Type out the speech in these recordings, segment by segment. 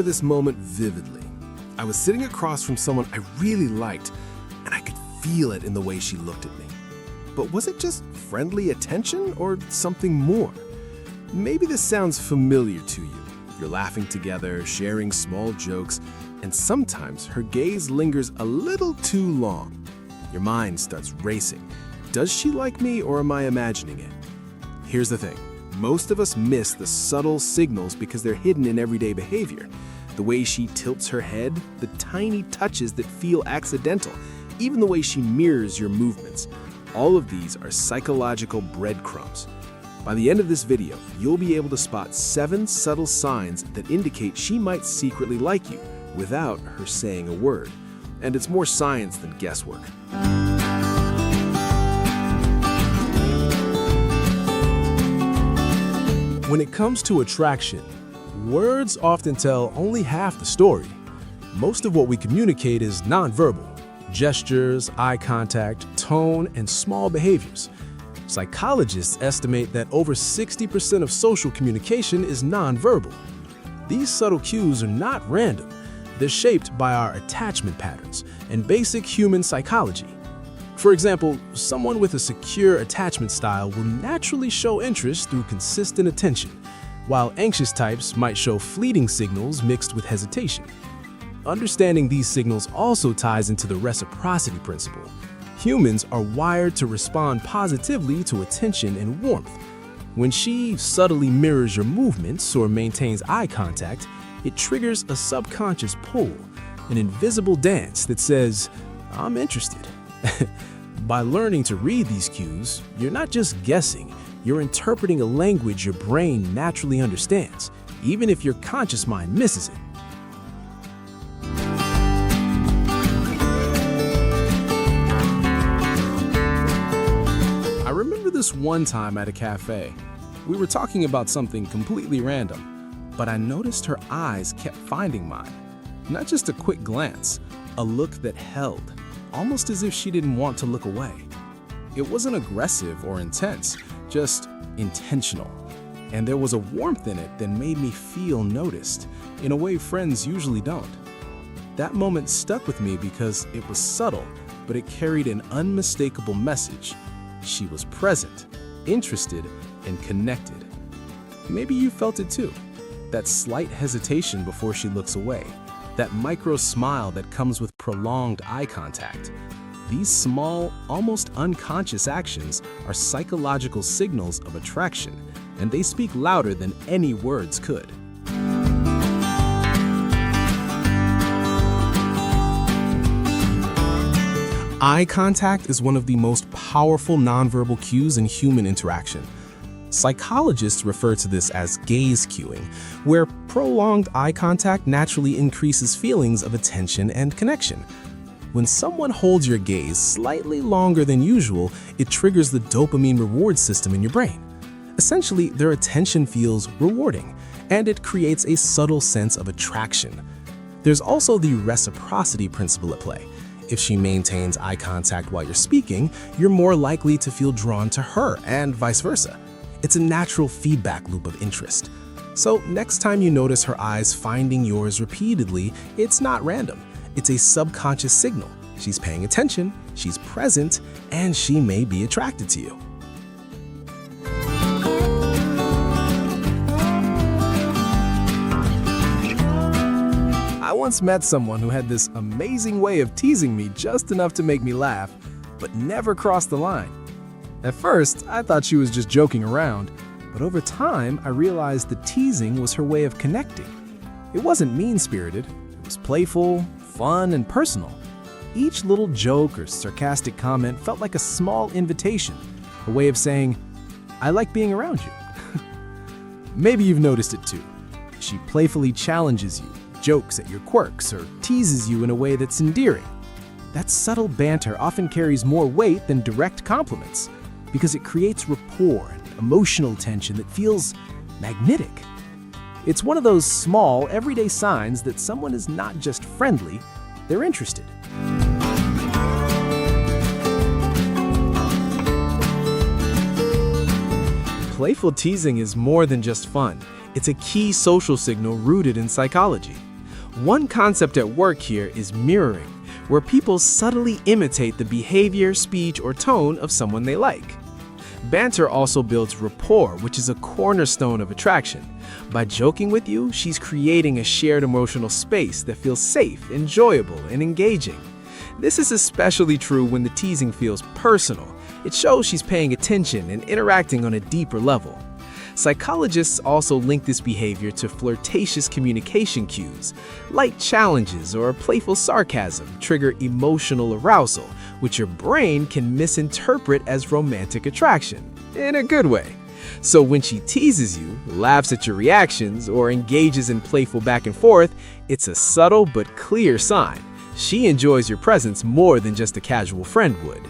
remember this moment vividly. I was sitting across from someone I really liked, and I could feel it in the way she looked at me. But was it just friendly attention or something more? Maybe this sounds familiar to you. You're laughing together, sharing small jokes, and sometimes her gaze lingers a little too long. Your mind starts racing. Does she like me or am I imagining it? Here's the thing. Most of us miss the subtle signals because they're hidden in everyday behavior. The way she tilts her head, the tiny touches that feel accidental, even the way she mirrors your movements. All of these are psychological breadcrumbs. By the end of this video, you'll be able to spot 7 subtle signs that indicate she might secretly like you without her saying a word. And it's more science than guesswork. When it comes to attraction, words often tell only half the story. Most of what we communicate is nonverbal: gestures, eye contact, tone, and small behaviors. Psychologists estimate that over 60% of social communication is nonverbal. These subtle cues are not random. They're shaped by our attachment patterns and basic human psychology. For example, someone with a secure attachment style will naturally show interest through consistent attention, while anxious types might show fleeting signals mixed with hesitation. Understanding these signals also ties into the reciprocity principle. Humans are wired to respond positively to attention and warmth. When she subtly mirrors your movements or maintains eye contact, it triggers a subconscious pull, an invisible dance that says, "I'm interested." By learning to read these cues, you're not just guessing, you're interpreting a language your brain naturally understands, even if your conscious mind misses it. I remember this one time at a cafe. We were talking about something completely random, but I noticed her eyes kept finding mine. Not just a quick glance, a look that held, almost as if she didn't want to look away. It wasn't aggressive or intense, just intentional. And there was a warmth in it that made me feel noticed, in a way friends usually don't. That moment stuck with me because it was subtle, but it carried an unmistakable message. She was present, interested, and connected. Maybe you felt it too. That slight hesitation before she looks away. That micro smile that comes with prolonged eye contact. These small, almost unconscious actions are psychological signals of attraction, and they speak louder than any words could. Eye contact is one of the most powerful nonverbal cues in human interaction. Psychologists refer to this as gaze cueing, where prolonged eye contact naturally increases feelings of attention and connection. When someone holds your gaze slightly longer than usual, it triggers the dopamine reward system in your brain. Essentially, their attention feels rewarding, and it creates a subtle sense of attraction. There's also the reciprocity principle at play. If she maintains eye contact while you're speaking, you're more likely to feel drawn to her, and vice versa. It's a natural feedback loop of interest. So next time you notice her eyes finding yours repeatedly, it's not random. It's a subconscious signal. She's paying attention, she's present, and she may be attracted to you. I once met someone who had this amazing way of teasing me just enough to make me laugh, but never crossed the line. At first, I thought she was just joking around, but over time, I realized the teasing was her way of connecting. It wasn't mean-spirited, it was playful, fun, and personal. Each little joke or sarcastic comment felt like a small invitation, a way of saying, "I like being around you." Maybe you've noticed it too. She playfully challenges you, jokes at your quirks, or teases you in a way that's endearing. That subtle banter often carries more weight than direct compliments, because it creates rapport and emotional tension that feels magnetic. It's one of those small, everyday signs that someone is not just friendly, they're interested. Playful teasing is more than just fun. It's a key social signal rooted in psychology. One concept at work here is mirroring, where people subtly imitate the behavior, speech, or tone of someone they like. Banter also builds rapport, which is a cornerstone of attraction. By joking with you, she's creating a shared emotional space that feels safe, enjoyable, and engaging. This is especially true when the teasing feels personal. It shows she's paying attention and interacting on a deeper level. Psychologists also link this behavior to flirtatious communication cues. Light challenges or playful sarcasm trigger emotional arousal, which your brain can misinterpret as romantic attraction, in a good way. So when she teases you, laughs at your reactions, or engages in playful back and forth, it's a subtle but clear sign. She enjoys your presence more than just a casual friend would.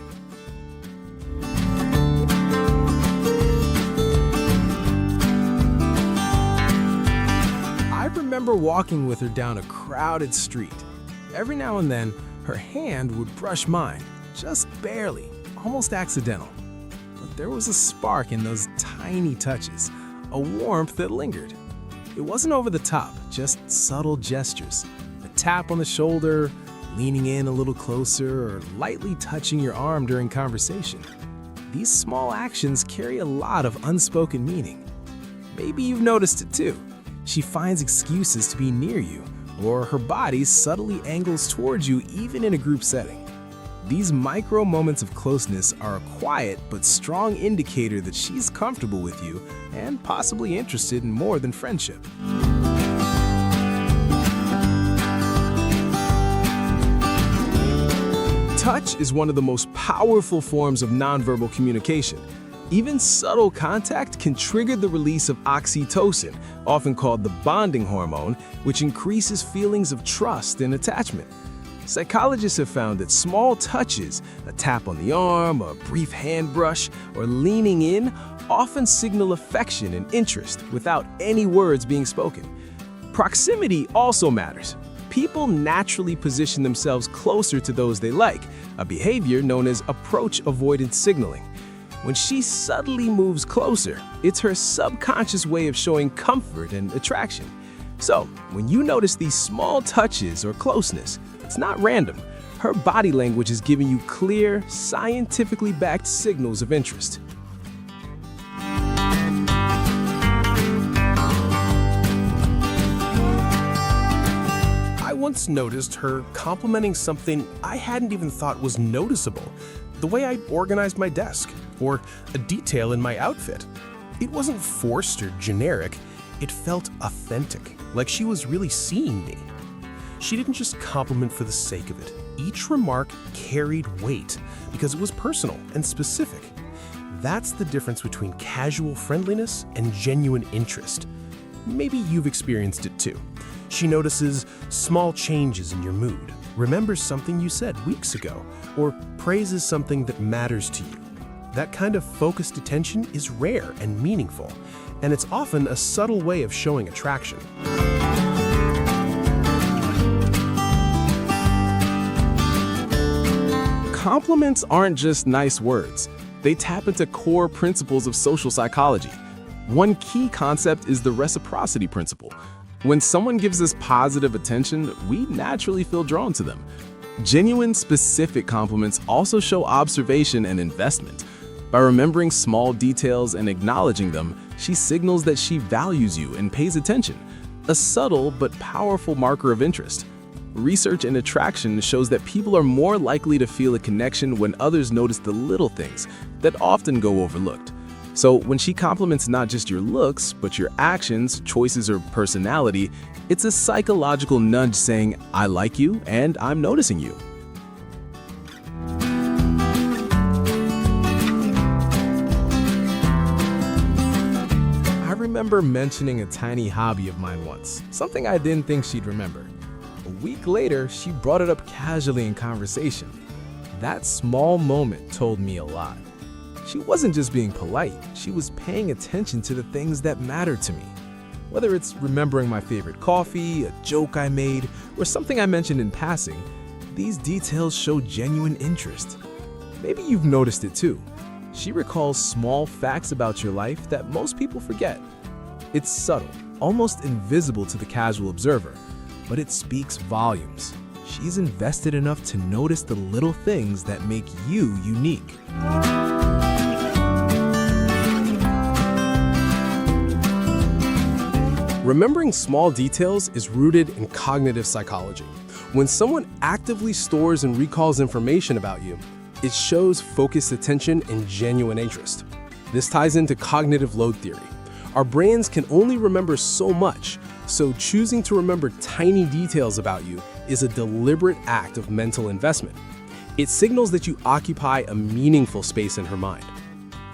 I remember walking with her down a crowded street. Every now and then, her hand would brush mine, just barely, almost accidental. But there was a spark in those tiny touches, a warmth that lingered. It wasn't over the top, just subtle gestures. A tap on the shoulder, leaning in a little closer, or lightly touching your arm during conversation. These small actions carry a lot of unspoken meaning. Maybe you've noticed it too. She finds excuses to be near you, or her body subtly angles towards you even in a group setting. These micro moments of closeness are a quiet but strong indicator that she's comfortable with you and possibly interested in more than friendship. Touch is one of the most powerful forms of nonverbal communication. Even subtle contact can trigger the release of oxytocin, often called the bonding hormone, which increases feelings of trust and attachment. Psychologists have found that small touches, a tap on the arm, a brief hand brush, or leaning in, often signal affection and interest without any words being spoken. Proximity also matters. People naturally position themselves closer to those they like, a behavior known as approach avoidance signaling. When she subtly moves closer, it's her subconscious way of showing comfort and attraction. So, when you notice these small touches or closeness, it's not random. Her body language is giving you clear, scientifically backed signals of interest. I once noticed her complimenting something I hadn't even thought was noticeable. The way I organized my desk, or a detail in my outfit. It wasn't forced or generic, it felt authentic, like she was really seeing me. She didn't just compliment for the sake of it. Each remark carried weight because it was personal and specific. That's the difference between casual friendliness and genuine interest. Maybe you've experienced it too. She notices small changes in your mood, remembers something you said weeks ago, or praises something that matters to you. That kind of focused attention is rare and meaningful, and it's often a subtle way of showing attraction. Compliments aren't just nice words. They tap into core principles of social psychology. One key concept is the reciprocity principle. When someone gives us positive attention, we naturally feel drawn to them. Genuine, specific compliments also show observation and investment. By remembering small details and acknowledging them, she signals that she values you and pays attention, a subtle but powerful marker of interest. Research in attraction shows that people are more likely to feel a connection when others notice the little things that often go overlooked. So when she compliments not just your looks, but your actions, choices, or personality, it's a psychological nudge saying, "I like you and I'm noticing you." I remember mentioning a tiny hobby of mine once, something I didn't think she'd remember. A week later, she brought it up casually in conversation. That small moment told me a lot. She wasn't just being polite, she was paying attention to the things that mattered to me. Whether it's remembering my favorite coffee, a joke I made, or something I mentioned in passing, these details show genuine interest. Maybe you've noticed it too. She recalls small facts about your life that most people forget. It's subtle, almost invisible to the casual observer, but it speaks volumes. She's invested enough to notice the little things that make you unique. Remembering small details is rooted in cognitive psychology. When someone actively stores and recalls information about you, it shows focused attention and genuine interest. This ties into cognitive load theory. Our brains can only remember so much, so choosing to remember tiny details about you is a deliberate act of mental investment. It signals that you occupy a meaningful space in her mind.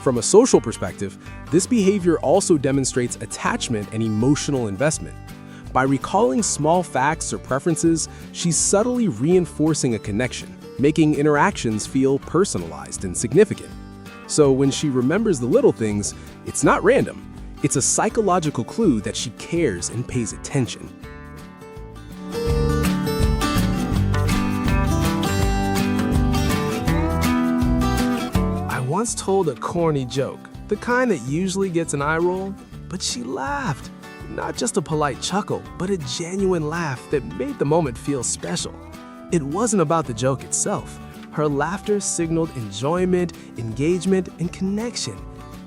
From a social perspective, this behavior also demonstrates attachment and emotional investment. By recalling small facts or preferences, she's subtly reinforcing a connection, making interactions feel personalized and significant. So when she remembers the little things, it's not random. It's a psychological clue that she cares and pays attention. I once told a corny joke, the kind that usually gets an eye roll, but she laughed. Not just a polite chuckle, but a genuine laugh that made the moment feel special. It wasn't about the joke itself. Her laughter signaled enjoyment, engagement, and connection.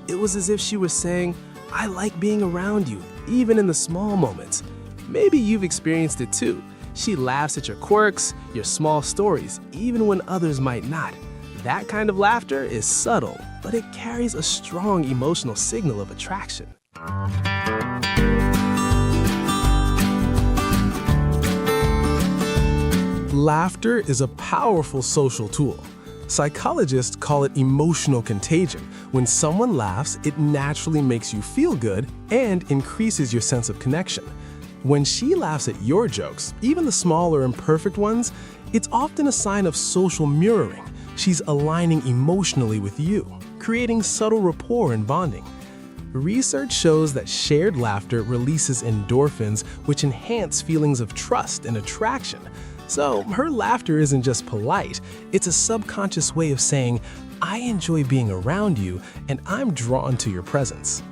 It was as if she was saying, "I like being around you, even in the small moments." Maybe you've experienced it too. She laughs at your quirks, your small stories, even when others might not. That kind of laughter is subtle, but it carries a strong emotional signal of attraction. Laughter is a powerful social tool. Psychologists call it emotional contagion. When someone laughs, it naturally makes you feel good and increases your sense of connection. When she laughs at your jokes, even the small or imperfect ones, it's often a sign of social mirroring. She's aligning emotionally with you, creating subtle rapport and bonding. Research shows that shared laughter releases endorphins, which enhance feelings of trust and attraction. So her laughter isn't just polite, it's a subconscious way of saying, "I enjoy being around you and I'm drawn to your presence."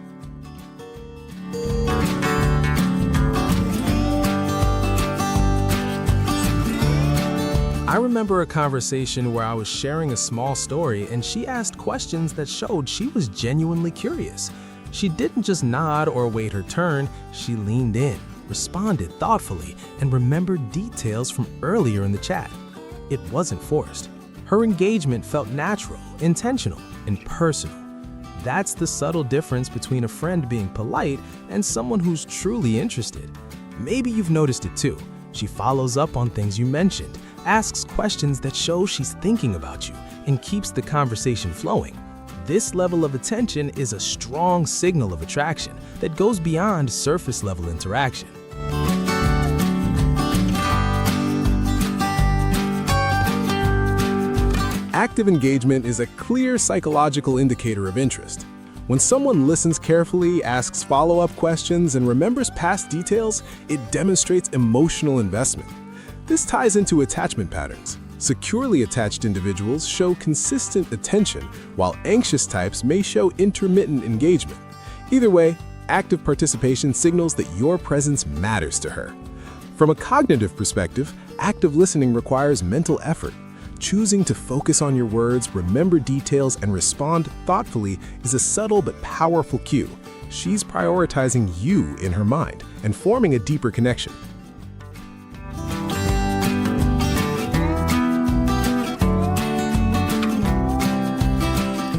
I remember a conversation where I was sharing a small story and she asked questions that showed she was genuinely curious. She didn't just nod or wait her turn, she leaned in, responded thoughtfully, and remembered details from earlier in the chat. It wasn't forced. Her engagement felt natural, intentional, and personal. That's the subtle difference between a friend being polite and someone who's truly interested. Maybe you've noticed it too. She follows up on things you mentioned, asks questions that show she's thinking about you, and keeps the conversation flowing. This level of attention is a strong signal of attraction that goes beyond surface-level interaction. Active engagement is a clear psychological indicator of interest. When someone listens carefully, asks follow-up questions, and remembers past details, it demonstrates emotional investment. This ties into attachment patterns. Securely attached individuals show consistent attention, while anxious types may show intermittent engagement. Either way, active participation signals that your presence matters to her. From a cognitive perspective, active listening requires mental effort. Choosing to focus on your words, remember details, and respond thoughtfully is a subtle but powerful cue. She's prioritizing you in her mind and forming a deeper connection.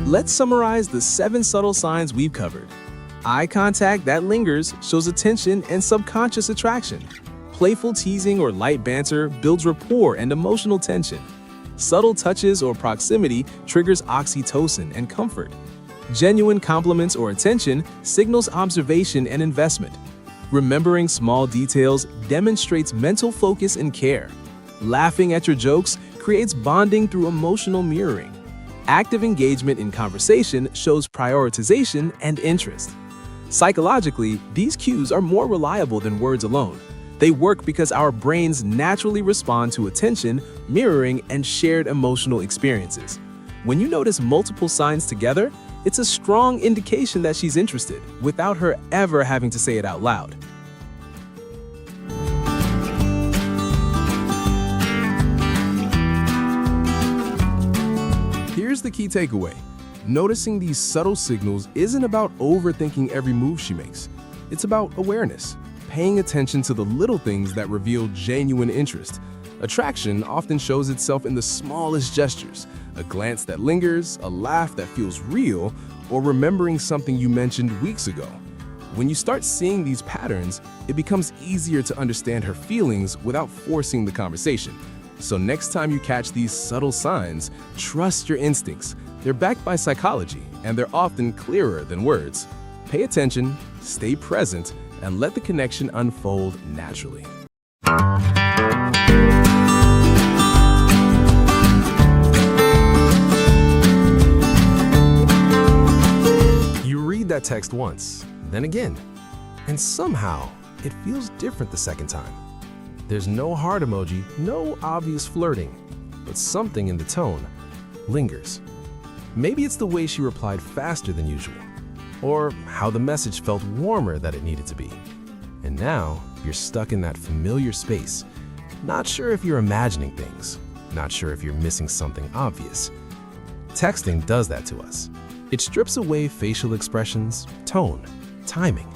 Let's summarize the 7 subtle signs we've covered. Eye contact that lingers shows attention and subconscious attraction. Playful teasing or light banter builds rapport and emotional tension. Subtle touches or proximity triggers oxytocin and comfort. Genuine compliments or attention signals observation and investment. Remembering small details demonstrates mental focus and care. Laughing at your jokes creates bonding through emotional mirroring. Active engagement in conversation shows prioritization and interest. Psychologically, these cues are more reliable than words alone. They work because our brains naturally respond to attention, mirroring, and shared emotional experiences. When you notice multiple signs together, it's a strong indication that she's interested, without her ever having to say it out loud. Here's the key takeaway. Noticing these subtle signals isn't about overthinking every move she makes. It's about awareness, paying attention to the little things that reveal genuine interest. Attraction often shows itself in the smallest gestures, a glance that lingers, a laugh that feels real, or remembering something you mentioned weeks ago. When you start seeing these patterns, it becomes easier to understand her feelings without forcing the conversation. So next time you catch these subtle signs, trust your instincts. They're backed by psychology, and they're often clearer than words. Pay attention, stay present, and let the connection unfold naturally. You read that text once, then again, and somehow it feels different the second time. There's no heart emoji, no obvious flirting, but something in the tone lingers. Maybe it's the way she replied faster than usual, or how the message felt warmer than it needed to be. And now you're stuck in that familiar space, not sure if you're imagining things, not sure if you're missing something obvious. Texting does that to us. It strips away facial expressions, tone, timing,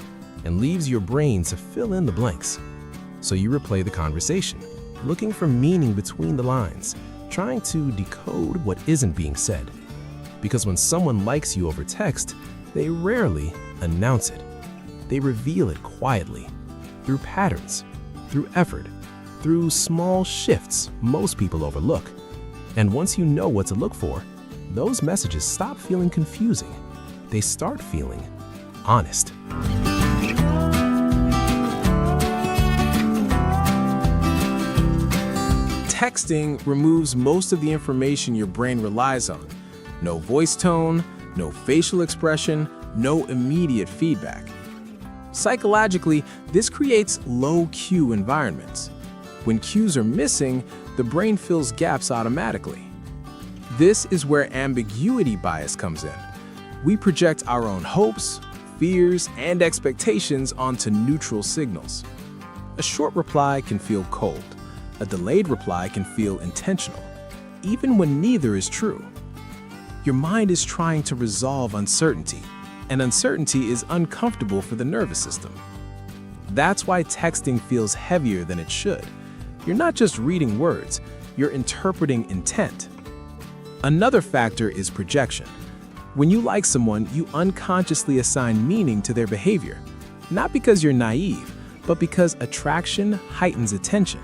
and leaves your brain to fill in the blanks. So you replay the conversation, looking for meaning between the lines, trying to decode what isn't being said. Because when someone likes you over text, they rarely announce it. They reveal it quietly, through patterns, through effort, through small shifts most people overlook. And once you know what to look for, those messages stop feeling confusing. They start feeling honest. Texting removes most of the information your brain relies on. No voice tone, no facial expression, no immediate feedback. Psychologically, this creates low cue environments. When cues are missing, the brain fills gaps automatically. This is where ambiguity bias comes in. We project our own hopes, fears, and expectations onto neutral signals. A short reply can feel cold. A delayed reply can feel intentional, even when neither is true. Your mind is trying to resolve uncertainty, and uncertainty is uncomfortable for the nervous system. That's why texting feels heavier than it should. You're not just reading words, you're interpreting intent. Another factor is projection. When you like someone, you unconsciously assign meaning to their behavior, not because you're naive, but because attraction heightens attention.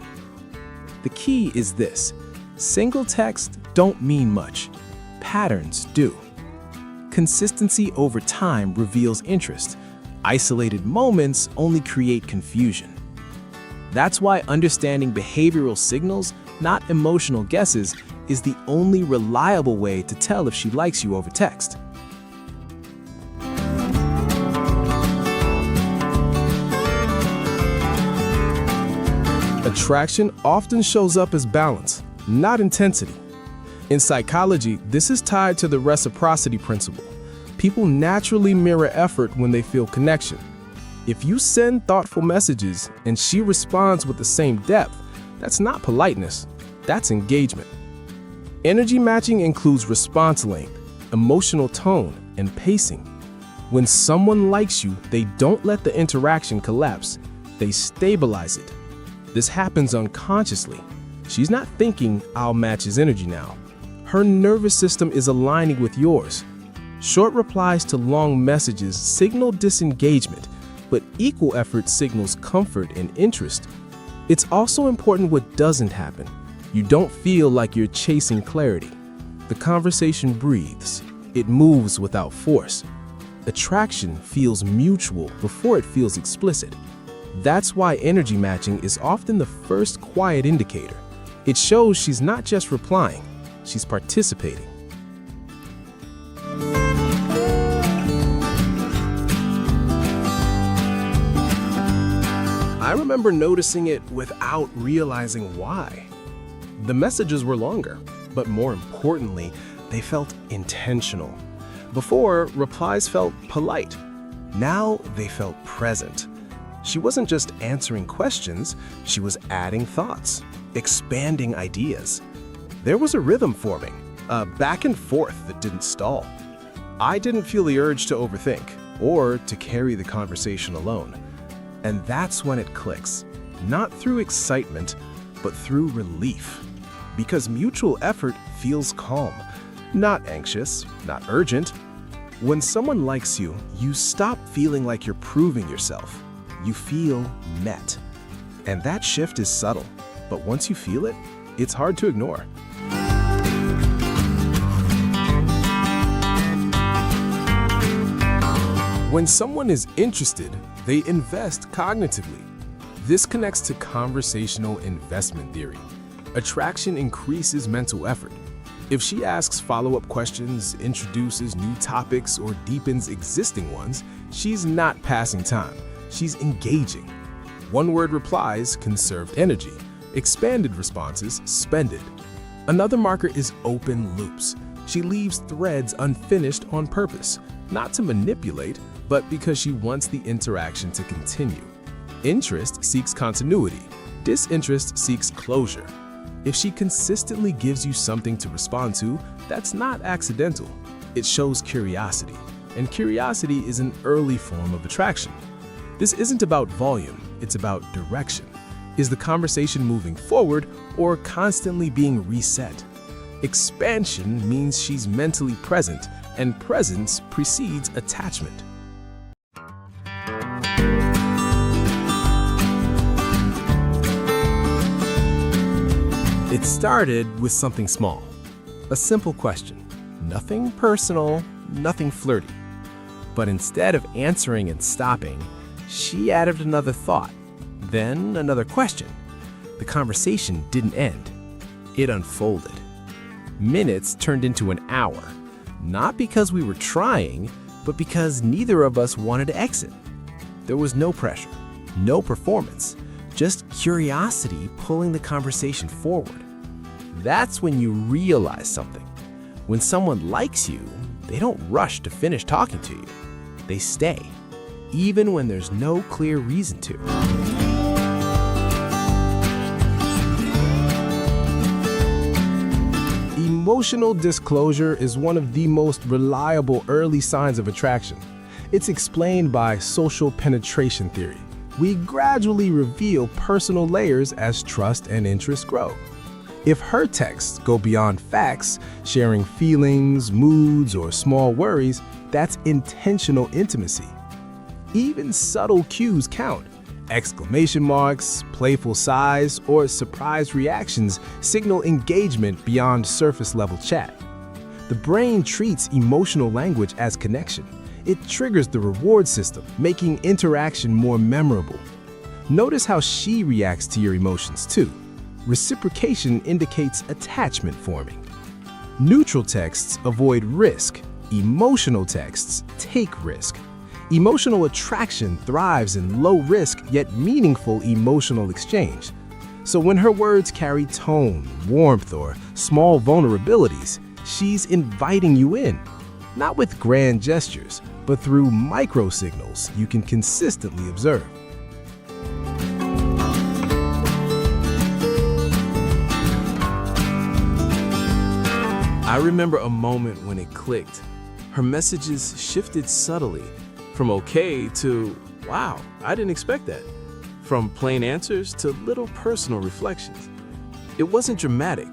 The key is this: single text don't mean much. Patterns do. Consistency over time reveals interest. Isolated moments only create confusion. That's why understanding behavioral signals, not emotional guesses, is the only reliable way to tell if she likes you over text. Attraction often shows up as balance, not intensity. In psychology, this is tied to the reciprocity principle. People naturally mirror effort when they feel connection. If you send thoughtful messages and she responds with the same depth, that's not politeness, that's engagement. Energy matching includes response length, emotional tone, and pacing. When someone likes you, they don't let the interaction collapse, they stabilize it. This happens unconsciously. She's not thinking, "I'll match his energy now." Her nervous system is aligning with yours. Short replies to long messages signal disengagement, but equal effort signals comfort and interest. It's also important what doesn't happen. You don't feel like you're chasing clarity. The conversation breathes. It moves without force. Attraction feels mutual before it feels explicit. That's why energy matching is often the first quiet indicator. It shows she's not just replying, she's participating. I remember noticing it without realizing why. The messages were longer, but more importantly, they felt intentional. Before, replies felt polite. Now they felt present. She wasn't just answering questions, she was adding thoughts, expanding ideas. There was a rhythm forming, A back and forth that didn't stall. I didn't feel the urge to overthink or to carry the conversation alone. And that's when it clicks. Not through excitement, but through relief. Because mutual effort feels calm, not anxious, not urgent. When someone likes you, you stop feeling like you're proving yourself. You feel met. And that shift is subtle, but once you feel it, it's hard to ignore. When someone is interested, they invest cognitively. This connects to conversational investment theory. Attraction increases mental effort. If she asks follow-up questions, introduces new topics, or deepens existing ones, she's not passing time. She's engaging. One-word replies conserve energy. Expanded responses spend it. Another marker is open loops. She leaves threads unfinished on purpose, not to manipulate, but because she wants the interaction to continue. Interest seeks continuity. Disinterest seeks closure. If she consistently gives you something to respond to, that's not accidental. It shows curiosity, and curiosity is an early form of attraction. This isn't about volume, it's about direction. Is the conversation moving forward or constantly being reset? Expansion means she's mentally present, and presence precedes attachment. It started with something small, a simple question. Nothing personal, nothing flirty. But instead of answering and stopping, she added another thought, then another question. The conversation didn't end. It unfolded. Minutes turned into an hour, not because we were trying, but because neither of us wanted to exit. There was no pressure, no performance, just curiosity pulling the conversation forward. That's when you realize something. When someone likes you, they don't rush to finish talking to you. They stay, even when there's no clear reason to. Emotional disclosure is one of the most reliable early signs of attraction. It's explained by social penetration theory. We gradually reveal personal layers as trust and interest grow. If her texts go beyond facts, sharing feelings, moods, or small worries, that's intentional intimacy. Even subtle cues count. Exclamation marks, playful sighs, or surprise reactions signal engagement beyond surface-level chat. The brain treats emotional language as connection. It triggers the reward system, making interaction more memorable. Notice how she reacts to your emotions, too. Reciprocation indicates attachment forming. Neutral texts avoid risk. Emotional texts take risk. Emotional attraction thrives in low-risk yet meaningful emotional exchange. So when her words carry tone, warmth, or small vulnerabilities, she's inviting you in. Not with grand gestures, but through micro-signals you can consistently observe. I remember a moment when it clicked. Her messages shifted subtly, from okay to, wow, I didn't expect that. From plain answers to little personal reflections. It wasn't dramatic,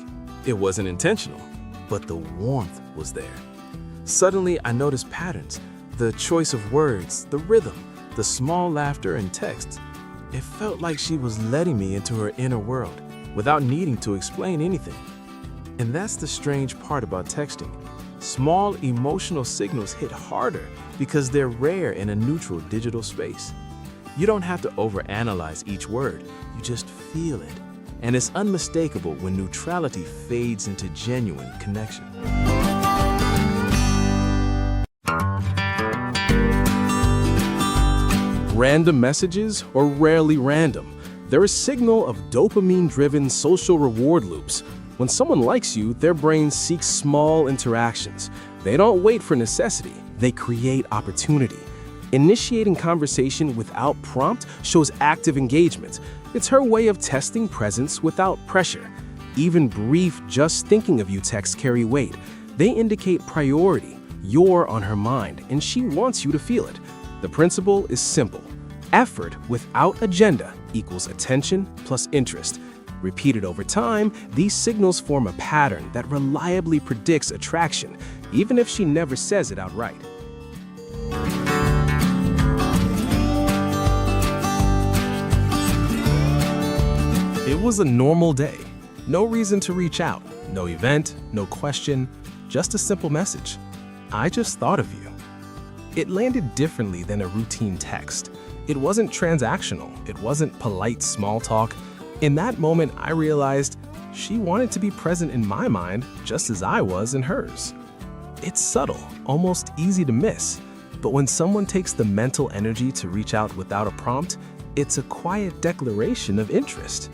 it wasn't intentional, but the warmth was there. Suddenly, I noticed patterns, the choice of words, the rhythm, the small laughter and texts. It felt like she was letting me into her inner world without needing to explain anything. And that's the strange part about texting. Small emotional signals hit harder because they're rare in a neutral digital space. You don't have to overanalyze each word, you just feel it. And it's unmistakable when neutrality fades into genuine connection. Random messages are rarely random. They're a signal of dopamine-driven social reward loops. When someone likes you, their brain seeks small interactions. They don't wait for necessity, they create opportunity. Initiating conversation without prompt shows active engagement. It's her way of testing presence without pressure. Even brief, just thinking of you texts carry weight. They indicate priority. You're on her mind, and she wants you to feel it. The principle is simple. Effort without agenda equals attention plus interest. Repeated over time, these signals form a pattern that reliably predicts attraction, even if she never says it outright. It was a normal day. No reason to reach out, no event, no question, just a simple message. I just thought of you. It landed differently than a routine text. It wasn't transactional. It wasn't polite small talk. In that moment, I realized she wanted to be present in my mind just as I was in hers. It's subtle, almost easy to miss, but when someone takes the mental energy to reach out without a prompt, it's a quiet declaration of interest.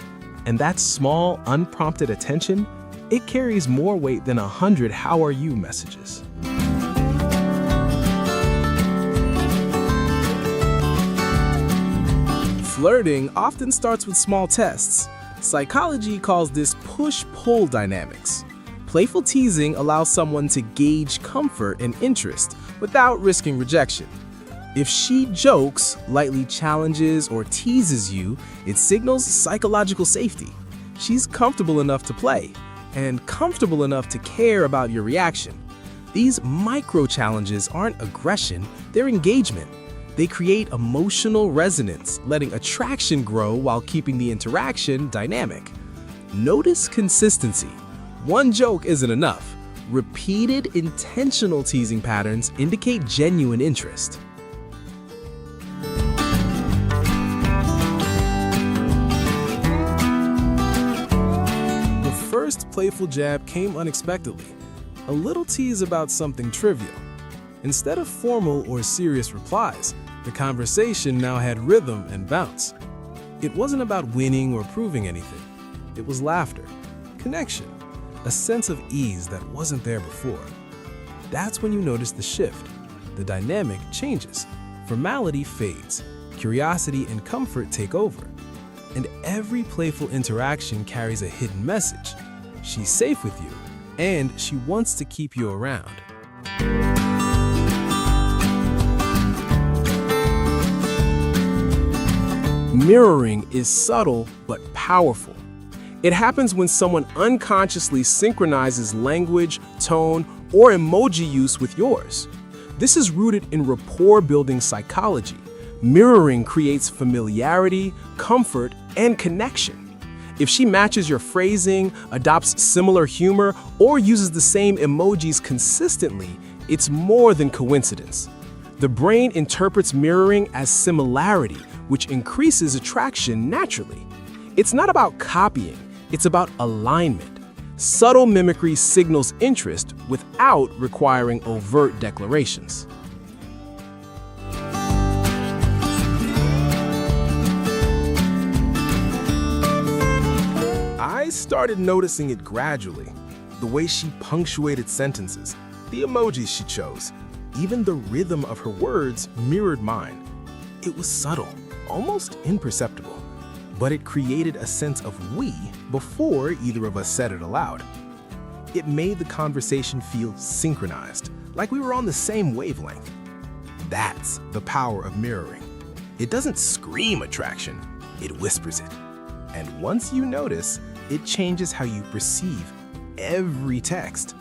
And that small, unprompted attention, it carries more weight than 100 "How are you" messages. Flirting often starts with small tests. Psychology calls this push-pull dynamics. Playful teasing allows someone to gauge comfort and interest without risking rejection. If she jokes, lightly challenges, or teases you, it signals psychological safety. She's comfortable enough to play and comfortable enough to care about your reaction. These micro-challenges aren't aggression, they're engagement. They create emotional resonance, letting attraction grow while keeping the interaction dynamic. Notice consistency. One joke isn't enough. Repeated, intentional teasing patterns indicate genuine interest. The first playful jab came unexpectedly. A little tease about something trivial. Instead of formal or serious replies, the conversation now had rhythm and bounce. It wasn't about winning or proving anything. It was laughter, connection, a sense of ease that wasn't there before. That's when you notice the shift. The dynamic changes. Formality fades. Curiosity and comfort take over. And every playful interaction carries a hidden message. She's safe with you, and she wants to keep you around. Mirroring is subtle but powerful. It happens when someone unconsciously synchronizes language, tone, or emoji use with yours. This is rooted in rapport-building psychology. Mirroring creates familiarity, comfort, and connection. If she matches your phrasing, adopts similar humor, or uses the same emojis consistently, it's more than coincidence. The brain interprets mirroring as similarity, which increases attraction naturally. It's not about copying, it's about alignment. Subtle mimicry signals interest without requiring overt declarations. I started noticing it gradually. The way she punctuated sentences, the emojis she chose, even the rhythm of her words mirrored mine. It was subtle, almost imperceptible, but it created a sense of we before either of us said it aloud. It made the conversation feel synchronized, like we were on the same wavelength. That's the power of mirroring. It doesn't scream attraction, it whispers it. And once you notice, it changes how you perceive every text.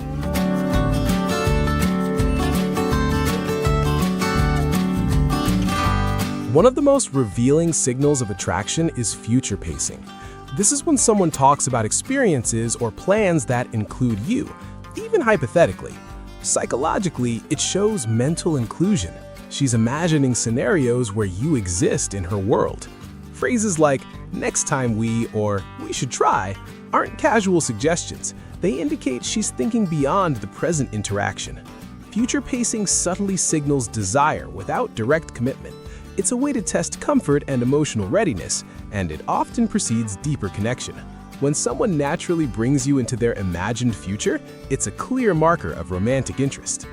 One of the most revealing signals of attraction is future pacing. This is when someone talks about experiences or plans that include you, even hypothetically. Psychologically, it shows mental inclusion. She's imagining scenarios where you exist in her world. Phrases like, "next time we," or "we should try," aren't casual suggestions. They indicate she's thinking beyond the present interaction. Future pacing subtly signals desire without direct commitment. It's a way to test comfort and emotional readiness, and it often precedes deeper connection. When someone naturally brings you into their imagined future, it's a clear marker of romantic interest.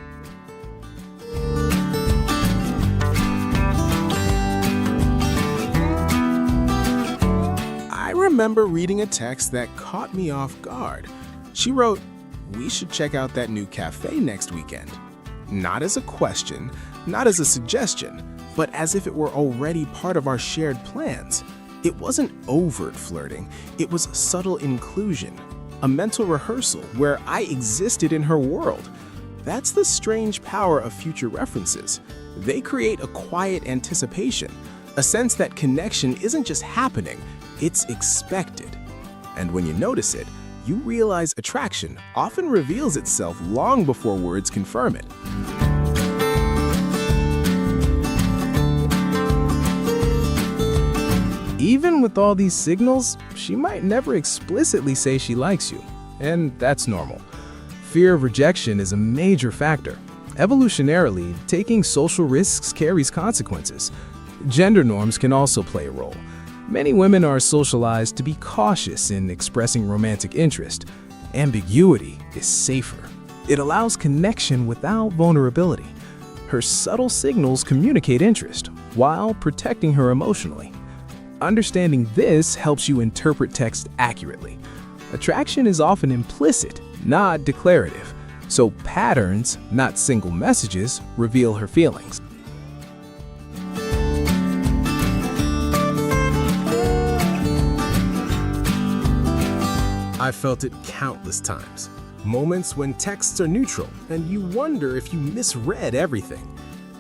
remember reading a text that caught me off guard. She wrote, "We should check out that new cafe next weekend." Not as a question, not as a suggestion, but as if it were already part of our shared plans. It wasn't overt flirting, it was subtle inclusion, a mental rehearsal where I existed in her world. That's the strange power of future references. They create a quiet anticipation, a sense that connection isn't just happening, it's expected. And when you notice it, you realize attraction often reveals itself long before words confirm it. Even with all these signals, she might never explicitly say she likes you, and that's normal. Fear of rejection is a major factor. Evolutionarily, taking social risks carries consequences. Gender norms can also play a role. Many women are socialized to be cautious in expressing romantic interest. Ambiguity is safer. It allows connection without vulnerability. Her subtle signals communicate interest while protecting her emotionally. Understanding this helps you interpret text accurately. Attraction is often implicit, not declarative, so patterns, not single messages, reveal her feelings. I've felt it countless times. Moments when texts are neutral and you wonder if you misread everything.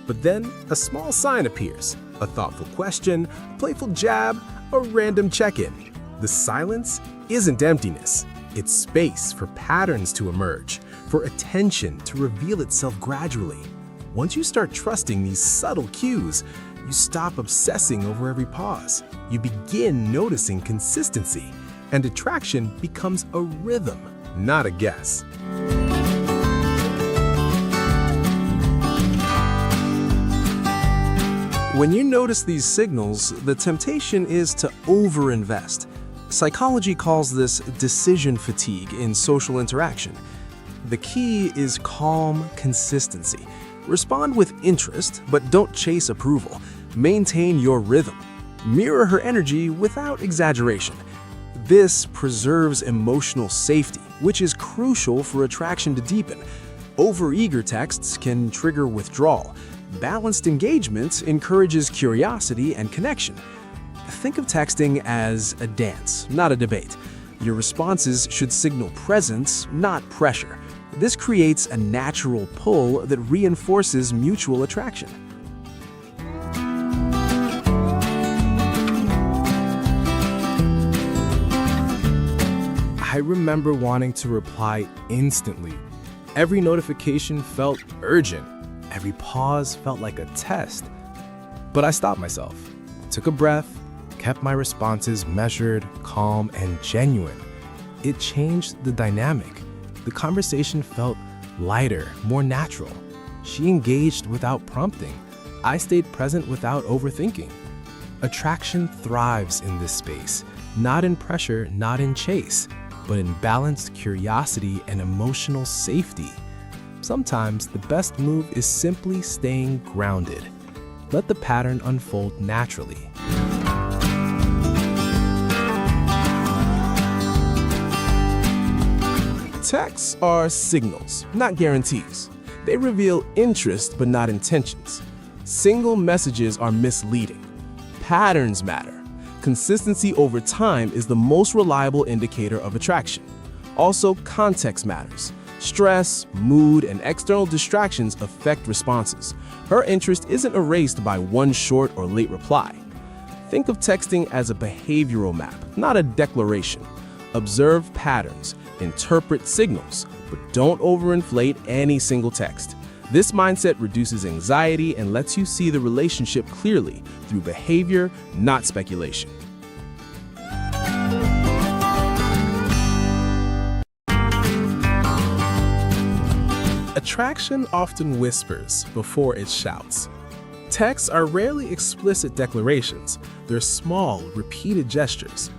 But then a small sign appears, a thoughtful question, a playful jab, a random check-in. The silence isn't emptiness. It's space for patterns to emerge, for attention to reveal itself gradually. Once you start trusting these subtle cues, you stop obsessing over every pause. You begin noticing consistency, and attraction becomes a rhythm, not a guess. When you notice these signals, the temptation is to overinvest. Psychology calls this decision fatigue in social interaction. The key is calm consistency. Respond with interest, but don't chase approval. Maintain your rhythm. Mirror her energy without exaggeration. This preserves emotional safety, which is crucial for attraction to deepen. Overeager texts can trigger withdrawal. Balanced engagement encourages curiosity and connection. Think of texting as a dance, not a debate. Your responses should signal presence, not pressure. This creates a natural pull that reinforces mutual attraction. I remember wanting to reply instantly. Every notification felt urgent. Every pause felt like a test. But I stopped myself, took a breath, kept my responses measured, calm, and genuine. It changed the dynamic. The conversation felt lighter, more natural. She engaged without prompting. I stayed present without overthinking. Attraction thrives in this space, not in pressure, not in chase, but in balanced curiosity and emotional safety. Sometimes the best move is simply staying grounded. Let the pattern unfold naturally. Texts are signals, not guarantees. They reveal interest but not intentions. Single messages are misleading. Patterns matter. Consistency over time is the most reliable indicator of attraction. Also, context matters. Stress, mood, and external distractions affect responses. Her interest isn't erased by one short or late reply. Think of texting as a behavioral map, not a declaration. Observe patterns, interpret signals, but don't overinflate any single text. This mindset reduces anxiety and lets you see the relationship clearly through behavior, not speculation. Attraction often whispers before it shouts. Texts are rarely explicit declarations. They're small, repeated gestures.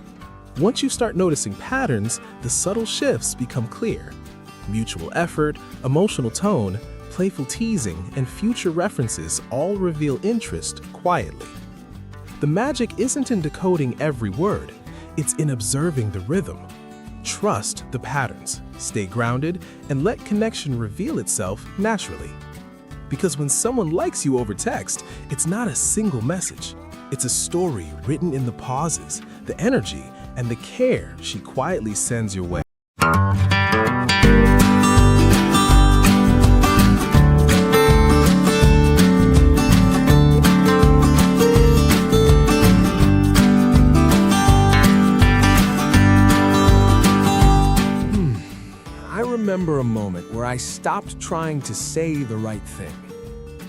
Once you start noticing patterns, the subtle shifts become clear. Mutual effort, emotional tone, playful teasing, and future references all reveal interest quietly. The magic isn't in decoding every word. It's in observing the rhythm. Trust the patterns, stay grounded, and let connection reveal itself naturally. Because when someone likes you over text, it's not a single message. It's a story written in the pauses, the energy, and the care she quietly sends your way. I remember a moment where I stopped trying to say the right thing.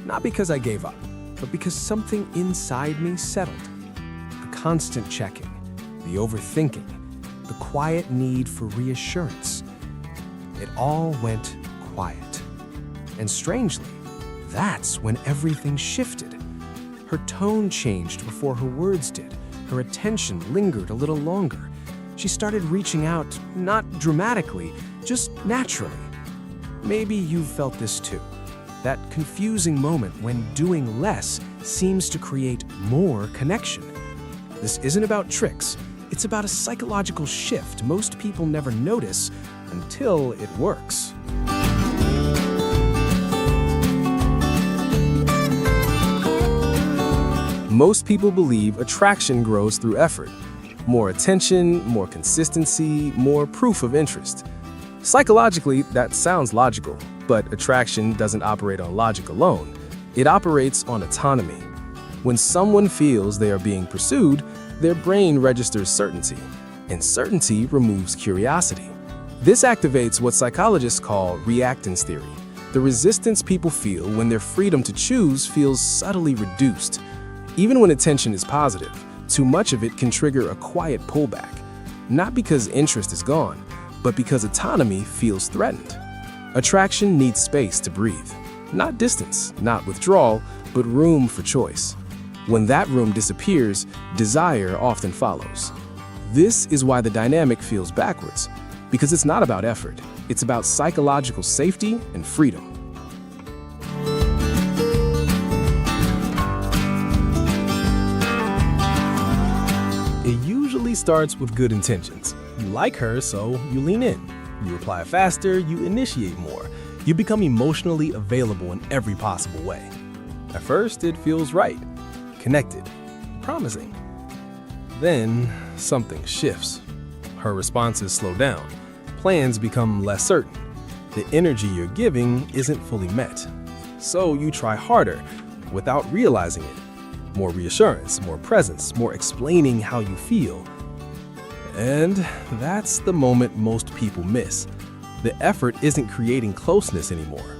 Not because I gave up, but because something inside me settled. The constant checking, the overthinking, the quiet need for reassurance. It all went quiet. And strangely, that's when everything shifted. Her tone changed before her words did. Her attention lingered a little longer. She started reaching out, not dramatically, just naturally. Maybe you've felt this too. That confusing moment when doing less seems to create more connection. This isn't about tricks. It's about a psychological shift most people never notice until it works. Most people believe attraction grows through effort. More attention, more consistency, more proof of interest. Psychologically, that sounds logical, but attraction doesn't operate on logic alone. It operates on autonomy. When someone feels they are being pursued, their brain registers certainty, and certainty removes curiosity. This activates what psychologists call reactance theory, the resistance people feel when their freedom to choose feels subtly reduced. Even when attention is positive, too much of it can trigger a quiet pullback, not because interest is gone, but because autonomy feels threatened. Attraction needs space to breathe, not distance, not withdrawal, but room for choice. When that room disappears, desire often follows. This is why the dynamic feels backwards, because it's not about effort, it's about psychological safety and freedom. It usually starts with good intentions. You like her, so you lean in. You reply faster, you initiate more. You become emotionally available in every possible way. At first, it feels right, connected, promising. Then, something shifts. Her responses slow down. Plans become less certain. The energy you're giving isn't fully met. So you try harder without realizing it. More reassurance, more presence, more explaining how you feel. And that's the moment most people miss. The effort isn't creating closeness anymore.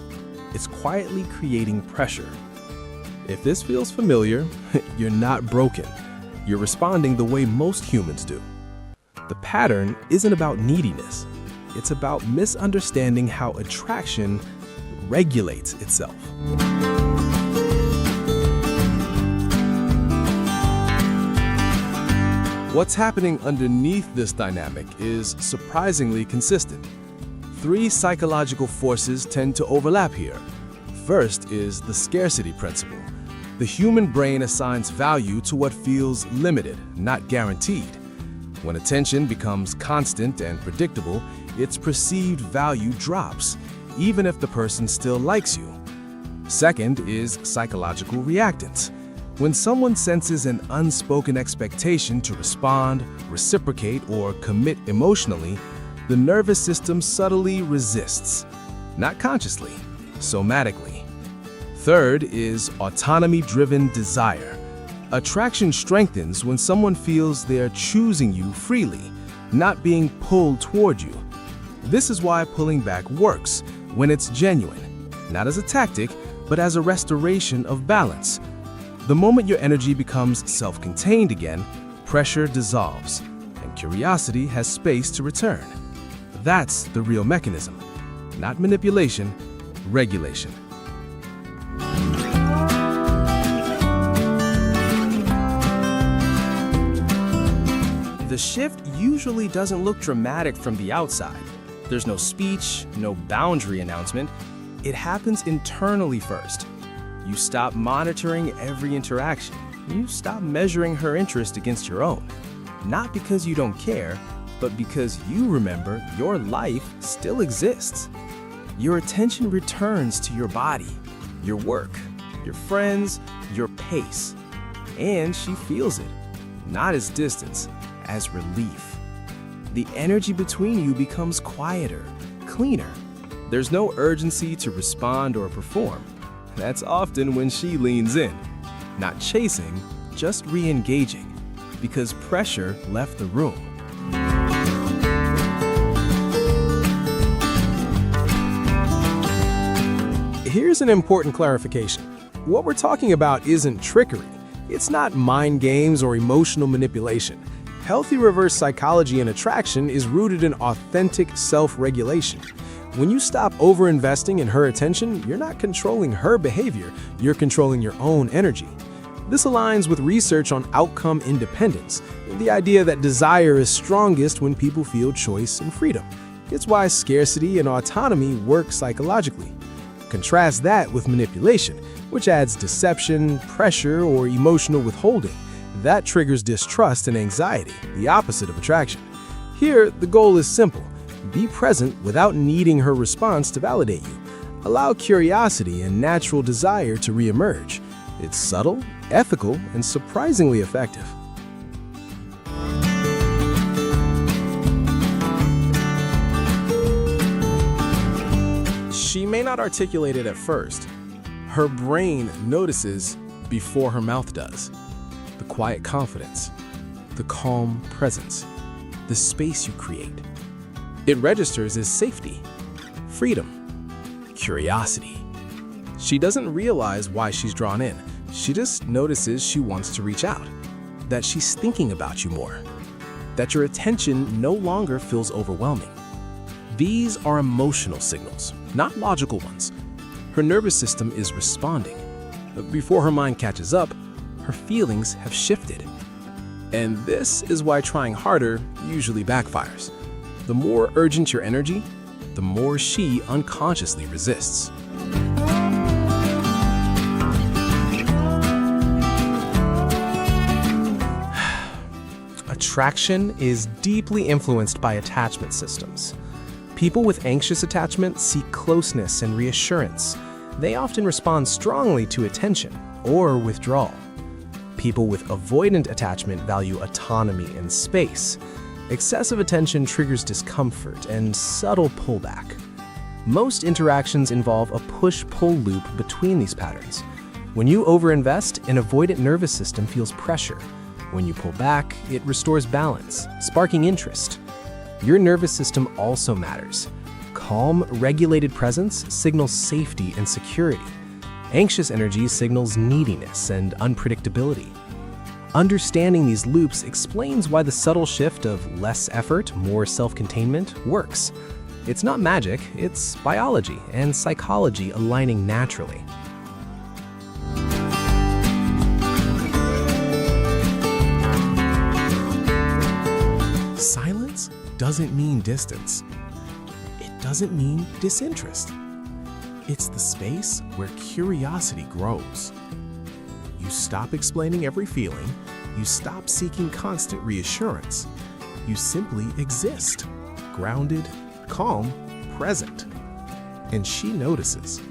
It's quietly creating pressure. If this feels familiar, you're not broken. You're responding the way most humans do. The pattern isn't about neediness. It's about misunderstanding how attraction regulates itself. What's happening underneath this dynamic is surprisingly consistent. Three psychological forces tend to overlap here. First is the scarcity principle. The human brain assigns value to what feels limited, not guaranteed. When attention becomes constant and predictable, its perceived value drops, even if the person still likes you. Second is psychological reactance. When someone senses an unspoken expectation to respond, reciprocate, or commit emotionally, the nervous system subtly resists, not consciously, somatically. Third is autonomy-driven desire. Attraction strengthens when someone feels they are choosing you freely, not being pulled toward you. This is why pulling back works when it's genuine, not as a tactic, but as a restoration of balance. The moment your energy becomes self-contained again, pressure dissolves, and curiosity has space to return. That's the real mechanism, not manipulation, regulation. The shift usually doesn't look dramatic from the outside. There's no speech, no boundary announcement. It happens internally first. You stop monitoring every interaction. You stop measuring her interest against your own. not because you don't care, but because you remember your life still exists. Your attention returns to your body, your work, your friends, your pace. And she feels it, not as distance, as relief. The energy between you becomes quieter, cleaner. There's no urgency to respond or perform. That's often when she leans in, not chasing, just re-engaging, because pressure left the room. Here's an important clarification. What we're talking about isn't trickery. It's not mind games or emotional manipulation. Healthy reverse psychology and attraction is rooted in authentic self-regulation. When you stop over-investing in her attention, you're not controlling her behavior, you're controlling your own energy. This aligns with research on outcome independence, the idea that desire is strongest when people feel choice and freedom. It's why scarcity and autonomy work psychologically. Contrast that with manipulation, which adds deception, pressure, or emotional withholding. That triggers distrust and anxiety, the opposite of attraction. Here, the goal is simple. Be present without needing her response to validate you. Allow curiosity and natural desire to reemerge. It's subtle, ethical, and surprisingly effective. She may not articulate it at first. Her brain notices before her mouth does. The quiet confidence, the calm presence, the space you create. It registers as safety, freedom, curiosity. She doesn't realize why she's drawn in. She just notices she wants to reach out, that she's thinking about you more, that your attention no longer feels overwhelming. These are emotional signals, not logical ones. Her nervous system is responding. Before her mind catches up, her feelings have shifted. And this is why trying harder usually backfires. The more urgent your energy, the more she unconsciously resists. Attraction is deeply influenced by attachment systems. People with anxious attachment seek closeness and reassurance. They often respond strongly to attention or withdrawal. People with avoidant attachment value autonomy and space. Excessive attention triggers discomfort and subtle pullback. Most interactions involve a push-pull loop between these patterns. When you overinvest, an avoidant nervous system feels pressure. When you pull back, it restores balance, sparking interest. Your nervous system also matters. Calm, regulated presence signals safety and security. Anxious energy signals neediness and unpredictability. Understanding these loops explains why the subtle shift of less effort, more self-containment works. It's not magic, it's biology and psychology aligning naturally. Silence doesn't mean distance. It doesn't mean disinterest. It's the space where curiosity grows. You stop explaining every feeling. You stop seeking constant reassurance. You simply exist, grounded, calm, present. And she notices.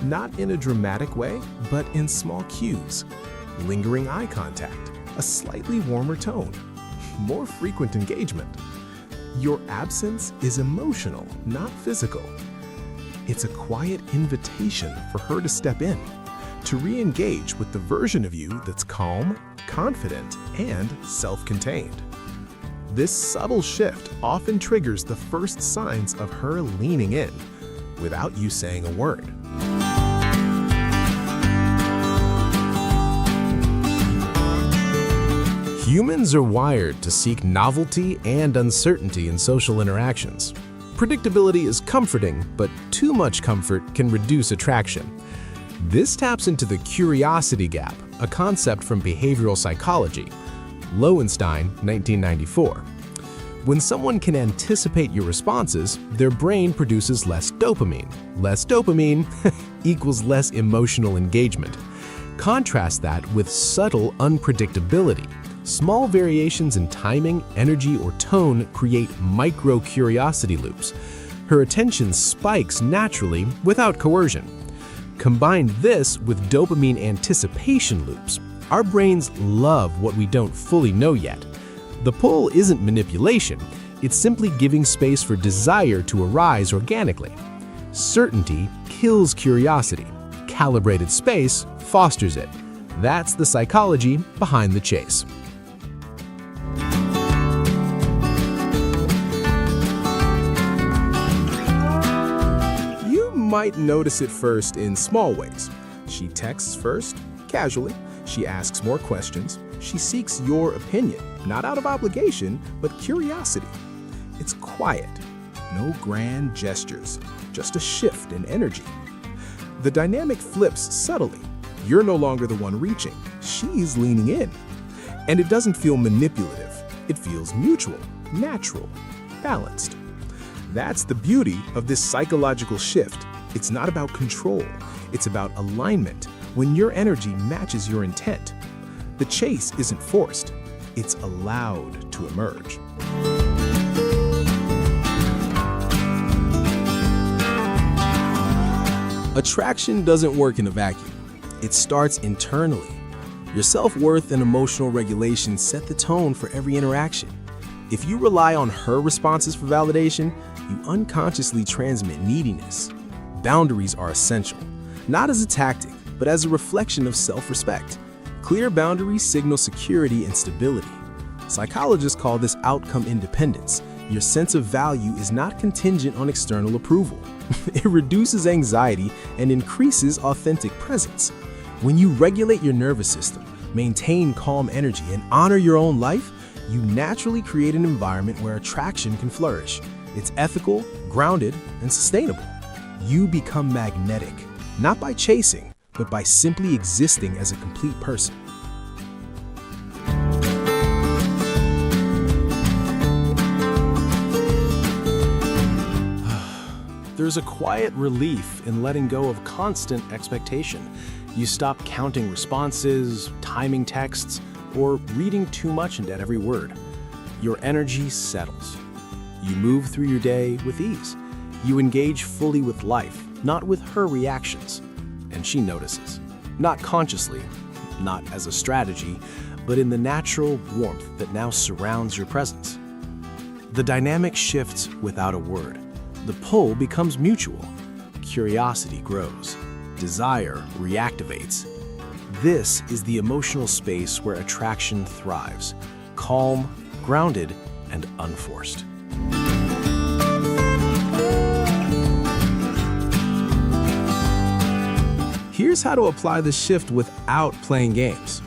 Not in a dramatic way, but in small cues. Lingering eye contact, a slightly warmer tone, more frequent engagement. Your absence is emotional, not physical. It's a quiet invitation for her to step in, to re-engage with the version of you that's calm, confident, and self-contained. This subtle shift often triggers the first signs of her leaning in, without you saying a word. Humans are wired to seek novelty and uncertainty in social interactions. Predictability is comforting, but too much comfort can reduce attraction. This taps into the curiosity gap, a concept from behavioral psychology. Lowenstein, 1994. When someone can anticipate your responses, their brain produces less dopamine. Less dopamine equals less emotional engagement. Contrast that with subtle unpredictability. Small variations in timing, energy, or tone create micro-curiosity loops. Her attention spikes naturally without coercion. Combine this with dopamine anticipation loops. Our brains love what we don't fully know yet. The pull isn't manipulation, it's simply giving space for desire to arise organically. Certainty kills curiosity. Calibrated space fosters it. That's the psychology behind the chase. You might notice it first in small ways. She texts first, casually. She asks more questions. She seeks your opinion, not out of obligation, but curiosity. It's quiet, no grand gestures, just a shift in energy. The dynamic flips subtly. You're no longer the one reaching. She's leaning in. And it doesn't feel manipulative. It feels mutual, natural, balanced. That's the beauty of this psychological shift. It's not about control. It's about alignment, when your energy matches your intent. The chase isn't forced. It's allowed to emerge. Attraction doesn't work in a vacuum. It starts internally. Your self-worth and emotional regulation set the tone for every interaction. If you rely on her responses for validation, you unconsciously transmit neediness. Boundaries are essential, not as a tactic, but as a reflection of self-respect. Clear boundaries signal security and stability. Psychologists call this outcome independence. Your sense of value is not contingent on external approval. It reduces anxiety and increases authentic presence. When you regulate your nervous system, maintain calm energy, and honor your own life, you naturally create an environment where attraction can flourish. It's ethical, grounded, and sustainable. You become magnetic, not by chasing, but by simply existing as a complete person. There's a quiet relief in letting go of constant expectation. You stop counting responses, timing texts, or reading too much into every word. Your energy settles. You move through your day with ease. You engage fully with life, not with her reactions. And she notices. Not consciously, not as a strategy, but in the natural warmth that now surrounds your presence. The dynamic shifts without a word. The pull becomes mutual. Curiosity grows. Desire reactivates. This is the emotional space where attraction thrives. Calm, grounded, and unforced. Here's how to apply the shift without playing games.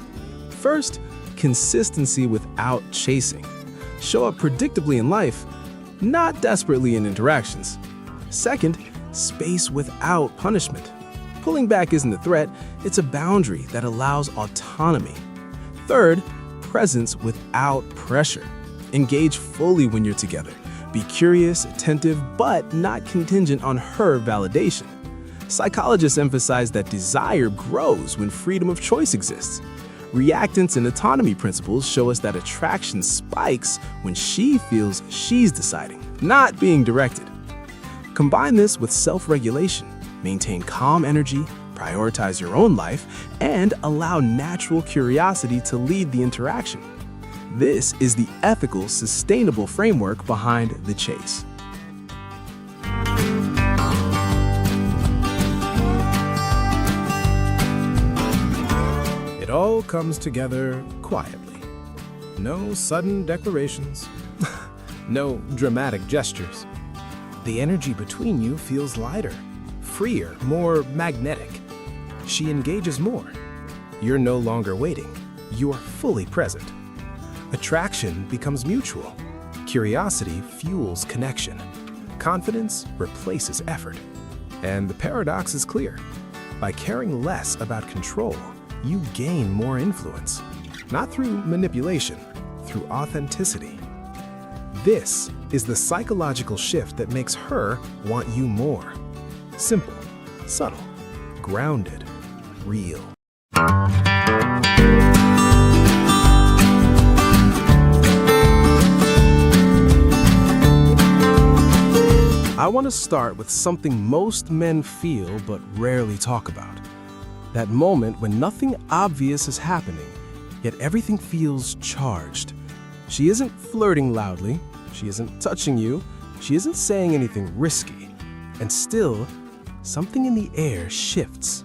First, consistency without chasing. Show up predictably in life, not desperately in interactions. Second, space without punishment. Pulling back isn't a threat, it's a boundary that allows autonomy. Third, presence without pressure. Engage fully when you're together. Be curious, attentive, but not contingent on her validation. Psychologists emphasize that desire grows when freedom of choice exists. Reactance and autonomy principles show us that attraction spikes when she feels she's deciding, not being directed. Combine this with self-regulation, maintain calm energy, prioritize your own life, and allow natural curiosity to lead the interaction. This is the ethical, sustainable framework behind the chase. It all comes together quietly. No sudden declarations. No dramatic gestures. The energy between you feels lighter, freer, more magnetic. She engages more. You're no longer waiting. You're fully present. Attraction becomes mutual. Curiosity fuels connection. Confidence replaces effort. And the paradox is clear. By caring less about control, you gain more influence. Not through manipulation, through authenticity. This is the psychological shift that makes her want you more. Simple, subtle, grounded, real. I want to start with something most men feel but rarely talk about. That moment when nothing obvious is happening, yet everything feels charged. She isn't flirting loudly, she isn't touching you, she isn't saying anything risky, and still, something in the air shifts.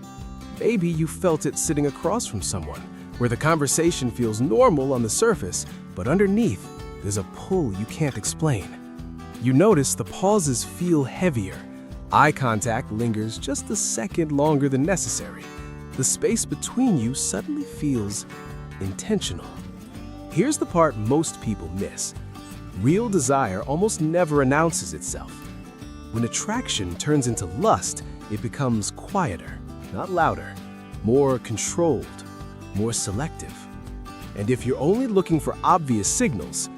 Maybe you felt it sitting across from someone, where the conversation feels normal on the surface, but underneath, there's a pull you can't explain. You notice the pauses feel heavier. Eye contact lingers just a second longer than necessary. The space between you suddenly feels intentional. Here's the part most people miss. Real desire almost never announces itself. When attraction turns into lust, it becomes quieter, not louder, more controlled, more selective. And if you're only looking for obvious signals,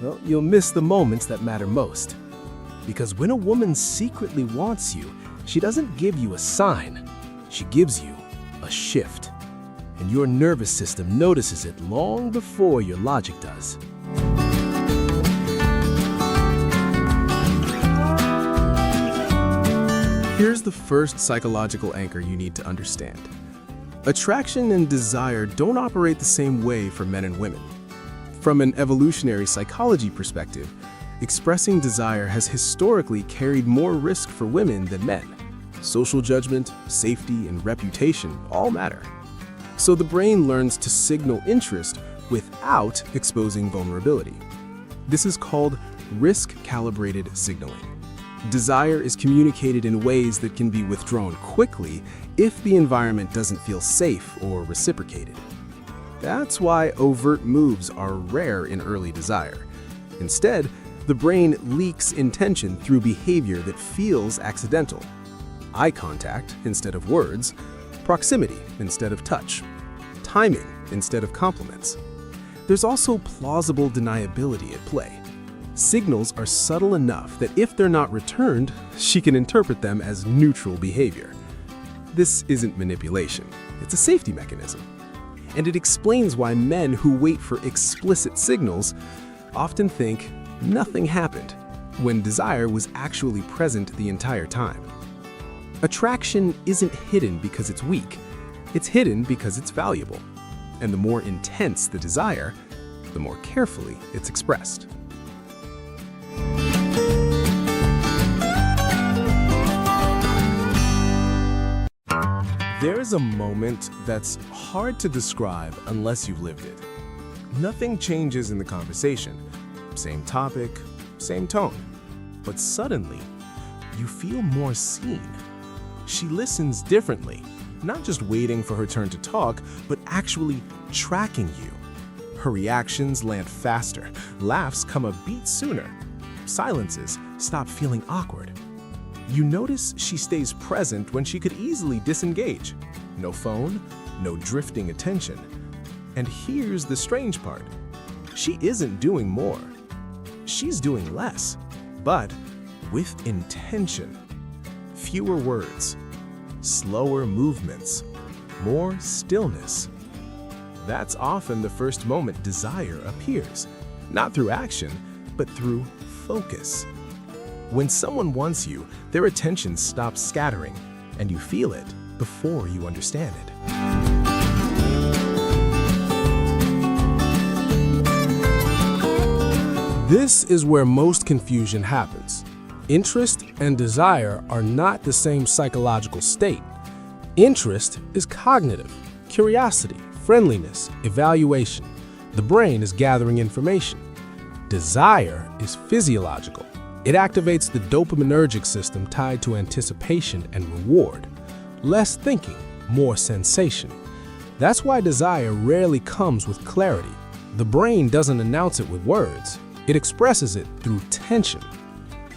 well, you'll miss the moments that matter most. Because when a woman secretly wants you, she doesn't give you a sign, she gives you a shift. And your nervous system notices it long before your logic does. Here's the first psychological anchor you need to understand. Attraction and desire don't operate the same way for men and women. From an evolutionary psychology perspective, expressing desire has historically carried more risk for women than men. Social judgment, safety, and reputation all matter. So the brain learns to signal interest without exposing vulnerability. This is called risk-calibrated signaling. Desire is communicated in ways that can be withdrawn quickly if the environment doesn't feel safe or reciprocated. That's why overt moves are rare in early desire. Instead, the brain leaks intention through behavior that feels accidental. Eye contact instead of words, proximity instead of touch, timing instead of compliments. There's also plausible deniability at play. Signals are subtle enough that if they're not returned, she can interpret them as neutral behavior. This isn't manipulation, it's a safety mechanism. And it explains why men who wait for explicit signals often think nothing happened, when desire was actually present the entire time. Attraction isn't hidden because it's weak, it's hidden because it's valuable. And the more intense the desire, the more carefully it's expressed. There is a moment that's hard to describe unless you've lived it. Nothing changes in the conversation. Same topic, same tone. But suddenly, you feel more seen. She listens differently, not just waiting for her turn to talk, but actually tracking you. Her reactions land faster, laughs come a beat sooner, silences stop feeling awkward. You notice she stays present when she could easily disengage. No phone, no drifting attention. And here's the strange part. She isn't doing more. She's doing less, but with intention. Fewer words, slower movements, more stillness. That's often the first moment desire appears, not through action, but through focus. When someone wants you, their attention stops scattering, and you feel it before you understand it. This is where most confusion happens. Interest and desire are not the same psychological state. Interest is cognitive, curiosity, friendliness, evaluation. The brain is gathering information. Desire is physiological. It activates the dopaminergic system tied to anticipation and reward. Less thinking, more sensation. That's why desire rarely comes with clarity. The brain doesn't announce it with words. It expresses it through tension.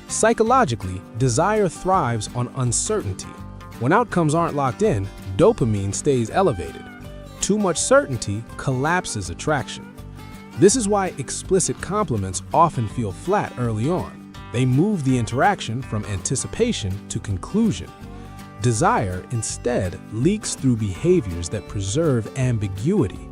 Psychologically, desire thrives on uncertainty. When outcomes aren't locked in, dopamine stays elevated. Too much certainty collapses attraction. This is why explicit compliments often feel flat early on. They move the interaction from anticipation to conclusion. Desire, instead, leaks through behaviors that preserve ambiguity.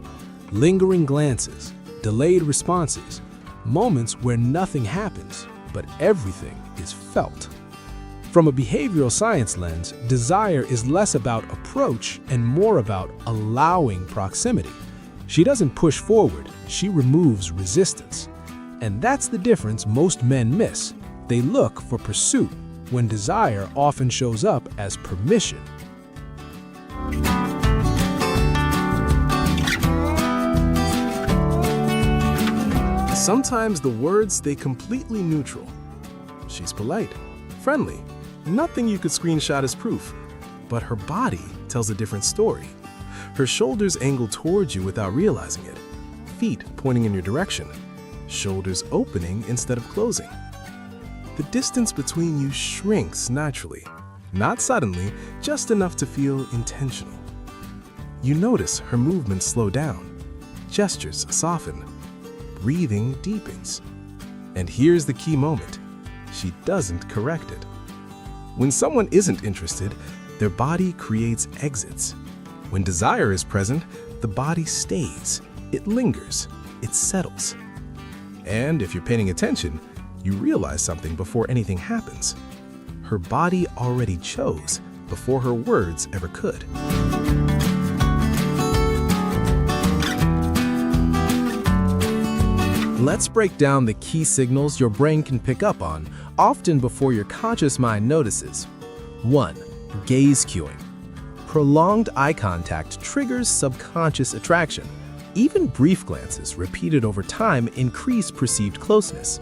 Lingering glances, delayed responses, moments where nothing happens, but everything is felt. From a behavioral science lens, desire is less about approach and more about allowing proximity. She doesn't push forward, she removes resistance. And that's the difference most men miss. They look for pursuit, when desire often shows up as permission. Sometimes the words stay completely neutral. She's polite, friendly, nothing you could screenshot as proof. But her body tells a different story. Her shoulders angle towards you without realizing it. Feet pointing in your direction. Shoulders opening instead of closing. The distance between you shrinks naturally. Not suddenly, just enough to feel intentional. You notice her movements slow down. Gestures soften. Breathing deepens. And here's the key moment. She doesn't correct it. When someone isn't interested, their body creates exits. When desire is present, the body stays. It lingers. It settles. And if you're paying attention, you realize something before anything happens. Her body already chose before her words ever could. Let's break down the key signals your brain can pick up on, often before your conscious mind notices. 1. Gaze cueing. Prolonged eye contact triggers subconscious attraction. Even brief glances repeated over time increase perceived closeness.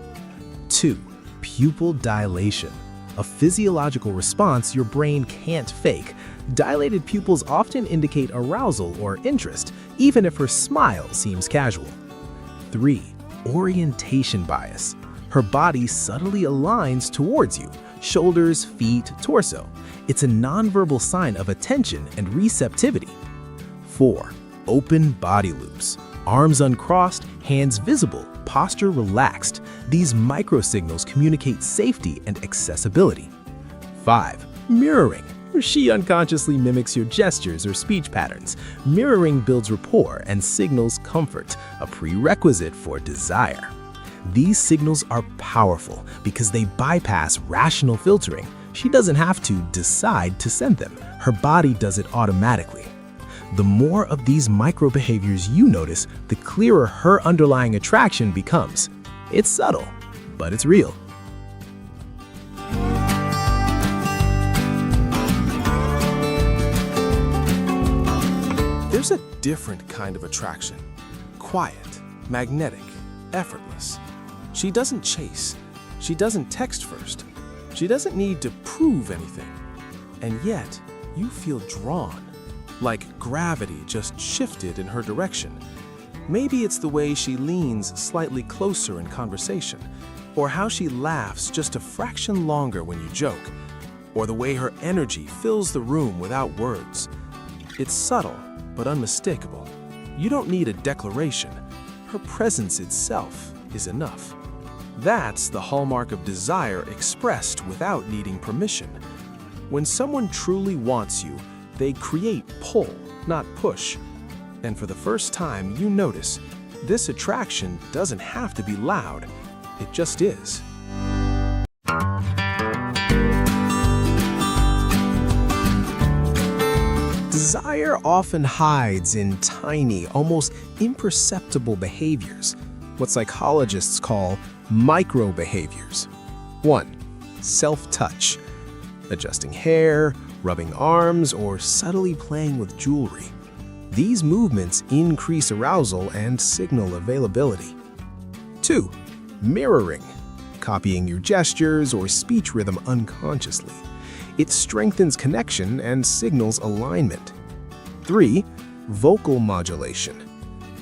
2. Pupil dilation. A physiological response your brain can't fake. Dilated pupils often indicate arousal or interest, even if her smile seems casual. 3. Orientation bias. Her body subtly aligns towards you, shoulders, feet, torso. It's a nonverbal sign of attention and receptivity. 4. Open body loops. Arms uncrossed, hands visible, posture relaxed. These microsignals communicate safety and accessibility. 5. Mirroring. She unconsciously mimics your gestures or speech patterns. Mirroring builds rapport and signals comfort, a prerequisite for desire. These signals are powerful because they bypass rational filtering. She doesn't have to decide to send them. Her body does it automatically. The more of these micro behaviors you notice, the clearer her underlying attraction becomes. It's subtle, but it's real. There's a different kind of attraction. Quiet, magnetic, effortless. She doesn't chase. She doesn't text first. She doesn't need to prove anything. And yet, you feel drawn. Like gravity just shifted in her direction. Maybe it's the way she leans slightly closer in conversation, or how she laughs just a fraction longer when you joke, or the way her energy fills the room without words. It's subtle, but unmistakable. You don't need a declaration. Her presence itself is enough. That's the hallmark of desire expressed without needing permission. When someone truly wants you, they create pull, not push. And for the first time, you notice this attraction doesn't have to be loud. It just is. Desire often hides in tiny, almost imperceptible behaviors, what psychologists call micro-behaviors. 1. Self-touch. Adjusting hair, rubbing arms, or subtly playing with jewelry. These movements increase arousal and signal availability. 2. Mirroring. Copying your gestures or speech rhythm unconsciously. It strengthens connection and signals alignment. 3. Vocal modulation.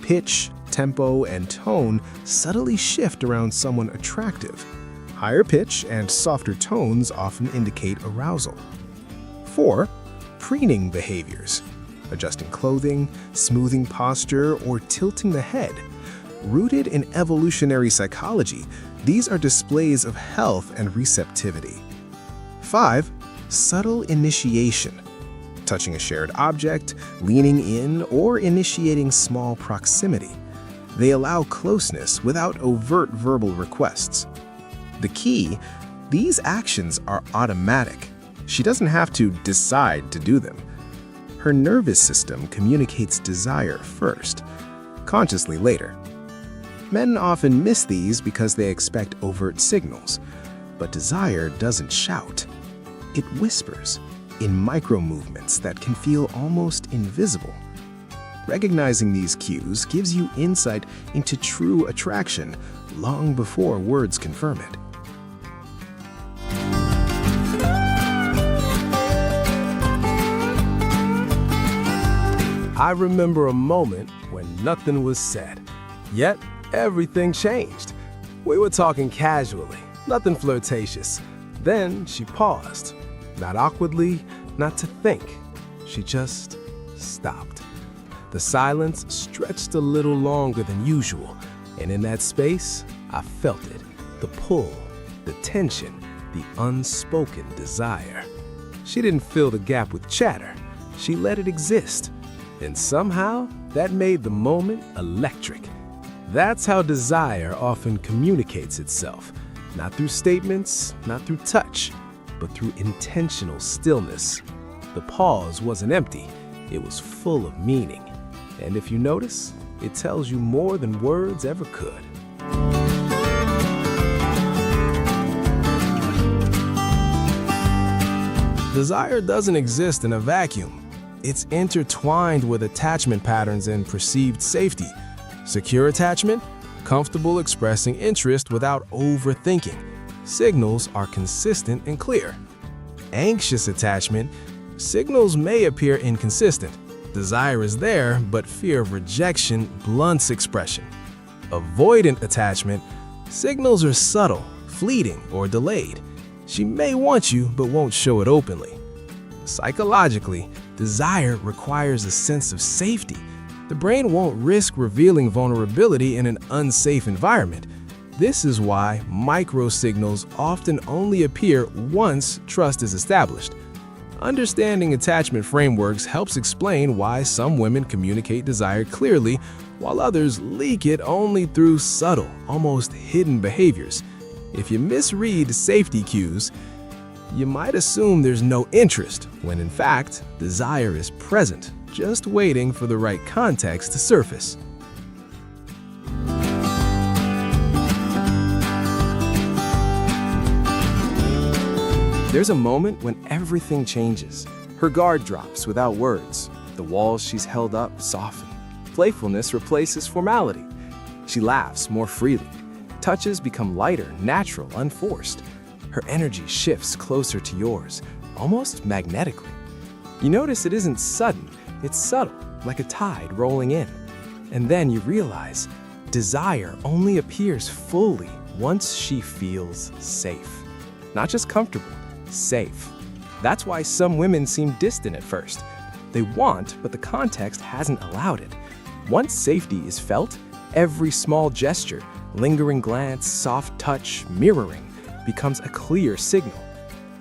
Pitch, tempo, and tone subtly shift around someone attractive. Higher pitch and softer tones often indicate arousal. 4. Preening behaviors. Adjusting clothing, smoothing posture, or tilting the head. Rooted in evolutionary psychology, these are displays of health and receptivity. 5. Subtle initiation. Touching a shared object, leaning in, or initiating small proximity. They allow closeness without overt verbal requests. The key, These actions are automatic. She doesn't have to decide to do them. Her nervous system communicates desire first, consciously later. Men often miss these because they expect overt signals, but desire doesn't shout. It whispers in micro movements that can feel almost invisible. Recognizing these cues gives you insight into true attraction long before words confirm it. I remember a moment when nothing was said, yet everything changed. We were talking casually, nothing flirtatious. Then she paused, not awkwardly, not to think. She just stopped. The silence stretched a little longer than usual, and in that space, I felt it, the pull, the tension, the unspoken desire. She didn't fill the gap with chatter. She let it exist. And somehow, that made the moment electric. That's how desire often communicates itself, not through statements, not through touch, but through intentional stillness. The pause wasn't empty, it was full of meaning. And if you notice, it tells you more than words ever could. Desire doesn't exist in a vacuum. It's intertwined with attachment patterns and perceived safety. Secure attachment, comfortable expressing interest without overthinking. Signals are consistent and clear. Anxious attachment, signals may appear inconsistent. Desire is there, but fear of rejection blunts expression. Avoidant attachment, signals are subtle, fleeting, or delayed. She may want you, but won't show it openly. Psychologically, desire requires a sense of safety. The brain won't risk revealing vulnerability in an unsafe environment. This is why micro-signals often only appear once trust is established. Understanding attachment frameworks helps explain why some women communicate desire clearly, while others leak it only through subtle, almost hidden behaviors. If you misread safety cues, you might assume there's no interest, when in fact, desire is present, just waiting for the right context to surface. There's a moment when everything changes. Her guard drops without words. The walls she's held up soften. Playfulness replaces formality. She laughs more freely. Touches become lighter, natural, unforced. Her energy shifts closer to yours, almost magnetically. You notice it isn't sudden, it's subtle, like a tide rolling in. And then you realize desire only appears fully once she feels safe. Not just comfortable, safe. That's why some women seem distant at first. They want, but the context hasn't allowed it. Once safety is felt, every small gesture, lingering glance, soft touch, mirroring, becomes a clear signal.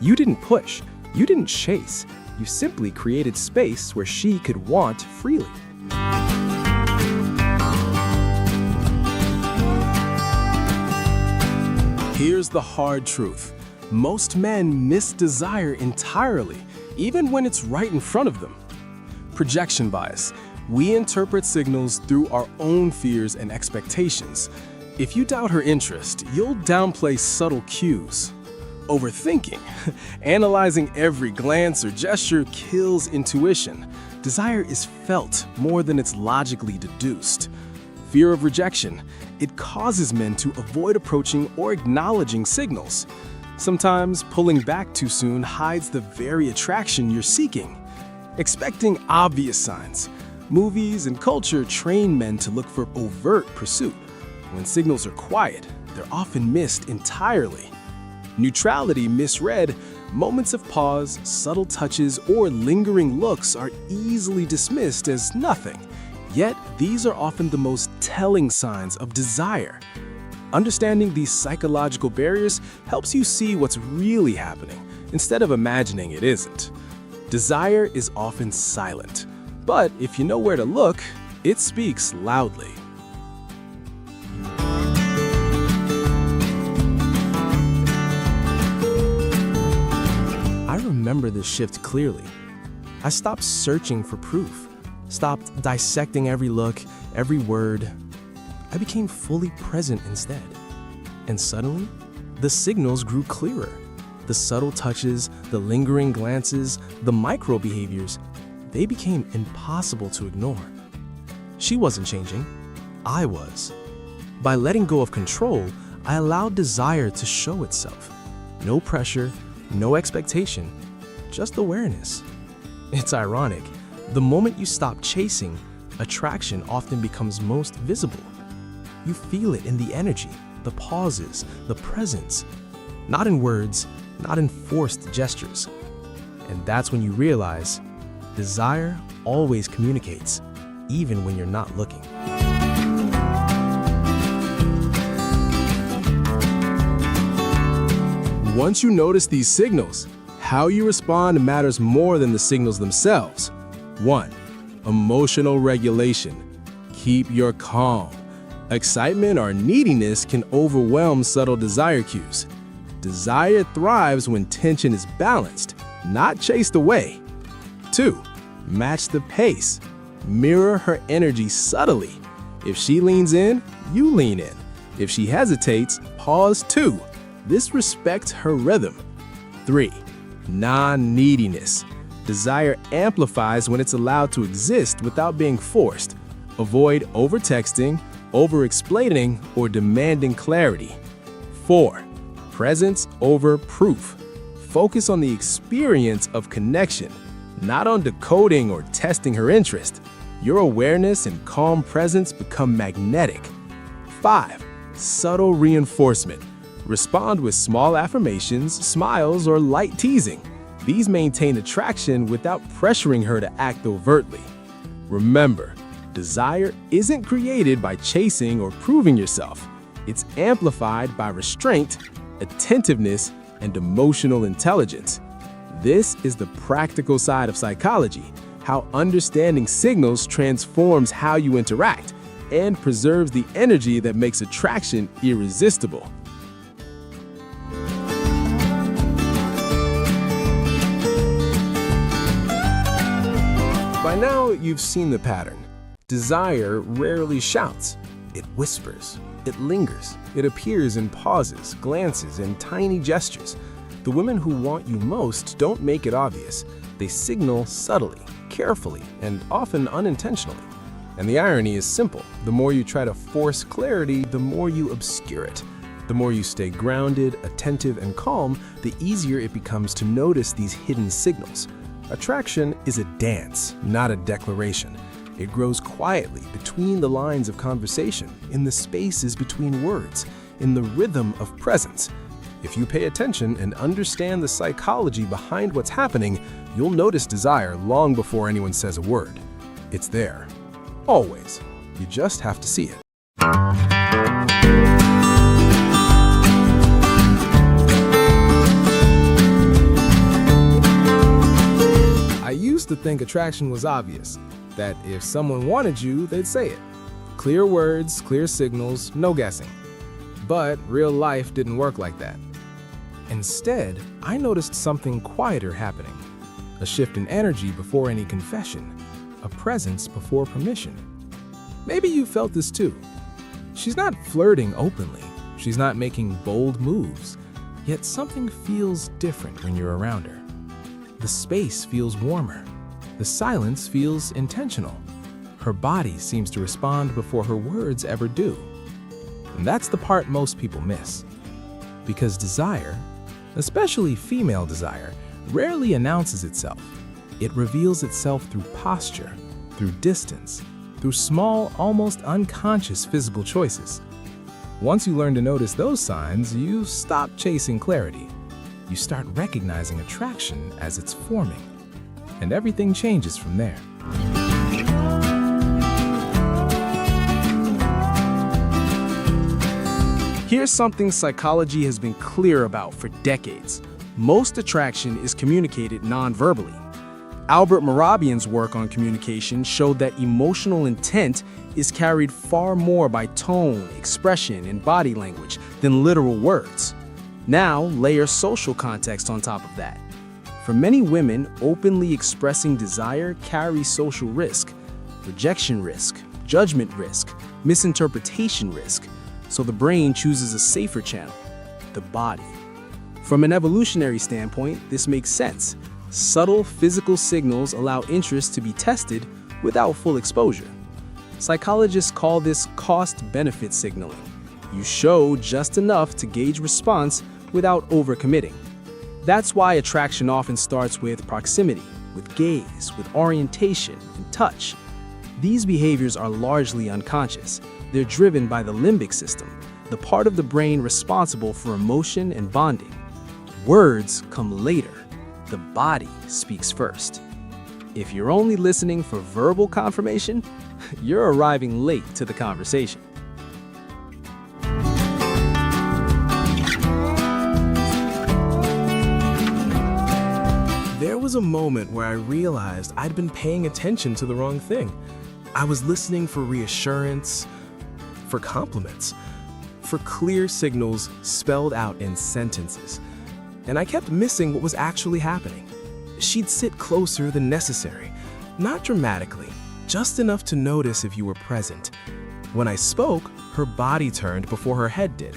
You didn't push, you didn't chase, you simply created space where she could want freely. Here's the hard truth. Most men miss desire entirely, even when it's right in front of them. Projection bias. We interpret signals through our own fears and expectations. If you doubt her interest, you'll downplay subtle cues. Overthinking. Analyzing every glance or gesture kills intuition. Desire is felt more than it's logically deduced. Fear of rejection. It causes men to avoid approaching or acknowledging signals. Sometimes pulling back too soon hides the very attraction you're seeking. Expecting obvious signs. Movies and culture train men to look for overt pursuit. When signals are quiet, they're often missed entirely. Neutrality misread, moments of pause, subtle touches, or lingering looks are easily dismissed as nothing. Yet, these are often the most telling signs of desire. Understanding these psychological barriers helps you see what's really happening, instead of imagining it isn't. Desire is often silent, but if you know where to look, it speaks loudly. remember this shift clearly. I stopped searching for proof, stopped dissecting every look, every word. I became fully present instead. And suddenly, the signals grew clearer. The subtle touches, the lingering glances, the micro behaviors, they became impossible to ignore. She wasn't changing, I was. By letting go of control, I allowed desire to show itself. No pressure, no expectation, just awareness. It's ironic. The moment you stop chasing, attraction often becomes most visible. You feel it in the energy, the pauses, the presence. Not in words, not in forced gestures. And that's when you realize desire always communicates, even when you're not looking. Once you notice these signals, how you respond matters more than the signals themselves. 1. Emotional regulation. Keep your calm. Excitement or neediness can overwhelm subtle desire cues. Desire thrives when tension is balanced, not chased away. 2. Match the pace. Mirror her energy subtly. If she leans in, you lean in. If she hesitates, pause too. This respects her rhythm. 3. Non-neediness. Desire amplifies when it's allowed to exist without being forced. Avoid over-texting, over-explaining, or demanding clarity. 4. Presence over proof. Focus on the experience of connection, not on decoding or testing her interest. Your awareness and calm presence become magnetic. 5. Subtle reinforcement. Respond with small affirmations, smiles, or light teasing. These maintain attraction without pressuring her to act overtly. Remember, desire isn't created by chasing or proving yourself. It's amplified by restraint, attentiveness, and emotional intelligence. This is the practical side of psychology, how understanding signals transforms how you interact and preserves the energy that makes attraction irresistible. By now, you've seen the pattern. Desire rarely shouts. It whispers. It lingers. It appears in pauses, glances, and tiny gestures. The women who want you most don't make it obvious. They signal subtly, carefully, and often unintentionally. And the irony is simple. The more you try to force clarity, the more you obscure it. The more you stay grounded, attentive, and calm, the easier it becomes to notice these hidden signals. Attraction is a dance, not a declaration. It grows quietly between the lines of conversation, in the spaces between words, in the rhythm of presence. If you pay attention and understand the psychology behind what's happening, you'll notice desire long before anyone says a word. It's there. Always. You just have to see it. I used to think attraction was obvious, that if someone wanted you, they'd say it. Clear words, clear signals, no guessing. But real life didn't work like that. Instead, I noticed something quieter happening. A shift in energy before any confession. A presence before permission. Maybe you felt this too. She's not flirting openly. She's not making bold moves. Yet something feels different when you're around her. The space feels warmer. The silence feels intentional. Her body seems to respond before her words ever do. And that's the part most people miss. Because desire, especially female desire, rarely announces itself. It reveals itself through posture, through distance, through small, almost unconscious physical choices. Once you learn to notice those signs, you stop chasing clarity. You start recognizing attraction as it's forming. And everything changes from there. Here's something psychology has been clear about for decades. Most attraction is communicated non-verbally. Albert Mehrabian's work on communication showed that emotional intent is carried far more by tone, expression, and body language than literal words. Now, layer social context on top of that. For many women, openly expressing desire carries social risk, rejection risk, judgment risk, misinterpretation risk, so the brain chooses a safer channel, the body. From an evolutionary standpoint, this makes sense. Subtle physical signals allow interest to be tested without full exposure. Psychologists call this cost-benefit signaling. You show just enough to gauge response without overcommitting. That's why attraction often starts with proximity, with gaze, with orientation, and touch. These behaviors are largely unconscious. They're driven by the limbic system, the part of the brain responsible for emotion and bonding. Words come later. The body speaks first. If you're only listening for verbal confirmation, you're arriving late to the conversation. There was a moment where I realized I'd been paying attention to the wrong thing. I was listening for reassurance, for compliments, for clear signals spelled out in sentences. And I kept missing what was actually happening. She'd sit closer than necessary, not dramatically, just enough to notice if you were present. When I spoke, her body turned before her head did,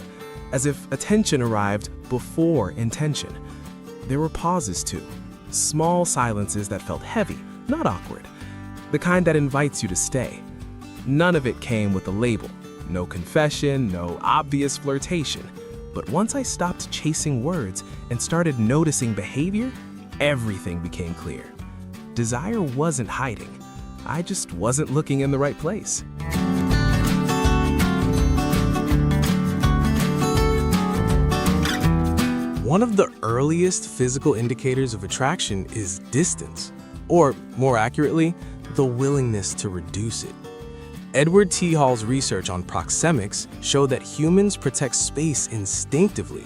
as if attention arrived before intention. There were pauses too, small silences that felt heavy, not awkward, the kind that invites you to stay. None of it came with a label, no confession, no obvious flirtation. But once I stopped chasing words and started noticing behavior, everything became clear. Desire wasn't hiding. I just wasn't looking in the right place. One of the earliest physical indicators of attraction is distance, or more accurately, the willingness to reduce it. Edward T. Hall's research on proxemics showed that humans protect space instinctively.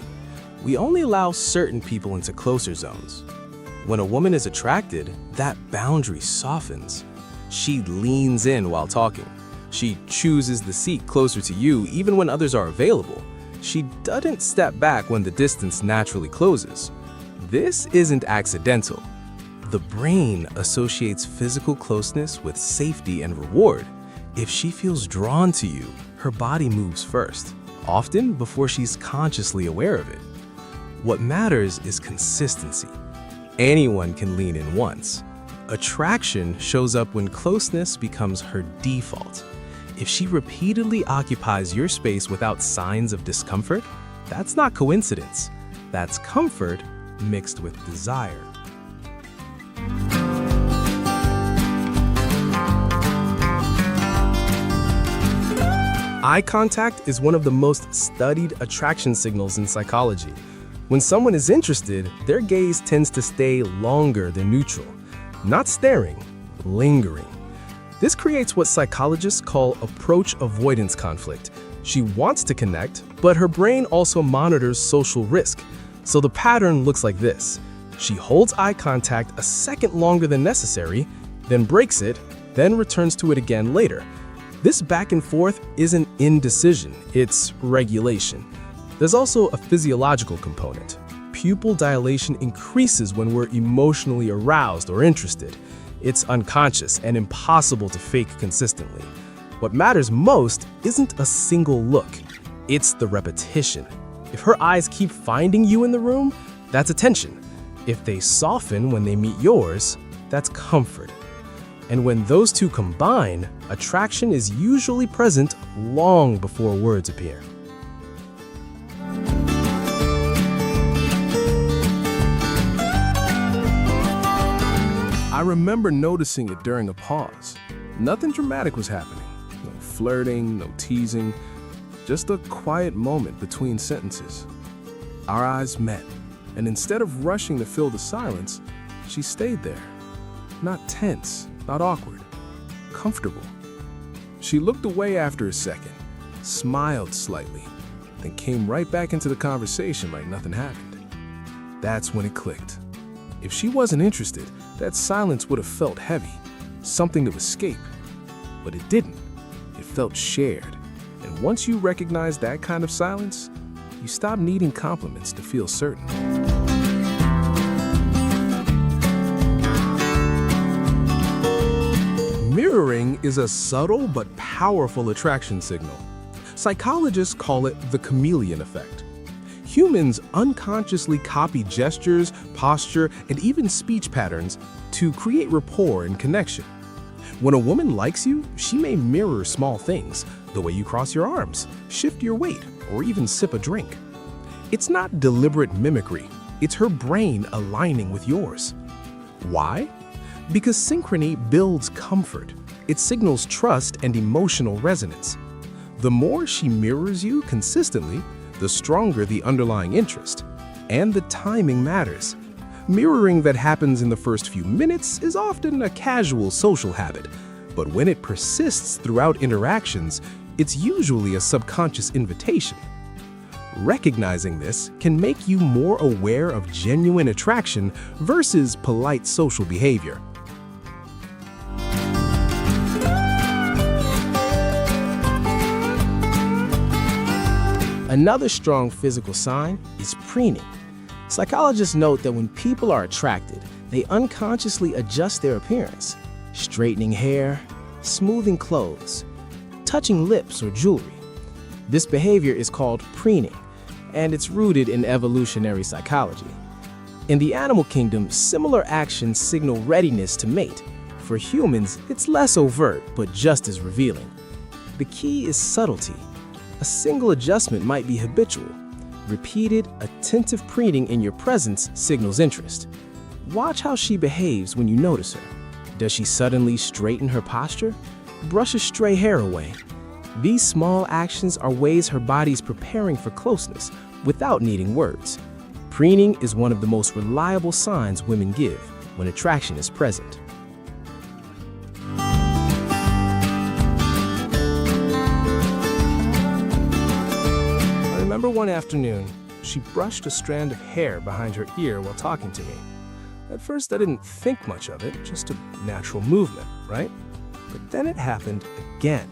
We only allow certain people into closer zones. When a woman is attracted, that boundary softens. She leans in while talking. She chooses the seat closer to you even when others are available. She doesn't step back when the distance naturally closes. This isn't accidental. The brain associates physical closeness with safety and reward. If she feels drawn to you, her body moves first, often before she's consciously aware of it. What matters is consistency. Anyone can lean in once. Attraction shows up when closeness becomes her default. If she repeatedly occupies your space without signs of discomfort, that's not coincidence. That's comfort mixed with desire. Eye contact is one of the most studied attraction signals in psychology. When someone is interested, their gaze tends to stay longer than neutral. Not staring, lingering. This creates what psychologists call approach avoidance conflict. She wants to connect, but her brain also monitors social risk. So the pattern looks like this. She holds eye contact a second longer than necessary, then breaks it, then returns to it again later. This back and forth isn't indecision, it's regulation. There's also a physiological component. Pupil dilation increases when we're emotionally aroused or interested. It's unconscious and impossible to fake consistently. What matters most isn't a single look, it's the repetition. If her eyes keep finding you in the room, that's attention. If they soften when they meet yours, that's comfort. And when those two combine, attraction is usually present long before words appear. I remember noticing it during a pause. Nothing dramatic was happening. No flirting, no teasing, just a quiet moment between sentences. Our eyes met, and instead of rushing to fill the silence, she stayed there. Not tense, not awkward, comfortable. She looked away after a second, smiled slightly, then came right back into the conversation like nothing happened. That's when it clicked. If she wasn't interested, that silence would have felt heavy, something to escape. But it didn't. It felt shared. And once you recognize that kind of silence, you stop needing compliments to feel certain. Mirroring is a subtle but powerful attraction signal. Psychologists call it the chameleon effect. Humans unconsciously copy gestures, posture, and even speech patterns to create rapport and connection. When a woman likes you, she may mirror small things, the way you cross your arms, shift your weight, or even sip a drink. It's not deliberate mimicry, it's her brain aligning with yours. Why? Because synchrony builds comfort. It signals trust and emotional resonance. The more she mirrors you consistently, the stronger the underlying interest. And the timing matters. Mirroring that happens in the first few minutes is often a casual social habit, but when it persists throughout interactions, it's usually a subconscious invitation. Recognizing this can make you more aware of genuine attraction versus polite social behavior. Another strong physical sign is preening. Psychologists note that when people are attracted, they unconsciously adjust their appearance, straightening hair, smoothing clothes, touching lips or jewelry. This behavior is called preening, and it's rooted in evolutionary psychology. In the animal kingdom, similar actions signal readiness to mate. For humans, it's less overt, but just as revealing. The key is subtlety. A single adjustment might be habitual. Repeated, attentive preening in your presence signals interest. Watch how she behaves when you notice her. Does she suddenly straighten her posture? Brush a stray hair away. These small actions are ways her body's preparing for closeness without needing words. Preening is one of the most reliable signs women give when attraction is present. I remember one afternoon, she brushed a strand of hair behind her ear while talking to me. At first, I didn't think much of it, just a natural movement, right? But then it happened again.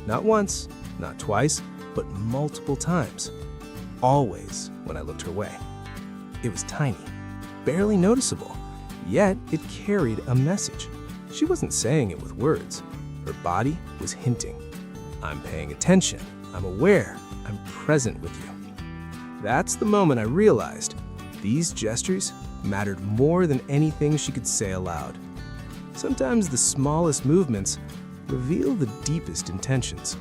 Not once, not twice, but multiple times. Always when I looked her way. It was tiny, barely noticeable, yet it carried a message. She wasn't saying it with words. Her body was hinting. I'm paying attention. I'm aware. I'm present with you. That's the moment I realized these gestures mattered more than anything she could say aloud. Sometimes the smallest movements reveal the deepest intentions.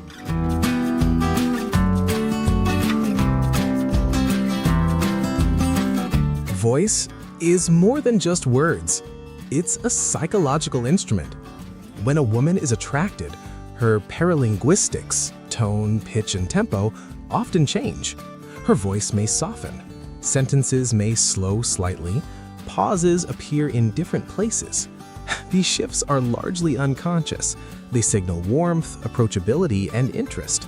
Voice is more than just words. It's a psychological instrument. When a woman is attracted, her paralinguistics, tone, pitch, and tempo, often change. Her voice may soften. Sentences may slow slightly. Pauses appear in different places. These shifts are largely unconscious. They signal warmth, approachability, and interest.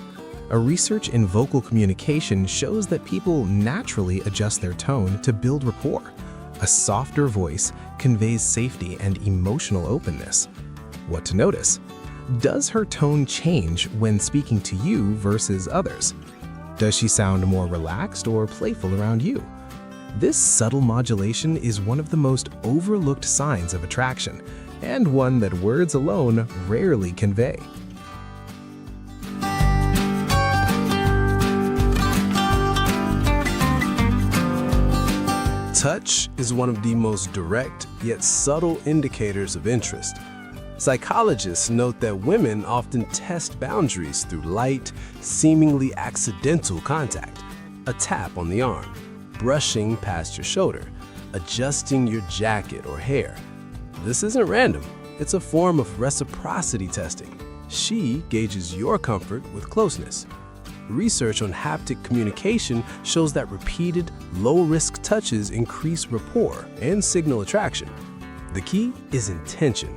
A research in vocal communication shows that people naturally adjust their tone to build rapport. A softer voice conveys safety and emotional openness. What to notice? Does her tone change when speaking to you versus others? Does she sound more relaxed or playful around you? This subtle modulation is one of the most overlooked signs of attraction, and one that words alone rarely convey. Touch is one of the most direct yet subtle indicators of interest. Psychologists note that women often test boundaries through light, seemingly accidental contact. A tap on the arm, brushing past your shoulder, adjusting your jacket or hair. This isn't random. It's a form of reciprocity testing. She gauges your comfort with closeness. Research on haptic communication shows that repeated, low-risk touches increase rapport and signal attraction. The key is intention.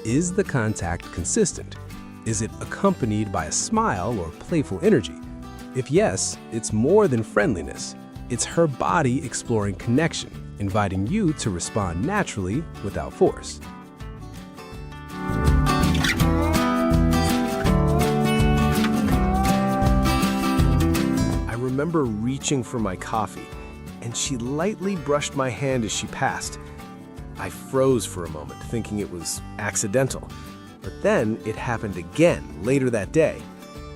Is the contact consistent? Is it accompanied by a smile or playful energy? If yes, it's more than friendliness. It's her body exploring connection, inviting you to respond naturally without force. I remember reaching for my coffee, and she lightly brushed my hand as she passed. I froze for a moment, thinking it was accidental. But then it happened again later that day,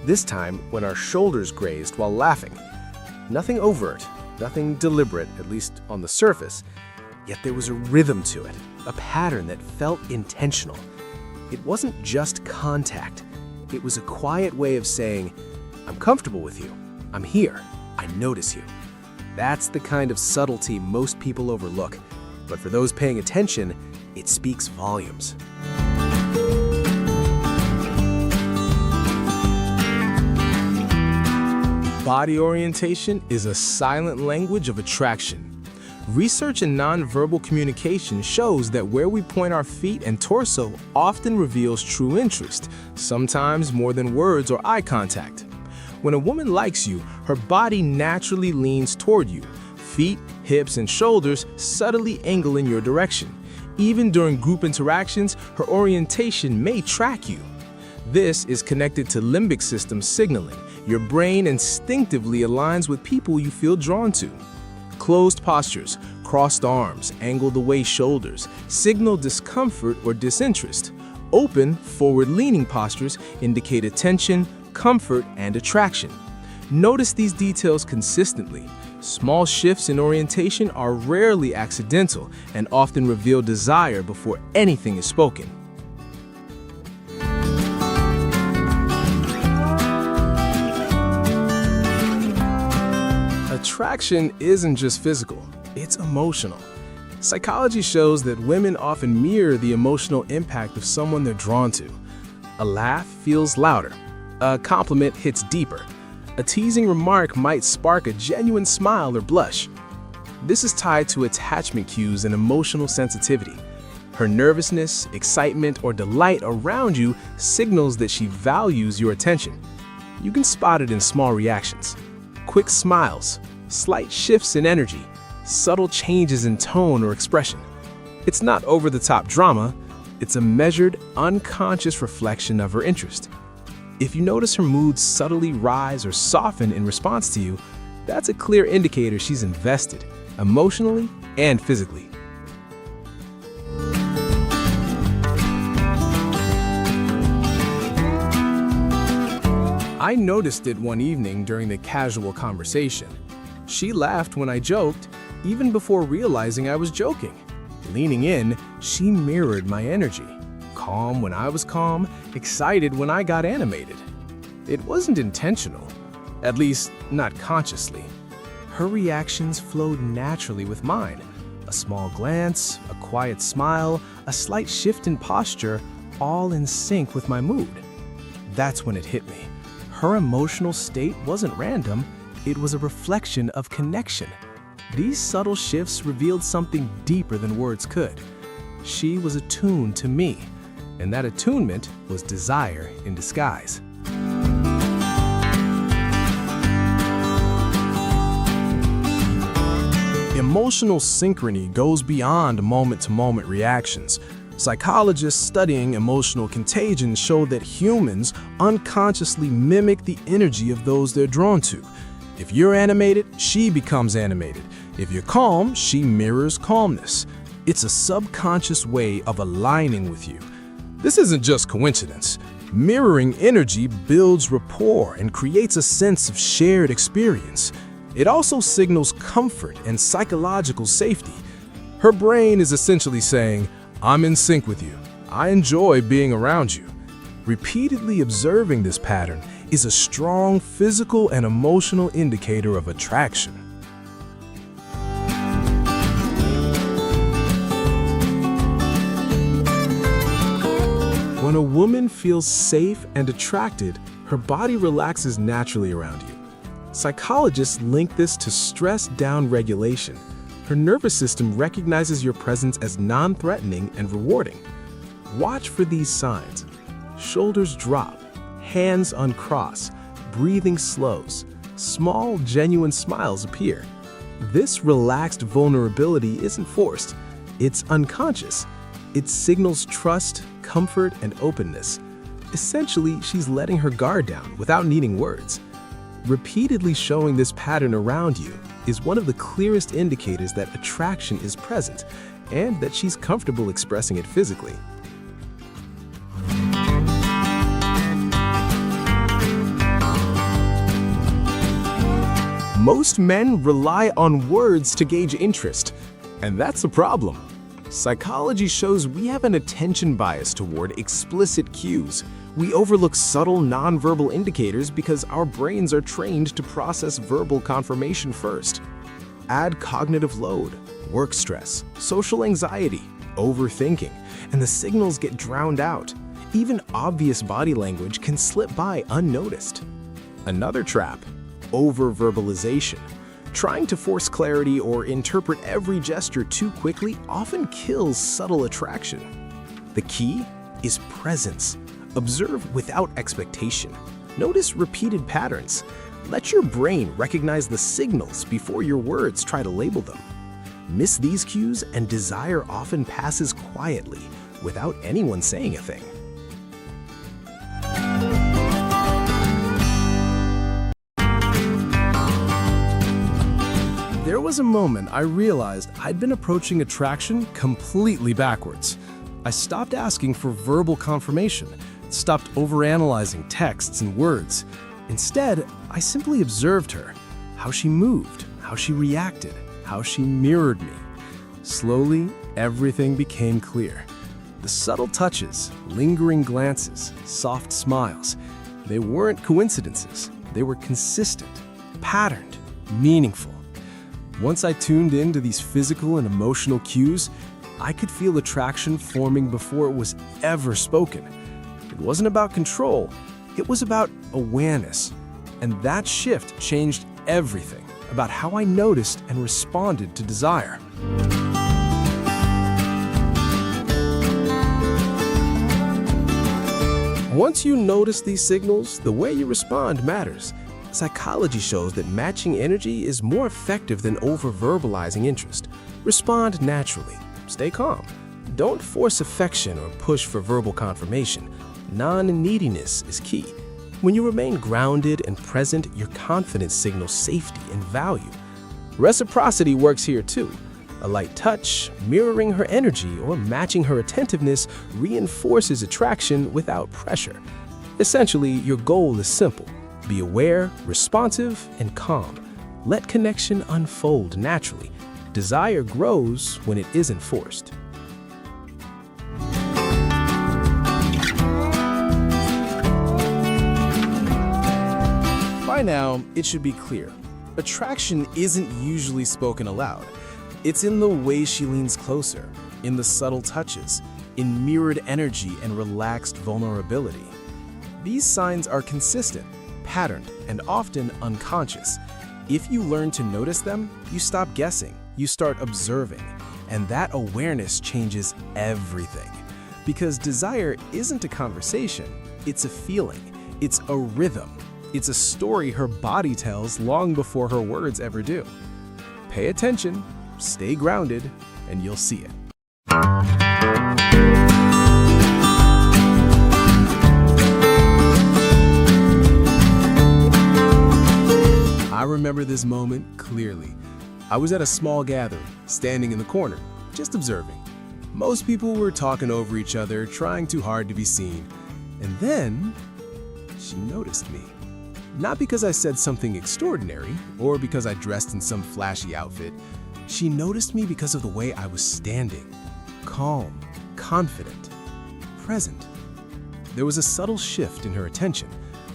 this time when our shoulders grazed while laughing. Nothing overt, nothing deliberate, at least on the surface, yet there was a rhythm to it, a pattern that felt intentional. It wasn't just contact, it was a quiet way of saying, "I'm comfortable with you, I'm here, I notice you." That's the kind of subtlety most people overlook, but for those paying attention, it speaks volumes. Body orientation is a silent language of attraction. Research in nonverbal communication shows that where we point our feet and torso often reveals true interest, sometimes more than words or eye contact. When a woman likes you, her body naturally leans toward you. Feet, hips, and shoulders subtly angle in your direction. Even during group interactions, her orientation may track you. This is connected to limbic system signaling. Your brain instinctively aligns with people you feel drawn to. Closed postures, crossed arms, angled away shoulders signal discomfort or disinterest. Open, forward-leaning postures indicate attention, comfort, and attraction. Notice these details consistently. Small shifts in orientation are rarely accidental and often reveal desire before anything is spoken. Attraction isn't just physical, it's emotional. Psychology shows that women often mirror the emotional impact of someone they're drawn to. A laugh feels louder. A compliment hits deeper. A teasing remark might spark a genuine smile or blush. This is tied to attachment cues and emotional sensitivity. Her nervousness, excitement, or delight around you signals that she values your attention. You can spot it in small reactions. Quick smiles, slight shifts in energy, subtle changes in tone or expression. It's not over-the-top drama, it's a measured, unconscious reflection of her interest. If you notice her mood subtly rise or soften in response to you, that's a clear indicator she's invested, emotionally and physically. I noticed it one evening during the casual conversation. She laughed when I joked, even before realizing I was joking. Leaning in, she mirrored my energy. Calm when I was calm, excited when I got animated. It wasn't intentional, at least not consciously. Her reactions flowed naturally with mine. A small glance, a quiet smile, a slight shift in posture, all in sync with my mood. That's when it hit me. Her emotional state wasn't random, it was a reflection of connection. These subtle shifts revealed something deeper than words could. She was attuned to me, and that attunement was desire in disguise. Emotional synchrony goes beyond moment-to-moment reactions. Psychologists studying emotional contagion show that humans unconsciously mimic the energy of those they're drawn to. If you're animated, she becomes animated. If you're calm, she mirrors calmness. It's a subconscious way of aligning with you. This isn't just coincidence. Mirroring energy builds rapport and creates a sense of shared experience. It also signals comfort and psychological safety. Her brain is essentially saying, "I'm in sync with you. I enjoy being around you." Repeatedly observing this pattern is a strong physical and emotional indicator of attraction. When a woman feels safe and attracted, her body relaxes naturally around you. Psychologists link this to stress down-regulation. Her nervous system recognizes your presence as non-threatening and rewarding. Watch for these signs. Shoulders drop, hands uncross, breathing slows, small, genuine smiles appear. This relaxed vulnerability isn't forced, it's unconscious. It signals trust, comfort, and openness. Essentially, she's letting her guard down without needing words. Repeatedly showing this pattern around you is one of the clearest indicators that attraction is present and that she's comfortable expressing it physically. Most men rely on words to gauge interest, and that's a problem. Psychology shows we have an attention bias toward explicit cues. We overlook subtle nonverbal indicators because our brains are trained to process verbal confirmation first. Add cognitive load, work stress, social anxiety, overthinking, and the signals get drowned out. Even obvious body language can slip by unnoticed. Another trap: over-verbalization. Trying to force clarity or interpret every gesture too quickly often kills subtle attraction. The key is presence. Observe without expectation. Notice repeated patterns. Let your brain recognize the signals before your words try to label them. Miss these cues and desire often passes quietly without anyone saying a thing. There was a moment I realized I'd been approaching attraction completely backwards. I stopped asking for verbal confirmation, stopped overanalyzing texts and words. Instead, I simply observed her, how she moved, how she reacted, how she mirrored me. Slowly, everything became clear. The subtle touches, lingering glances, soft smiles, they weren't coincidences. They were consistent, patterned, meaningful. Once I tuned into these physical and emotional cues, I could feel attraction forming before it was ever spoken. It wasn't about control, it was about awareness. And that shift changed everything about how I noticed and responded to desire. Once you notice these signals, the way you respond matters. Psychology shows that matching energy is more effective than over-verbalizing interest. Respond naturally. Stay calm. Don't force affection or push for verbal confirmation. Non-neediness is key. When you remain grounded and present, your confidence signals safety and value. Reciprocity works here too. A light touch, mirroring her energy, or matching her attentiveness reinforces attraction without pressure. Essentially, your goal is simple. Be aware, responsive, and calm. Let connection unfold naturally. Desire grows when it isn't forced. By now, it should be clear. Attraction isn't usually spoken aloud. It's in the way she leans closer, in the subtle touches, in mirrored energy and relaxed vulnerability. These signs are consistent, patterned, and often unconscious. If you learn to notice them, you stop guessing, you start observing, and that awareness changes everything. Because desire isn't a conversation, it's a feeling, it's a rhythm, it's a story her body tells long before her words ever do. Pay attention, stay grounded, and you'll see it. I remember this moment clearly. I was at a small gathering, standing in the corner, just observing. Most people were talking over each other, trying too hard to be seen. And then, she noticed me. Not because I said something extraordinary, or because I dressed in some flashy outfit. She noticed me because of the way I was standing. Calm, confident, present. There was a subtle shift in her attention,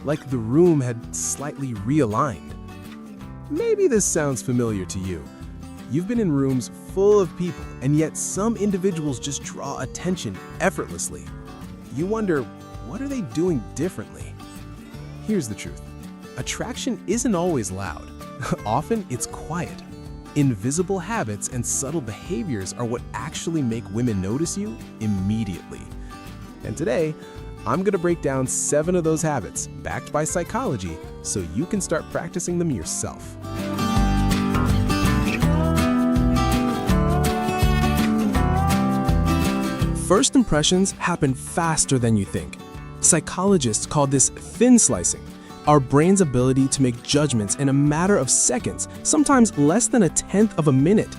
like the room had slightly realigned. Maybe this sounds familiar to you. You've been in rooms full of people, and yet some individuals just draw attention effortlessly. You wonder, what are they doing differently? Here's the truth. Attraction isn't always loud. Often it's quiet. Invisible habits and subtle behaviors are what actually make women notice you immediately. And today, I'm going to break down 7 of those habits, backed by psychology, so you can start practicing them yourself. First impressions happen faster than you think. Psychologists call this thin slicing, our brain's ability to make judgments in a matter of seconds, sometimes less than a tenth of a minute.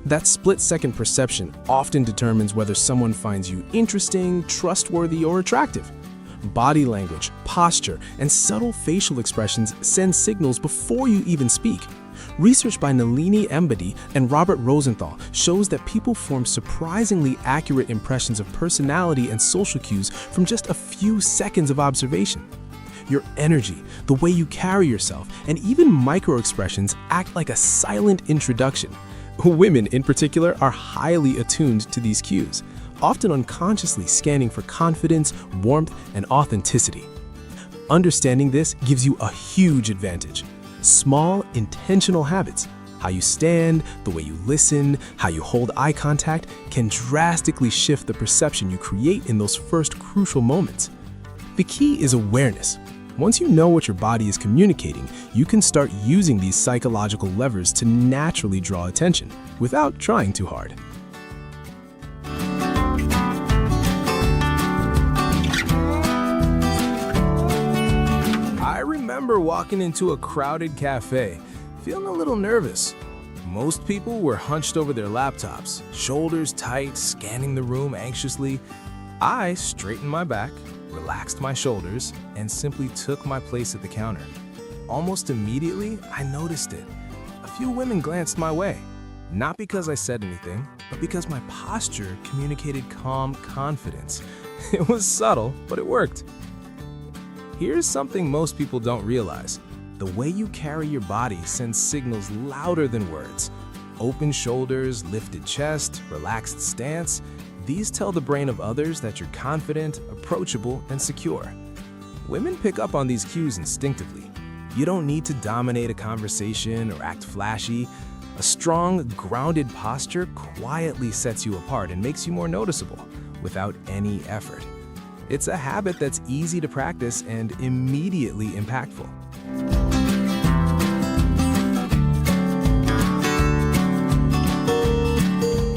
That split-second perception often determines whether someone finds you interesting, trustworthy, or attractive. Body language, posture, and subtle facial expressions send signals before you even speak. Research by Nalini Embody and Robert Rosenthal shows that people form surprisingly accurate impressions of personality and social cues from just a few seconds of observation. Your energy, the way you carry yourself, and even microexpressions act like a silent introduction. Women, in particular, are highly attuned to these cues, often unconsciously scanning for confidence, warmth, and authenticity. Understanding this gives you a huge advantage. Small, intentional habits, how you stand, the way you listen, how you hold eye contact, can drastically shift the perception you create in those first crucial moments. The key is awareness. Once you know what your body is communicating, you can start using these psychological levers to naturally draw attention without trying too hard. I remember walking into a crowded cafe, feeling a little nervous. Most people were hunched over their laptops, shoulders tight, scanning the room anxiously. I straightened my back, relaxed my shoulders, and simply took my place at the counter. Almost immediately, I noticed it. A few women glanced my way, not because I said anything, but because my posture communicated calm confidence. It was subtle, but it worked. Here's something most people don't realize. The way you carry your body sends signals louder than words. Open shoulders, lifted chest, relaxed stance. These tell the brain of others that you're confident, approachable, and secure. Women pick up on these cues instinctively. You don't need to dominate a conversation or act flashy. A strong, grounded posture quietly sets you apart and makes you more noticeable without any effort. It's a habit that's easy to practice and immediately impactful.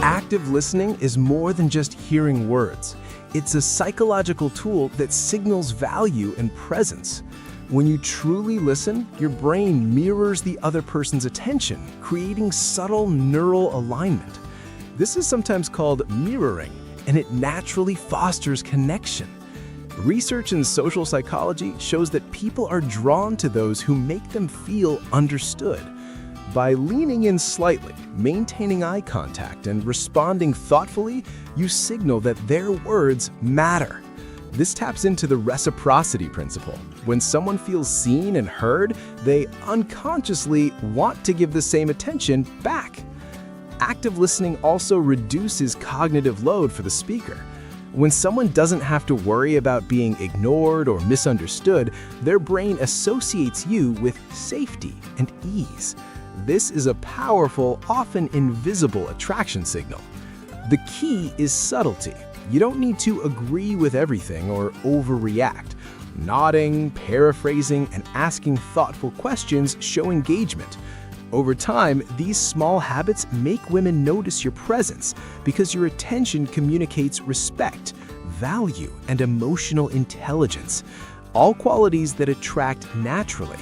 Active listening is more than just hearing words. It's a psychological tool that signals value and presence. When you truly listen, your brain mirrors the other person's attention, creating subtle neural alignment. This is sometimes called mirroring, and it naturally fosters connection. Research in social psychology shows that people are drawn to those who make them feel understood. By leaning in slightly, maintaining eye contact, and responding thoughtfully, you signal that their words matter. This taps into the reciprocity principle. When someone feels seen and heard, they unconsciously want to give the same attention back. Active listening also reduces cognitive load for the speaker. When someone doesn't have to worry about being ignored or misunderstood, their brain associates you with safety and ease. This is a powerful, often invisible attraction signal. The key is subtlety. You don't need to agree with everything or overreact. Nodding, paraphrasing, and asking thoughtful questions show engagement. Over time, these small habits make women notice your presence because your attention communicates respect, value, and emotional intelligence, all qualities that attract naturally.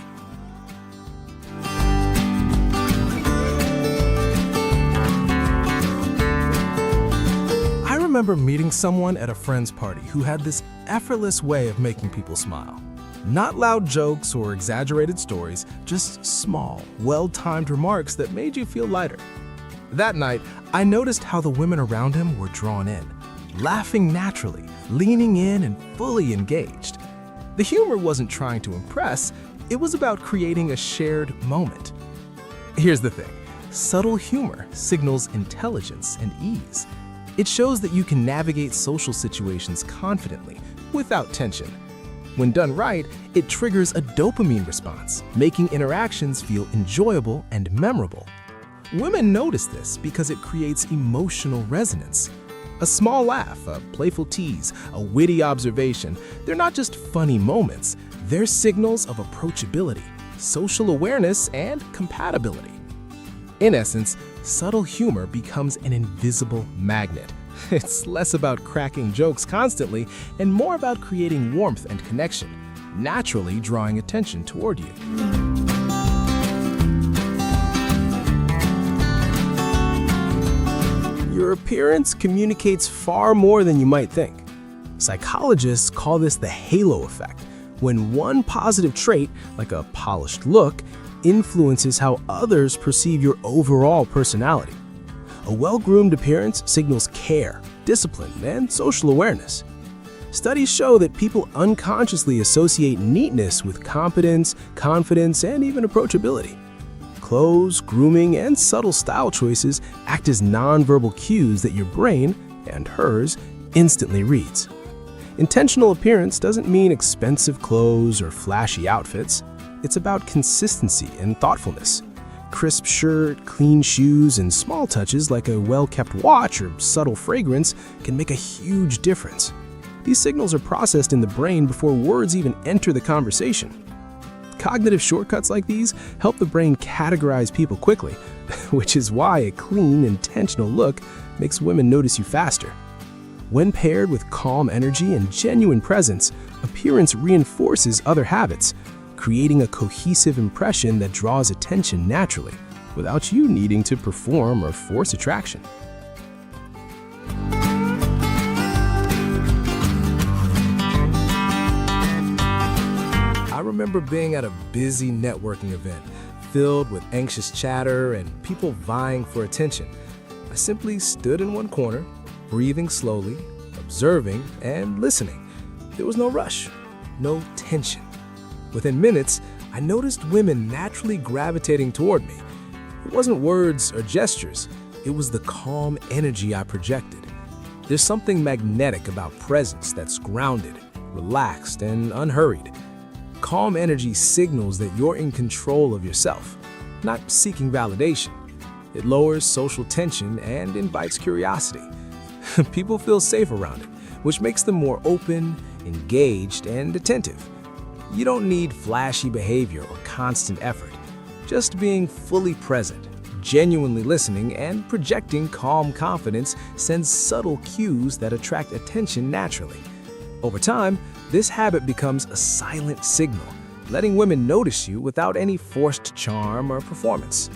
I remember meeting someone at a friend's party who had this effortless way of making people smile. Not loud jokes or exaggerated stories, just small, well-timed remarks that made you feel lighter. That night, I noticed how the women around him were drawn in, laughing naturally, leaning in and fully engaged. The humor wasn't trying to impress, it was about creating a shared moment. Here's the thing, subtle humor signals intelligence and ease. It shows that you can navigate social situations confidently, without tension. When done right, it triggers a dopamine response, making interactions feel enjoyable and memorable. Women notice this because it creates emotional resonance. A small laugh, a playful tease, a witty observation, they're not just funny moments, they're signals of approachability, social awareness, and compatibility. In essence, subtle humor becomes an invisible magnet. It's less about cracking jokes constantly and more about creating warmth and connection, naturally drawing attention toward you. Your appearance communicates far more than you might think. Psychologists call this the halo effect, when one positive trait, like a polished look, influences how others perceive your overall personality. A well-groomed appearance signals care, discipline, and social awareness. Studies show that people unconsciously associate neatness with competence, confidence, and even approachability. Clothes, grooming, and subtle style choices act as nonverbal cues that your brain, and hers, instantly reads. Intentional appearance doesn't mean expensive clothes or flashy outfits. It's about consistency and thoughtfulness. Crisp shirt, clean shoes, and small touches like a well-kept watch or subtle fragrance can make a huge difference. These signals are processed in the brain before words even enter the conversation. Cognitive shortcuts like these help the brain categorize people quickly, which is why a clean, intentional look makes women notice you faster. When paired with calm energy and genuine presence, appearance reinforces other habits, creating a cohesive impression that draws attention naturally, without you needing to perform or force attraction. I remember being at a busy networking event, filled with anxious chatter and people vying for attention. I simply stood in one corner, breathing slowly, observing, and listening. There was no rush, no tension. Within minutes, I noticed women naturally gravitating toward me. It wasn't words or gestures, it was the calm energy I projected. There's something magnetic about presence that's grounded, relaxed, and unhurried. Calm energy signals that you're in control of yourself, not seeking validation. It lowers social tension and invites curiosity. People feel safe around it, which makes them more open, engaged, and attentive. You don't need flashy behavior or constant effort. Just being fully present, genuinely listening, and projecting calm confidence sends subtle cues that attract attention naturally. Over time, this habit becomes a silent signal, letting women notice you without any forced charm or performance.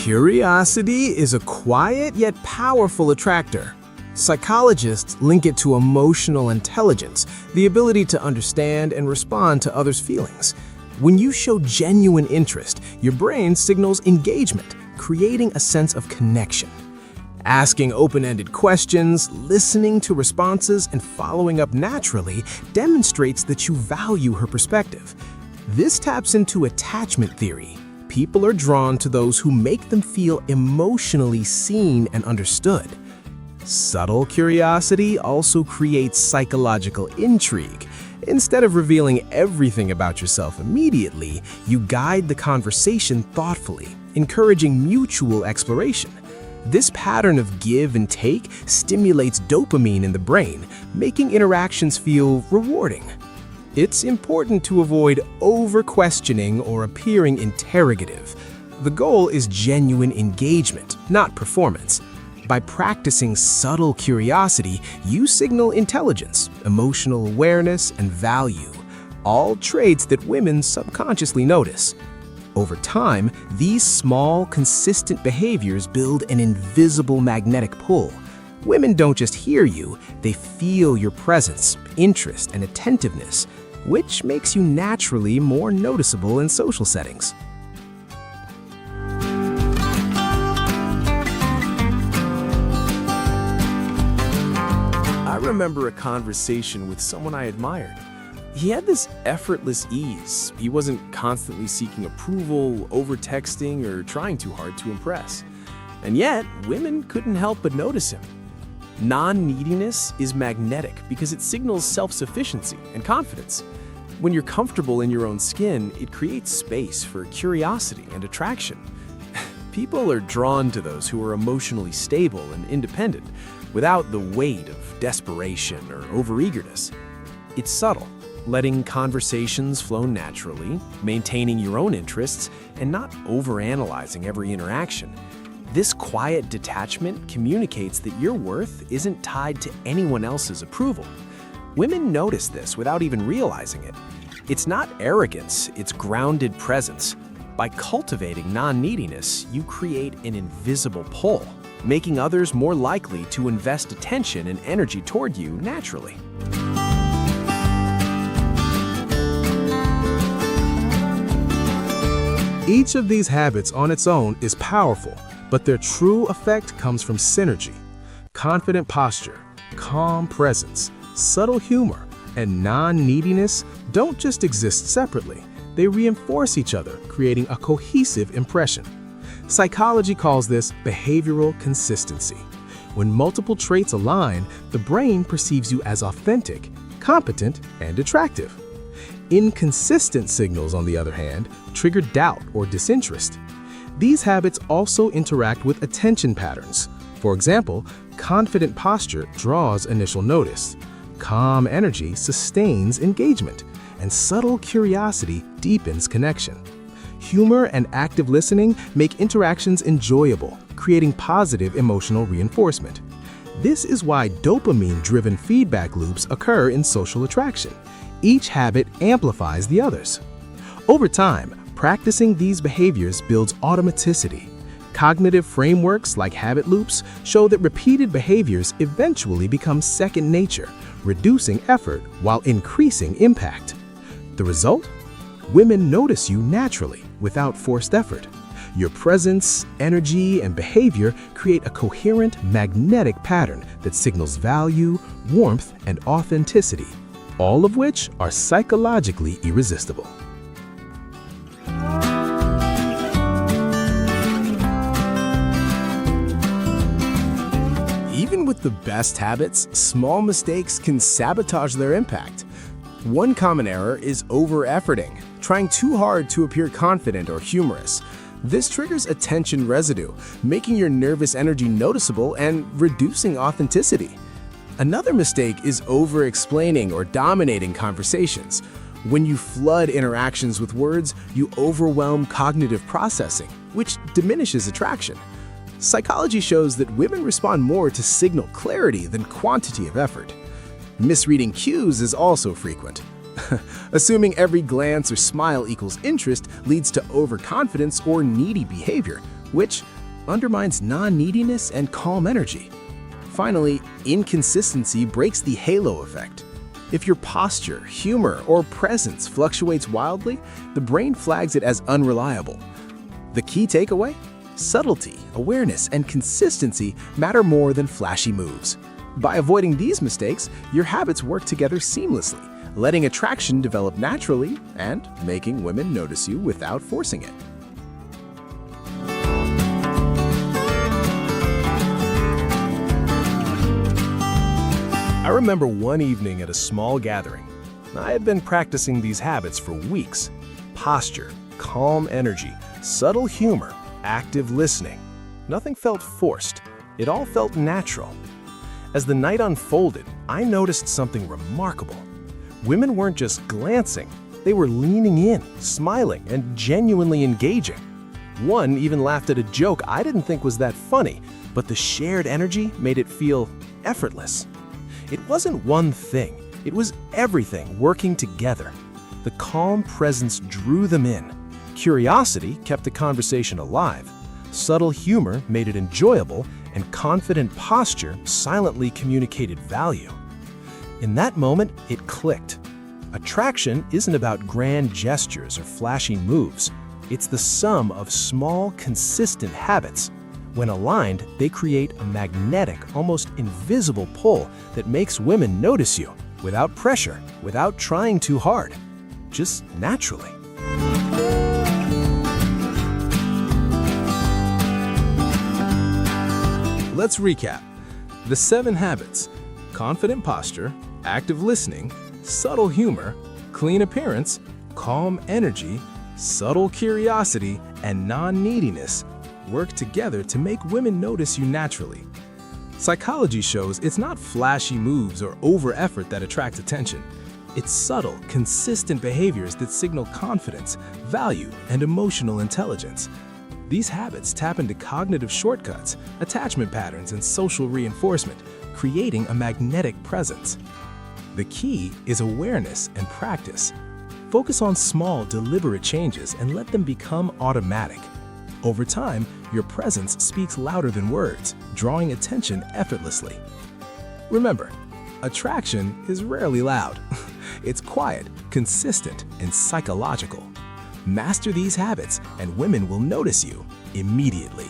Curiosity is a quiet yet powerful attractor. Psychologists link it to emotional intelligence, the ability to understand and respond to others' feelings. When you show genuine interest, your brain signals engagement, creating a sense of connection. Asking open-ended questions, listening to responses, and following up naturally demonstrates that you value her perspective. This taps into attachment theory. People are drawn to those who make them feel emotionally seen and understood. Subtle curiosity also creates psychological intrigue. Instead of revealing everything about yourself immediately, you guide the conversation thoughtfully, encouraging mutual exploration. This pattern of give and take stimulates dopamine in the brain, making interactions feel rewarding. It's important to avoid over-questioning or appearing interrogative. The goal is genuine engagement, not performance. By practicing subtle curiosity, you signal intelligence, emotional awareness, and value, all traits that women subconsciously notice. Over time, these small, consistent behaviors build an invisible magnetic pull. Women don't just hear you, they feel your presence, interest, and attentiveness, which makes you naturally more noticeable in social settings. I remember a conversation with someone I admired. He had this effortless ease. He wasn't constantly seeking approval, over-texting, or trying too hard to impress. And yet, women couldn't help but notice him. Non-neediness is magnetic because it signals self-sufficiency and confidence. When you're comfortable in your own skin, it creates space for curiosity and attraction. People are drawn to those who are emotionally stable and independent, without the weight of desperation or overeagerness. It's subtle, letting conversations flow naturally, maintaining your own interests, and not overanalyzing every interaction. This quiet detachment communicates that your worth isn't tied to anyone else's approval. Women notice this without even realizing it. It's not arrogance, it's grounded presence. By cultivating non-neediness, you create an invisible pull, making others more likely to invest attention and energy toward you naturally. Each of these habits on its own is powerful, but their true effect comes from synergy. Confident posture, calm presence, subtle humor, and non-neediness don't just exist separately. They reinforce each other, creating a cohesive impression. Psychology calls this behavioral consistency. When multiple traits align, the brain perceives you as authentic, competent, and attractive. Inconsistent signals, on the other hand, trigger doubt or disinterest. These habits also interact with attention patterns. For example, confident posture draws initial notice. Calm energy sustains engagement, and subtle curiosity deepens connection. Humor and active listening make interactions enjoyable, creating positive emotional reinforcement. This is why dopamine-driven feedback loops occur in social attraction. Each habit amplifies the others. Over time, practicing these behaviors builds automaticity. Cognitive frameworks like habit loops show that repeated behaviors eventually become second nature, reducing effort while increasing impact. The result? Women notice you naturally, without forced effort. Your presence, energy, and behavior create a coherent, magnetic pattern that signals value, warmth, and authenticity, all of which are psychologically irresistible. Even with the best habits, small mistakes can sabotage their impact. One common error is over-efforting, trying too hard to appear confident or humorous. This triggers attention residue, making your nervous energy noticeable and reducing authenticity. Another mistake is over-explaining or dominating conversations. When you flood interactions with words, you overwhelm cognitive processing, which diminishes attraction. Psychology shows that women respond more to signal clarity than quantity of effort. Misreading cues is also frequent. Assuming every glance or smile equals interest leads to overconfidence or needy behavior, which undermines non-neediness and calm energy. Finally, inconsistency breaks the halo effect. If your posture, humor, or presence fluctuates wildly, the brain flags it as unreliable. The key takeaway? Subtlety, awareness, and consistency matter more than flashy moves. By avoiding these mistakes, your habits work together seamlessly, letting attraction develop naturally and making women notice you without forcing it. I remember one evening at a small gathering. I had been practicing these habits for weeks. Posture, calm energy, subtle humor, active listening. Nothing felt forced. It all felt natural. As the night unfolded, I noticed something remarkable. Women weren't just glancing, they were leaning in, smiling, and genuinely engaging. One even laughed at a joke I didn't think was that funny, but the shared energy made it feel effortless. It wasn't one thing, it was everything working together. The calm presence drew them in. Curiosity kept the conversation alive. Subtle humor made it enjoyable, and confident posture silently communicated value. In that moment, it clicked. Attraction isn't about grand gestures or flashy moves. It's the sum of small, consistent habits. When aligned, they create a magnetic, almost invisible pull that makes women notice you, without pressure, without trying too hard, just naturally. Let's recap. The 7 habits: confident posture, active listening, subtle humor, clean appearance, calm energy, subtle curiosity, and non-neediness work together to make women notice you naturally. Psychology shows it's not flashy moves or over-effort that attract attention. It's subtle, consistent behaviors that signal confidence, value, and emotional intelligence. These habits tap into cognitive shortcuts, attachment patterns, and social reinforcement, creating a magnetic presence. The key is awareness and practice. Focus on small, deliberate changes and let them become automatic. Over time, your presence speaks louder than words, drawing attention effortlessly. Remember, attraction is rarely loud. It's quiet, consistent, and psychological. Master these habits, and women will notice you immediately.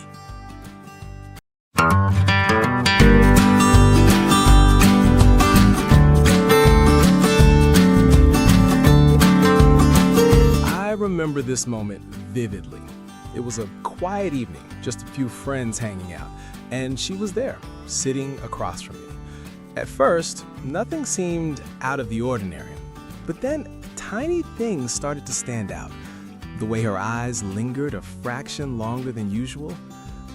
I remember this moment vividly. It was a quiet evening, just a few friends hanging out, and she was there, sitting across from me. At first, nothing seemed out of the ordinary, but then tiny things started to stand out. The way her eyes lingered a fraction longer than usual,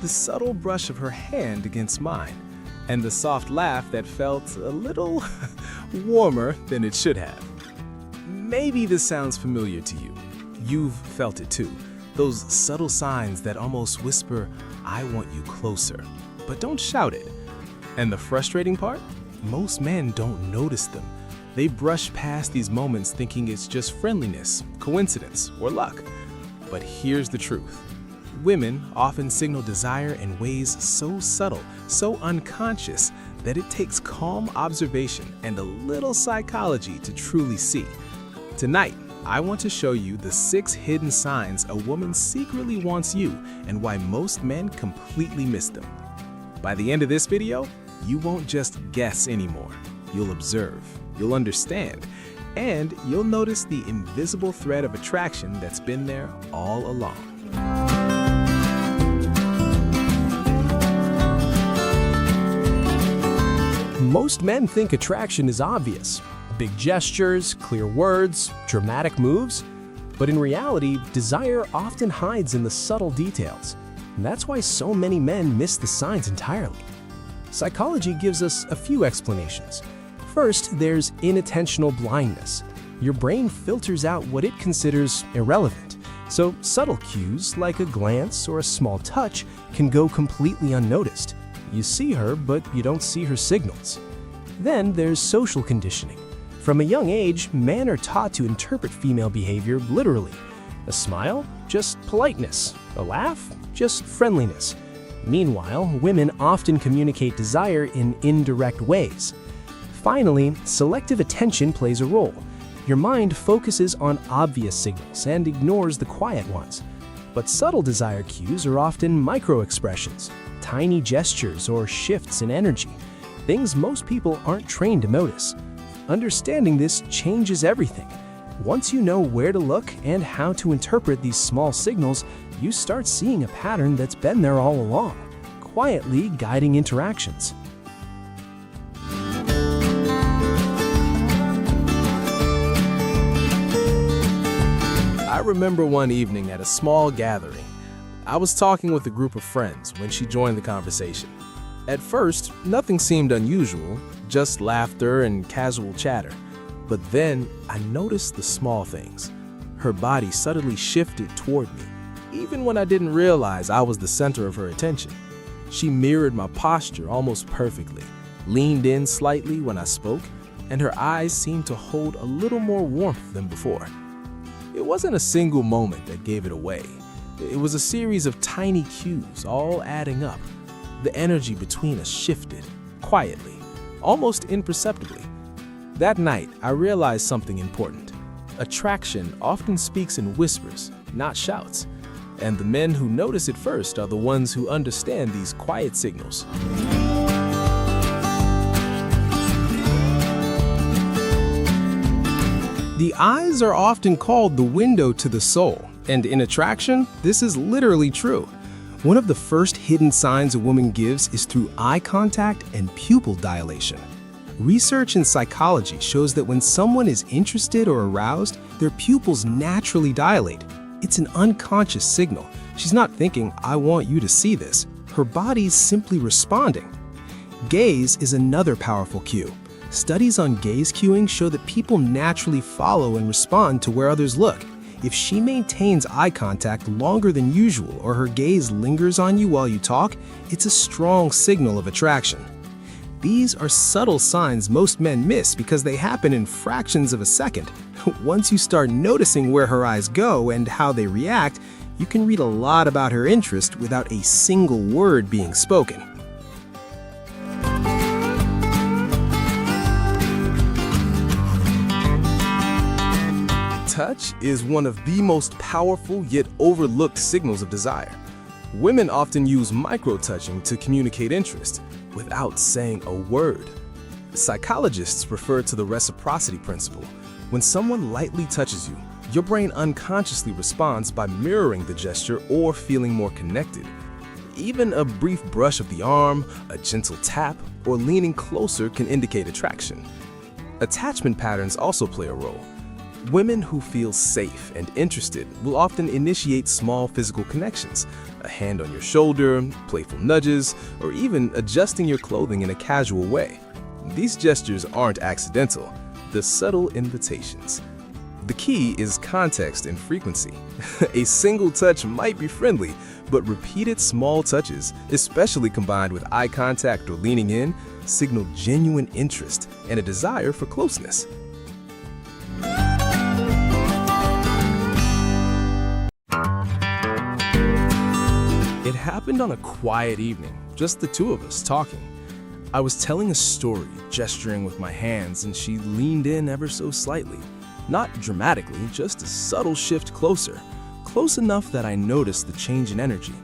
the subtle brush of her hand against mine, and the soft laugh that felt a little warmer than it should have. Maybe this sounds familiar to you. You've felt it too. Those subtle signs that almost whisper, "I want you closer," but don't shout it. And the frustrating part? Most men don't notice them. They brush past these moments thinking it's just friendliness, coincidence, or luck. But here's the truth. Women often signal desire in ways so subtle, so unconscious, that it takes calm observation and a little psychology to truly see. Tonight, I want to show you the 6 hidden signs a woman secretly wants you and why most men completely miss them. By the end of this video, you won't just guess anymore. You'll observe, you'll understand, and you'll notice the invisible thread of attraction that's been there all along. Most men think attraction is obvious. Big gestures, clear words, dramatic moves. But in reality, desire often hides in the subtle details. And that's why so many men miss the signs entirely. Psychology gives us a few explanations. First, there's inattentional blindness. Your brain filters out what it considers irrelevant. So subtle cues, like a glance or a small touch, can go completely unnoticed. You see her, but you don't see her signals. Then there's social conditioning. From a young age, men are taught to interpret female behavior literally. A smile? Just politeness. A laugh? Just friendliness. Meanwhile, women often communicate desire in indirect ways. Finally, selective attention plays a role. Your mind focuses on obvious signals and ignores the quiet ones. But subtle desire cues are often micro-expressions, tiny gestures or shifts in energy, things most people aren't trained to notice. Understanding this changes everything. Once you know where to look and how to interpret these small signals, you start seeing a pattern that's been there all along, quietly guiding interactions. I remember one evening at a small gathering. I was talking with a group of friends when she joined the conversation. At first, nothing seemed unusual, just laughter and casual chatter. But then, I noticed the small things. Her body subtly shifted toward me, even when I didn't realize I was the center of her attention. She mirrored my posture almost perfectly, leaned in slightly when I spoke, and her eyes seemed to hold a little more warmth than before. It wasn't a single moment that gave it away. It was a series of tiny cues, all adding up. The energy between us shifted, quietly, almost imperceptibly. That night, I realized something important. Attraction often speaks in whispers, not shouts. And the men who notice it first are the ones who understand these quiet signals. The eyes are often called the window to the soul, and in attraction, this is literally true. One of the first hidden signs a woman gives is through eye contact and pupil dilation. Research in psychology shows that when someone is interested or aroused, their pupils naturally dilate. It's an unconscious signal. She's not thinking, "I want you to see this." Her body's simply responding. Gaze is another powerful cue. Studies on gaze cueing show that people naturally follow and respond to where others look. If she maintains eye contact longer than usual or her gaze lingers on you while you talk, it's a strong signal of attraction. These are subtle signs most men miss because they happen in fractions of a second. Once you start noticing where her eyes go and how they react, you can read a lot about her interest without a single word being spoken. Touch is one of the most powerful yet overlooked signals of desire. Women often use micro-touching to communicate interest without saying a word. Psychologists refer to the reciprocity principle. When someone lightly touches you, your brain unconsciously responds by mirroring the gesture or feeling more connected. Even a brief brush of the arm, a gentle tap, or leaning closer can indicate attraction. Attachment patterns also play a role. Women who feel safe and interested will often initiate small physical connections, a hand on your shoulder, playful nudges, or even adjusting your clothing in a casual way. These gestures aren't accidental, they're subtle invitations. The key is context and frequency. A single touch might be friendly, but repeated small touches, especially combined with eye contact or leaning in, signal genuine interest and a desire for closeness. It happened on a quiet evening, just the two of us talking. I was telling a story, gesturing with my hands, and she leaned in ever so slightly. Not dramatically, just a subtle shift closer, close enough that I noticed the change in energy.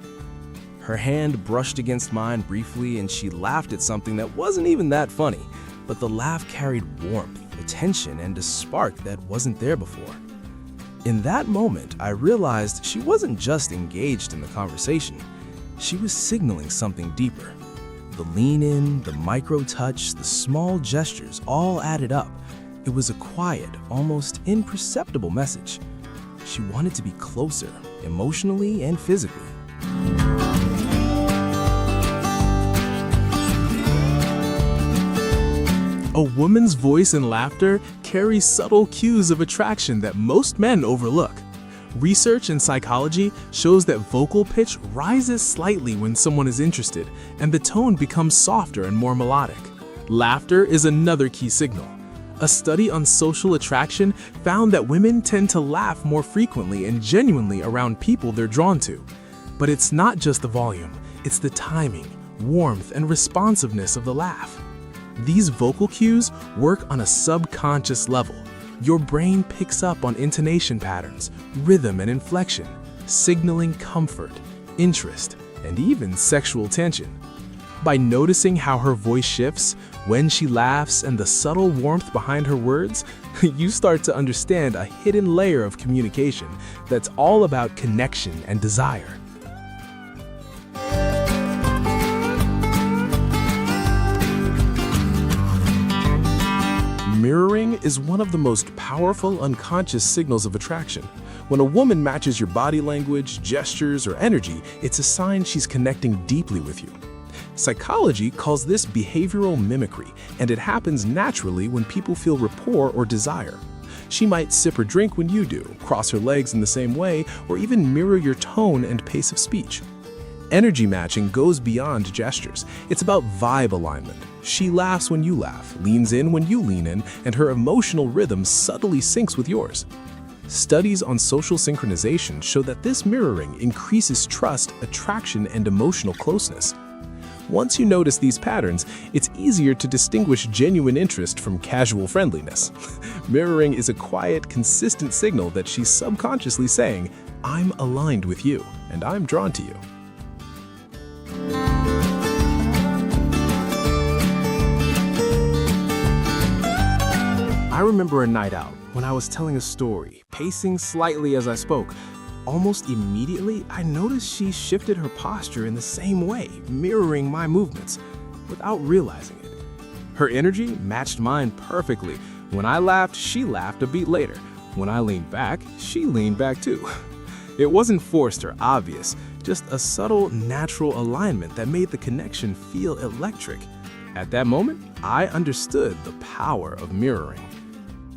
Her hand brushed against mine briefly, and she laughed at something that wasn't even that funny, but the laugh carried warmth, attention, and a spark that wasn't there before. In that moment, I realized she wasn't just engaged in the conversation. She was signaling something deeper. The lean in, the micro touch, the small gestures all added up. It was a quiet, almost imperceptible message. She wanted to be closer, emotionally and physically. A woman's voice and laughter carry subtle cues of attraction that most men overlook. Research in psychology shows that vocal pitch rises slightly when someone is interested, and the tone becomes softer and more melodic. Laughter is another key signal. A study on social attraction found that women tend to laugh more frequently and genuinely around people they're drawn to. But it's not just the volume, it's the timing, warmth, and responsiveness of the laugh. These vocal cues work on a subconscious level. Your brain picks up on intonation patterns, rhythm, and inflection, signaling comfort, interest, and even sexual tension. By noticing how her voice shifts, when she laughs, and the subtle warmth behind her words, you start to understand a hidden layer of communication that's all about connection and desire. Mirroring is one of the most powerful unconscious signals of attraction. When a woman matches your body language, gestures, or energy, it's a sign she's connecting deeply with you. Psychology calls this behavioral mimicry, and it happens naturally when people feel rapport or desire. She might sip her drink when you do, cross her legs in the same way, or even mirror your tone and pace of speech. Energy matching goes beyond gestures. It's about vibe alignment. She laughs when you laugh, leans in when you lean in, and her emotional rhythm subtly syncs with yours. Studies on social synchronization show that this mirroring increases trust, attraction, and emotional closeness. Once you notice these patterns, it's easier to distinguish genuine interest from casual friendliness. Mirroring is a quiet, consistent signal that she's subconsciously saying, "I'm aligned with you, and I'm drawn to you." I remember a night out when I was telling a story, pacing slightly as I spoke. Almost immediately, I noticed she shifted her posture in the same way, mirroring my movements, without realizing it. Her energy matched mine perfectly. When I laughed, she laughed a beat later. When I leaned back, she leaned back too. It wasn't forced or obvious, just a subtle, natural alignment that made the connection feel electric. At that moment, I understood the power of mirroring.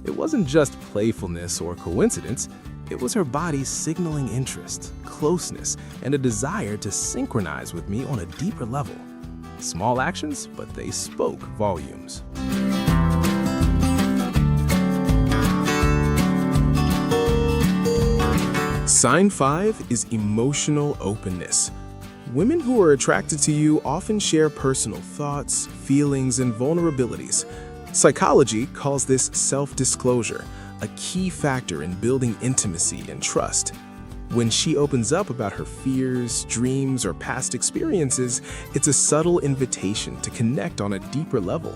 It wasn't just playfulness or coincidence. It was her body signaling interest, closeness, and a desire to synchronize with me on a deeper level. Small actions, but they spoke volumes. Sign 5 is emotional openness. Women who are attracted to you often share personal thoughts, feelings, and vulnerabilities. Psychology calls this self-disclosure, a key factor in building intimacy and trust. When she opens up about her fears, dreams, or past experiences, it's a subtle invitation to connect on a deeper level.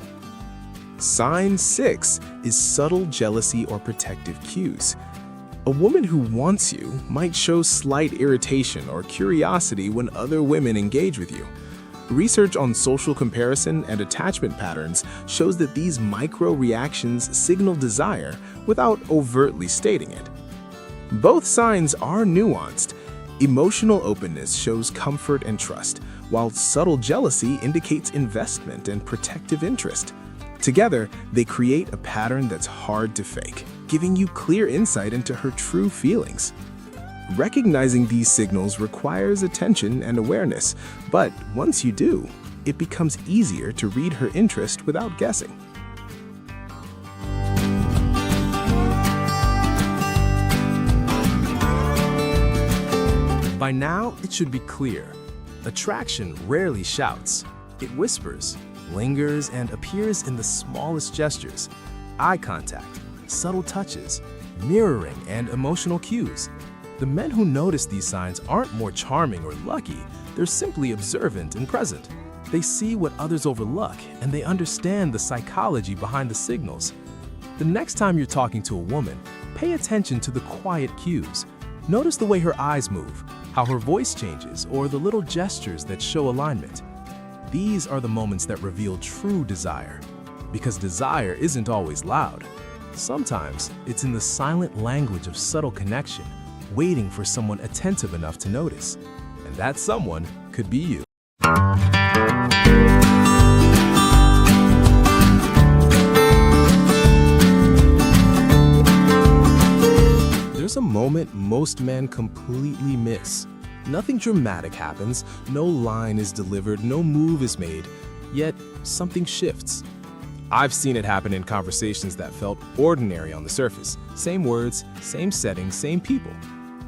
Sign 6 is subtle jealousy or protective cues. A woman who wants you might show slight irritation or curiosity when other women engage with you. Research on social comparison and attachment patterns shows that these micro-reactions signal desire without overtly stating it. Both signs are nuanced. Emotional openness shows comfort and trust, while subtle jealousy indicates investment and protective interest. Together, they create a pattern that's hard to fake, giving you clear insight into her true feelings. Recognizing these signals requires attention and awareness, but once you do, it becomes easier to read her interest without guessing. By now, it should be clear. Attraction rarely shouts. It whispers, lingers, and appears in the smallest gestures. Eye contact, subtle touches, mirroring, and emotional cues. The men who notice these signs aren't more charming or lucky, they're simply observant and present. They see what others overlook, and they understand the psychology behind the signals. The next time you're talking to a woman, pay attention to the quiet cues. Notice the way her eyes move, how her voice changes, or the little gestures that show alignment. These are the moments that reveal true desire. Because desire isn't always loud. Sometimes it's in the silent language of subtle connection, waiting for someone attentive enough to notice. And that someone could be you. There's a moment most men completely miss. Nothing dramatic happens, no line is delivered, no move is made, yet something shifts. I've seen it happen in conversations that felt ordinary on the surface. Same words, same setting, same people.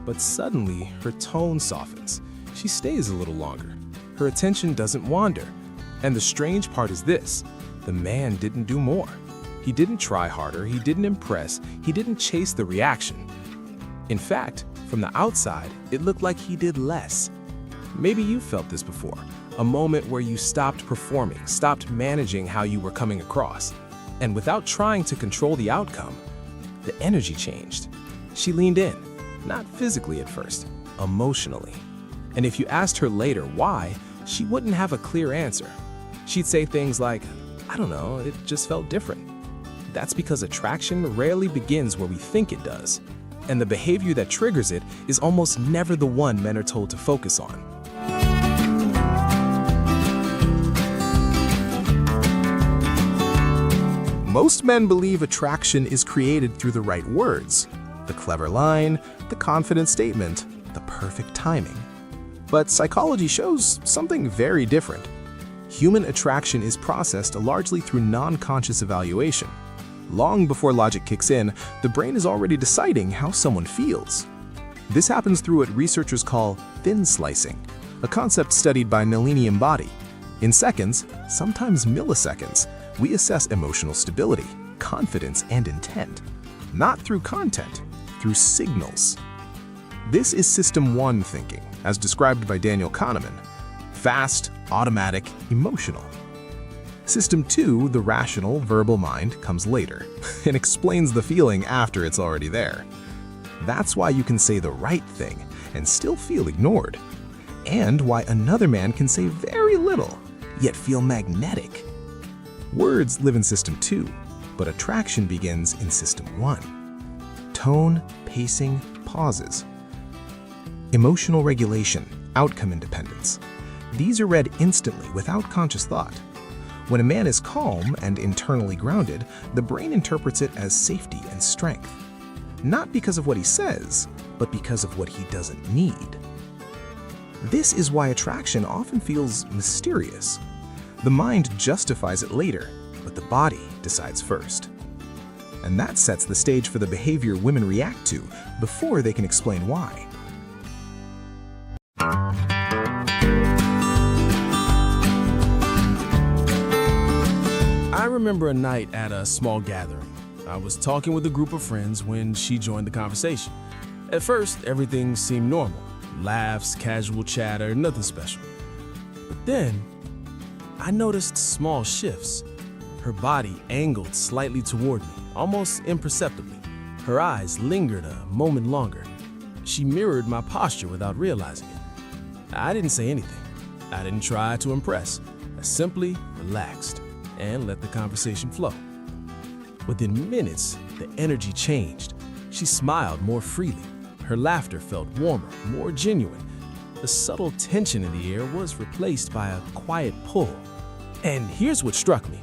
But suddenly, her tone softens. She stays a little longer. Her attention doesn't wander. And the strange part is this: the man didn't do more. He didn't try harder, he didn't impress, he didn't chase the reaction. In fact, from the outside, it looked like he did less. Maybe you felt this before, a moment where you stopped performing, stopped managing how you were coming across. And without trying to control the outcome, the energy changed. She leaned in, not physically at first, emotionally. And if you asked her later why, she wouldn't have a clear answer. She'd say things like, "I don't know, it just felt different." That's because attraction rarely begins where we think it does. And the behavior that triggers it is almost never the one men are told to focus on. Most men believe attraction is created through the right words, the clever line, the confident statement, the perfect timing. But psychology shows something very different. Human attraction is processed largely through non-conscious evaluation. Long before logic kicks in, the brain is already deciding how someone feels. This happens through what researchers call thin slicing, a concept studied by Knowle and Body. In seconds, sometimes milliseconds, we assess emotional stability, confidence, and intent. Not through content, through signals. This is System 1 thinking, as described by Daniel Kahneman. Fast, automatic, emotional. System 2, the rational, verbal mind, comes later and explains the feeling after it's already there. That's why you can say the right thing and still feel ignored. And why another man can say very little, yet feel magnetic. Words live in System 2, but attraction begins in System 1. Tone, pacing, pauses. Emotional regulation, outcome independence. These are read instantly without conscious thought. When a man is calm and internally grounded, the brain interprets it as safety and strength. Not because of what he says, but because of what he doesn't need. This is why attraction often feels mysterious. The mind justifies it later, but the body decides first. And that sets the stage for the behavior women react to before they can explain why. I remember a night at a small gathering. I was talking with a group of friends when she joined the conversation. At first, everything seemed normal. Laughs, casual chatter, nothing special. But then, I noticed small shifts. Her body angled slightly toward me, almost imperceptibly. Her eyes lingered a moment longer. She mirrored my posture without realizing it. I didn't say anything. I didn't try to impress. I simply relaxed and let the conversation flow. Within minutes, the energy changed. She smiled more freely. Her laughter felt warmer, more genuine. The subtle tension in the air was replaced by a quiet pull. And here's what struck me.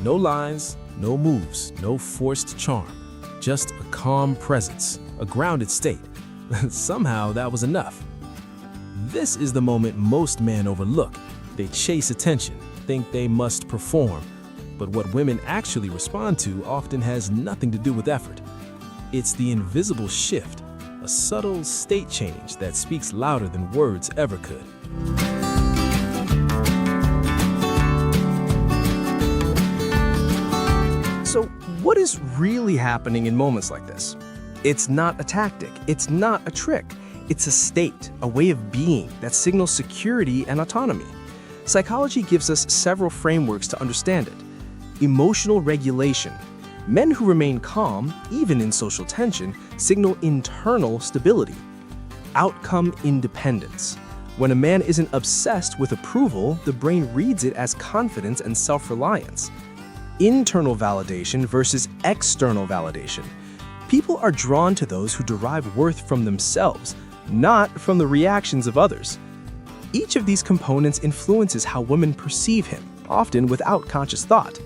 No lines, no moves, no forced charm. Just a calm presence, a grounded state. Somehow that was enough. This is the moment most men overlook. They chase attention, think they must perform. But what women actually respond to often has nothing to do with effort. It's the invisible shift, a subtle state change that speaks louder than words ever could. So, what is really happening in moments like this? It's not a tactic, it's not a trick. It's a state, a way of being that signals security and autonomy. Psychology gives us several frameworks to understand it. Emotional regulation. Men who remain calm, even in social tension, signal internal stability. Outcome independence. When a man isn't obsessed with approval, the brain reads it as confidence and self-reliance. Internal validation versus external validation. People are drawn to those who derive worth from themselves, not from the reactions of others. Each of these components influences how women perceive him, often without conscious thought.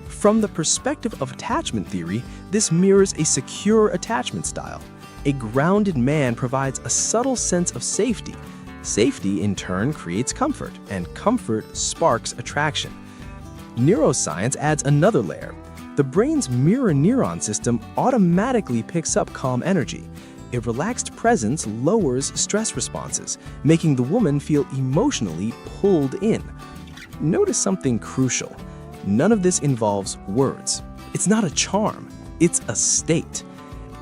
From the perspective of attachment theory, this mirrors a secure attachment style. A grounded man provides a subtle sense of safety. Safety, in turn, creates comfort, and comfort sparks attraction. Neuroscience adds another layer. The brain's mirror neuron system automatically picks up calm energy. A relaxed presence lowers stress responses, making the woman feel emotionally pulled in. Notice something crucial. None of this involves words. It's not a charm, it's a state.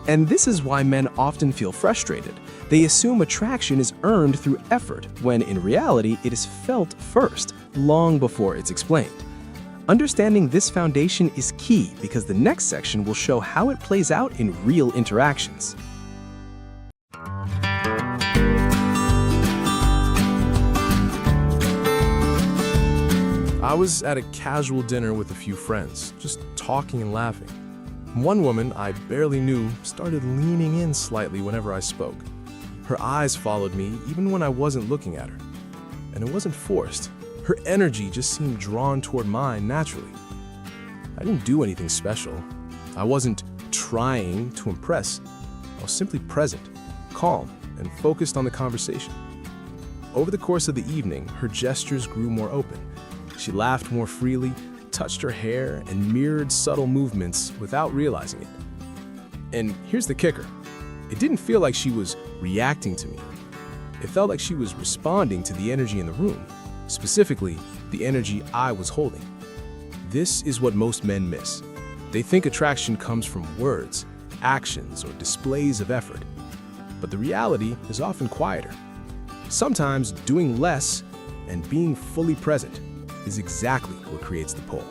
And this is why men often feel frustrated. They assume attraction is earned through effort, when in reality it is felt first, long before it's explained. Understanding this foundation is key because the next section will show how it plays out in real interactions. I was at a casual dinner with a few friends, just talking and laughing. One woman I barely knew started leaning in slightly whenever I spoke. Her eyes followed me even when I wasn't looking at her. And it wasn't forced. Her energy just seemed drawn toward mine naturally. I didn't do anything special. I wasn't trying to impress. I was simply present, calm, and focused on the conversation. Over the course of the evening, her gestures grew more open. She laughed more freely, touched her hair, and mirrored subtle movements without realizing it. And here's the kicker. It didn't feel like she was reacting to me. It felt like she was responding to the energy in the room, specifically the energy I was holding. This is what most men miss. They think attraction comes from words, actions, or displays of effort. But the reality is often quieter. Sometimes doing less and being fully present is exactly what creates the pull.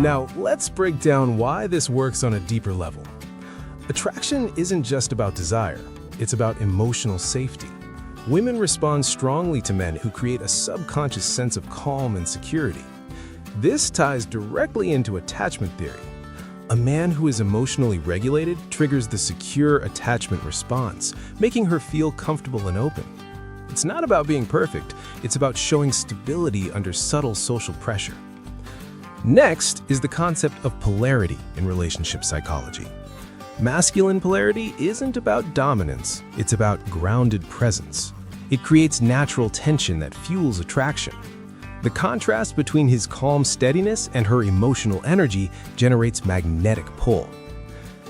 Now, let's break down why this works on a deeper level. Attraction isn't just about desire, it's about emotional safety. Women respond strongly to men who create a subconscious sense of calm and security. This ties directly into attachment theory. A man who is emotionally regulated triggers the secure attachment response, making her feel comfortable and open. It's not about being perfect, it's about showing stability under subtle social pressure. Next is the concept of polarity in relationship psychology. Masculine polarity isn't about dominance, it's about grounded presence. It creates natural tension that fuels attraction. The contrast between his calm steadiness and her emotional energy generates magnetic pull.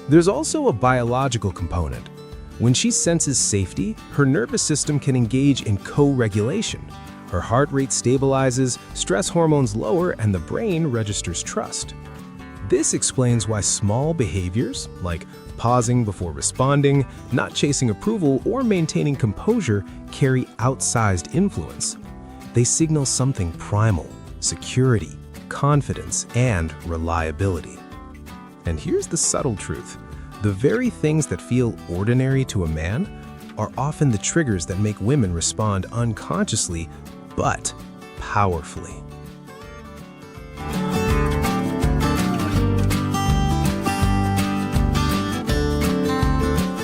There's also a biological component. When she senses safety, her nervous system can engage in co-regulation. Her heart rate stabilizes, stress hormones lower, and the brain registers trust. This explains why small behaviors, like pausing before responding, not chasing approval, or maintaining composure, carry outsized influence. They signal something primal: security, confidence, and reliability. And here's the subtle truth. The very things that feel ordinary to a man are often the triggers that make women respond unconsciously, but powerfully.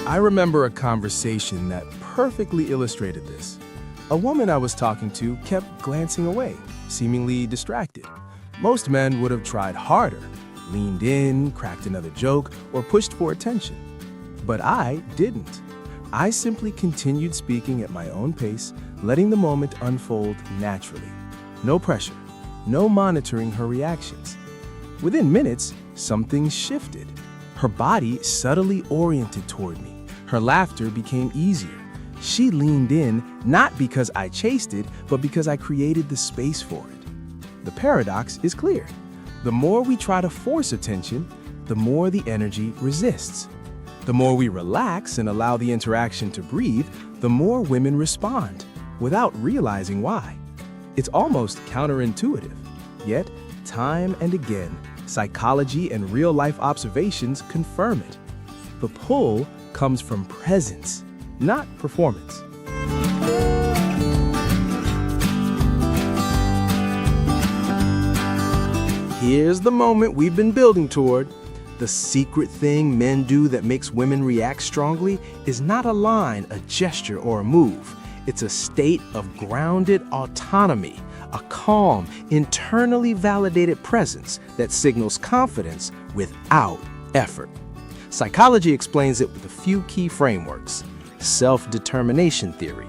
I remember a conversation that perfectly illustrated this. A woman I was talking to kept glancing away, seemingly distracted. Most men would have tried harder, leaned in, cracked another joke, or pushed for attention. But I didn't. I simply continued speaking at my own pace, letting the moment unfold naturally. No pressure, no monitoring her reactions. Within minutes, something shifted. Her body subtly oriented toward me. Her laughter became easier. She leaned in, not because I chased it, but because I created the space for it. The paradox is clear. The more we try to force attention, the more the energy resists. The more we relax and allow the interaction to breathe, the more women respond, without realizing why. It's almost counterintuitive. Yet, time and again, psychology and real-life observations confirm it. The pull comes from presence, not performance. Here's the moment we've been building toward. The secret thing men do that makes women react strongly is not a line, a gesture, or a move. It's a state of grounded autonomy, a calm, internally validated presence that signals confidence without effort. Psychology explains it with a few key frameworks. Self-determination theory.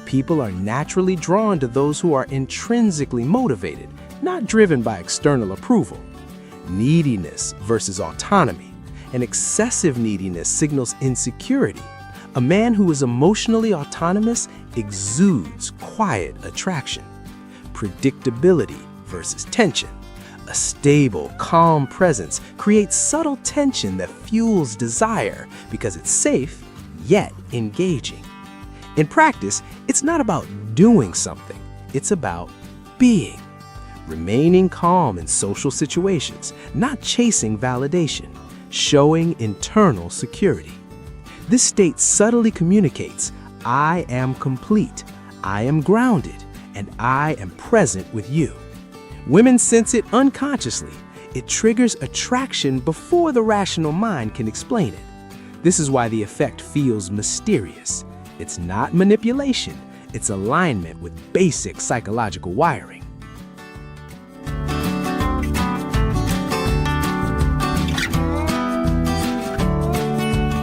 People are naturally drawn to those who are intrinsically motivated, not driven by external approval. Neediness versus autonomy. An excessive neediness signals insecurity. A man who is emotionally autonomous exudes quiet attraction. Predictability versus tension. A stable, calm presence creates subtle tension that fuels desire because it's safe, yet engaging. In practice, it's not about doing something, it's about being. Remaining calm in social situations, not chasing validation, showing internal security. This state subtly communicates, I am complete, I am grounded, and I am present with you. Women sense it unconsciously. It triggers attraction before the rational mind can explain it. This is why the effect feels mysterious. It's not manipulation, it's alignment with basic psychological wiring.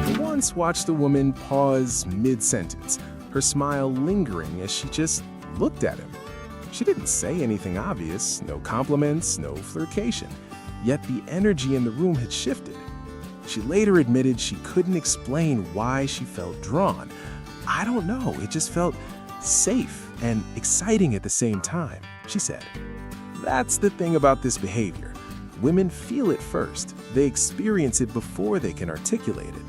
I once watched a woman pause mid-sentence, her smile lingering as she just looked at him. She didn't say anything obvious, no compliments, no flirtation, yet the energy in the room had shifted. She later admitted she couldn't explain why she felt drawn. I don't know, it just felt safe and exciting at the same time, she said. That's the thing about this behavior. Women feel it first. They experience it before they can articulate it.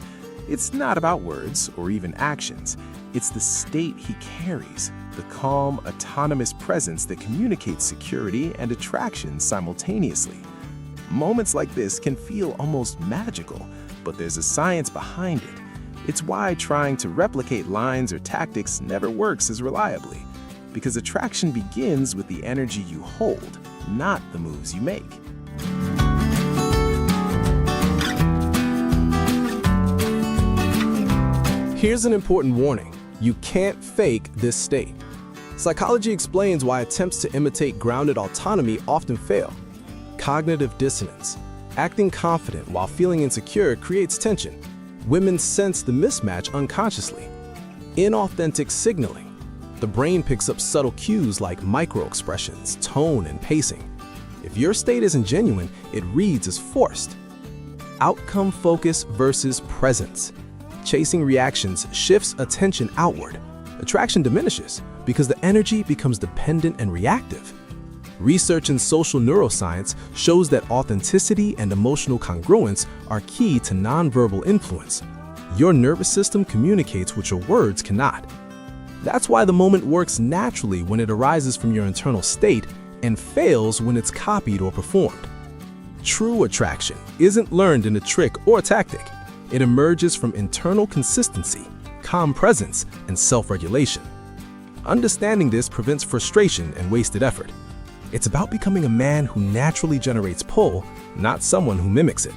It's not about words or even actions. It's the state he carries, the calm, autonomous presence that communicates security and attraction simultaneously. Moments like this can feel almost magical, but there's a science behind it. It's why trying to replicate lines or tactics never works as reliably, because attraction begins with the energy you hold, not the moves you make. Here's an important warning. You can't fake this state. Psychology explains why attempts to imitate grounded autonomy often fail. Cognitive dissonance. Acting confident while feeling insecure creates tension. Women sense the mismatch unconsciously. Inauthentic signaling. The brain picks up subtle cues like micro-expressions, tone, and pacing. If your state isn't genuine, it reads as forced. Outcome focus versus presence. Chasing reactions shifts attention outward. Attraction diminishes because the energy becomes dependent and reactive. Research in social neuroscience shows that authenticity and emotional congruence are key to nonverbal influence. Your nervous system communicates what your words cannot. That's why the moment works naturally when it arises from your internal state and fails when it's copied or performed. True attraction isn't learned in a trick or a tactic. It emerges from internal consistency, calm presence, and self-regulation. Understanding this prevents frustration and wasted effort. It's about becoming a man who naturally generates pull, not someone who mimics it.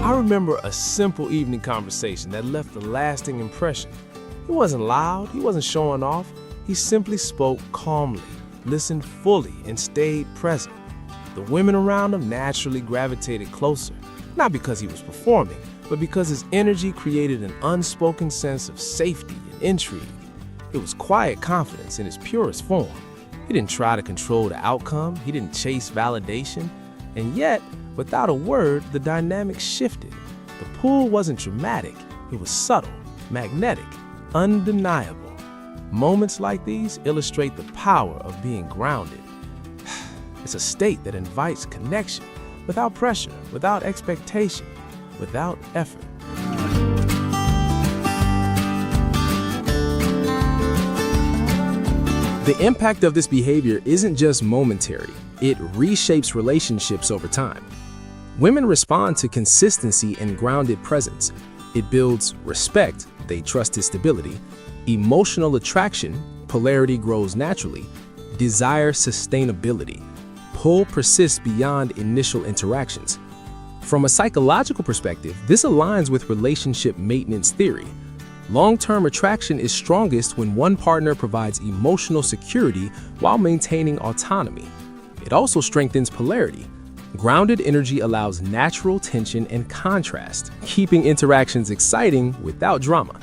I remember a simple evening conversation that left a lasting impression. He wasn't loud, he wasn't showing off. He simply spoke calmly, listened fully, and stayed present. The women around him naturally gravitated closer, not because he was performing, but because his energy created an unspoken sense of safety and intrigue. It was quiet confidence in its purest form. He didn't try to control the outcome, he didn't chase validation, and yet, without a word, the dynamic shifted. The pull wasn't dramatic, it was subtle, magnetic, undeniable. Moments like these illustrate the power of being grounded. It's a state that invites connection, without pressure, without expectation, without effort. The impact of this behavior isn't just momentary, it reshapes relationships over time. Women respond to consistency and grounded presence. It builds respect, they trust his stability, emotional attraction, polarity grows naturally, desire sustainability, pull persists beyond initial interactions. From a psychological perspective, this aligns with relationship maintenance theory. Long-term attraction is strongest when one partner provides emotional security while maintaining autonomy. It also strengthens polarity. Grounded energy allows natural tension and contrast, keeping interactions exciting without drama.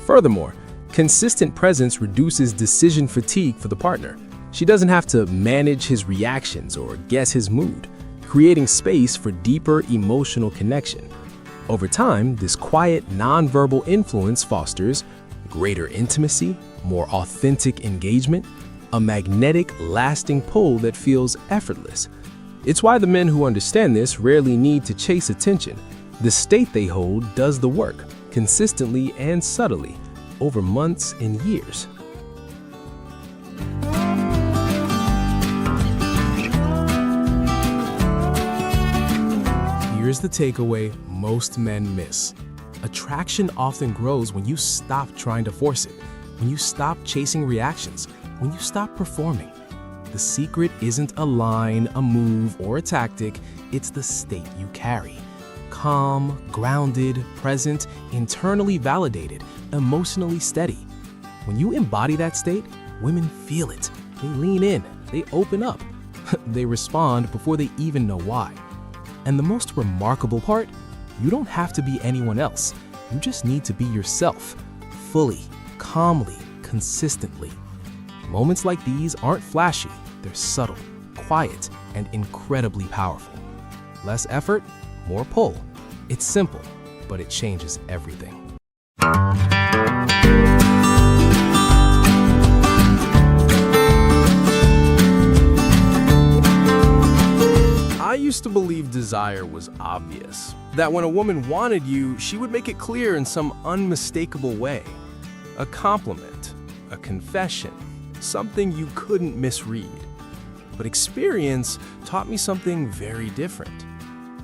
Furthermore, consistent presence reduces decision fatigue for the partner. She doesn't have to manage his reactions or guess his mood, creating space for deeper emotional connection. Over time, this quiet, nonverbal influence fosters greater intimacy, more authentic engagement, a magnetic, lasting pull that feels effortless. It's why the men who understand this rarely need to chase attention. The state they hold does the work, consistently and subtly, over months and years. Here's the takeaway most men miss. Attraction often grows when you stop trying to force it, when you stop chasing reactions, when you stop performing. The secret isn't a line, a move, or a tactic, it's the state you carry. Calm, grounded, present, internally validated, emotionally steady. When you embody that state, women feel it. They lean in, they open up, they respond before they even know why. And the most remarkable part, you don't have to be anyone else. You just need to be yourself, fully, calmly, consistently. Moments like these aren't flashy, they're subtle, quiet, and incredibly powerful. Less effort, more pull. It's simple, but it changes everything. I used to believe desire was obvious. That when a woman wanted you, she would make it clear in some unmistakable way. A compliment, a confession, something you couldn't misread. But experience taught me something very different.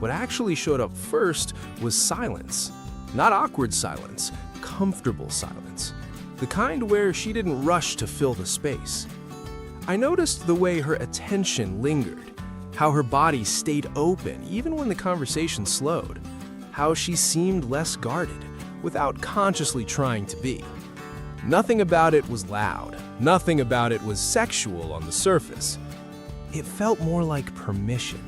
What actually showed up first was silence. Not awkward silence, comfortable silence. The kind where she didn't rush to fill the space. I noticed the way her attention lingered, how her body stayed open even when the conversation slowed, how she seemed less guarded without consciously trying to be. Nothing about it was loud, nothing about it was sexual on the surface. It felt more like permission,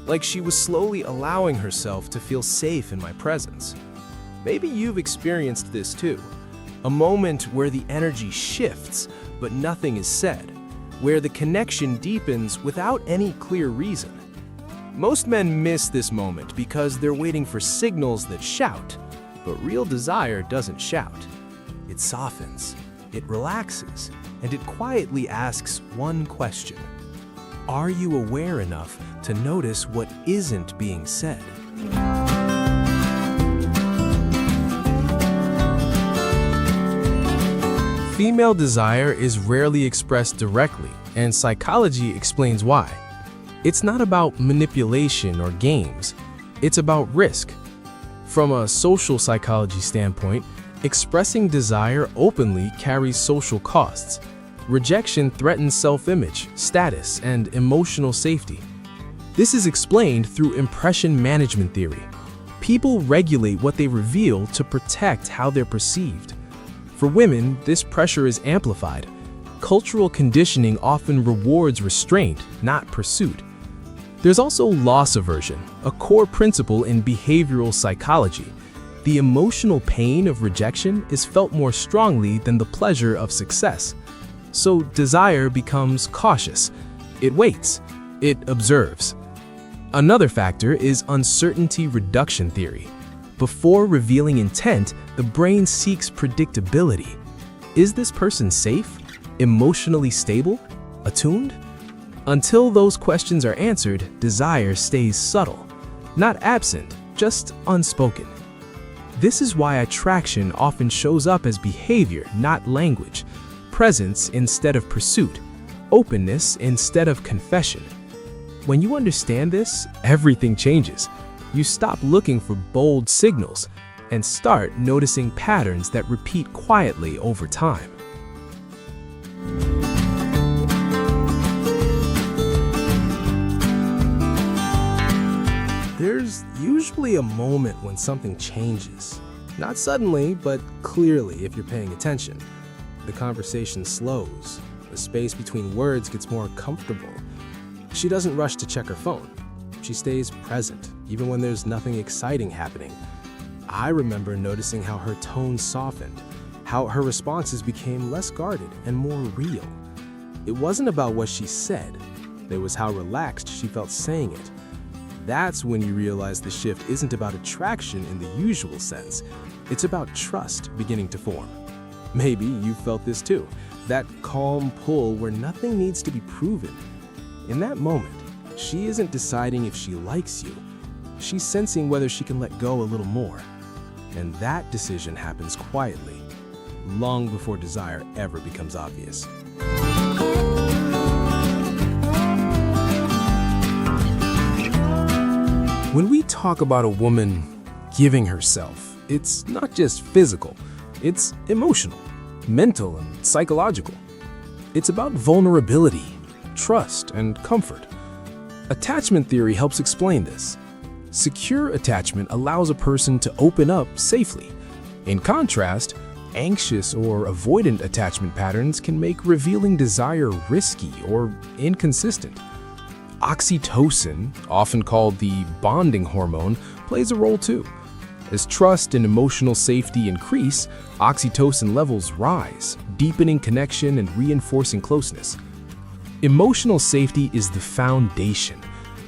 like she was slowly allowing herself to feel safe in my presence. Maybe you've experienced this too, a moment where the energy shifts but nothing is said, where the connection deepens without any clear reason. Most men miss this moment because they're waiting for signals that shout, but real desire doesn't shout. It softens, it relaxes, and it quietly asks one question. Are you aware enough to notice what isn't being said? Female desire is rarely expressed directly, and psychology explains why. It's not about manipulation or games, it's about risk. From a social psychology standpoint, expressing desire openly carries social costs. Rejection threatens self-image, status, and emotional safety. This is explained through impression management theory. People regulate what they reveal to protect how they're perceived. For women, this pressure is amplified. Cultural conditioning often rewards restraint, not pursuit. There's also loss aversion, a core principle in behavioral psychology. The emotional pain of rejection is felt more strongly than the pleasure of success. So desire becomes cautious. It waits. It observes. Another factor is uncertainty reduction theory. Before revealing intent, the brain seeks predictability. Is this person safe? Emotionally stable? Attuned? Until those questions are answered, desire stays subtle. Not absent, just unspoken. This is why attraction often shows up as behavior, not language. Presence instead of pursuit. Openness instead of confession. When you understand this, everything changes. You stop looking for bold signals and start noticing patterns that repeat quietly over time. There's usually a moment when something changes. Not suddenly, but clearly if you're paying attention. The conversation slows. The space between words gets more comfortable. She doesn't rush to check her phone. She stays present, even when there's nothing exciting happening. I remember noticing how her tone softened, how her responses became less guarded and more real. It wasn't about what she said. It was how relaxed she felt saying it. That's when you realize the shift isn't about attraction in the usual sense. It's about trust beginning to form. Maybe you felt this too, that calm pull where nothing needs to be proven. In that moment, she isn't deciding if she likes you. She's sensing whether she can let go a little more. And that decision happens quietly, long before desire ever becomes obvious. When we talk about a woman giving herself, it's not just physical, it's emotional, mental, and psychological. It's about vulnerability, trust, and comfort. Attachment theory helps explain this. Secure attachment allows a person to open up safely. In contrast, anxious or avoidant attachment patterns can make revealing desire risky or inconsistent. Oxytocin, often called the bonding hormone, plays a role too. As trust and emotional safety increase, oxytocin levels rise, deepening connection and reinforcing closeness. Emotional safety is the foundation.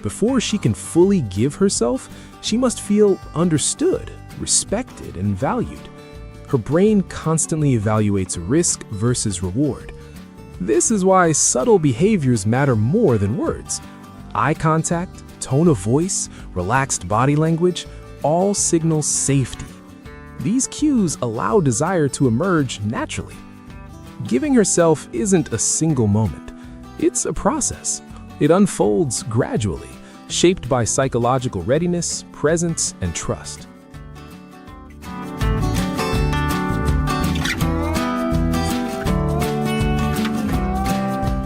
Before she can fully give herself, she must feel understood, respected, and valued. Her brain constantly evaluates risk versus reward. This is why subtle behaviors matter more than words. Eye contact, tone of voice, relaxed body language, all signal safety. These cues allow desire to emerge naturally. Giving herself isn't a single moment. It's a process. It unfolds gradually, shaped by psychological readiness, presence, and trust.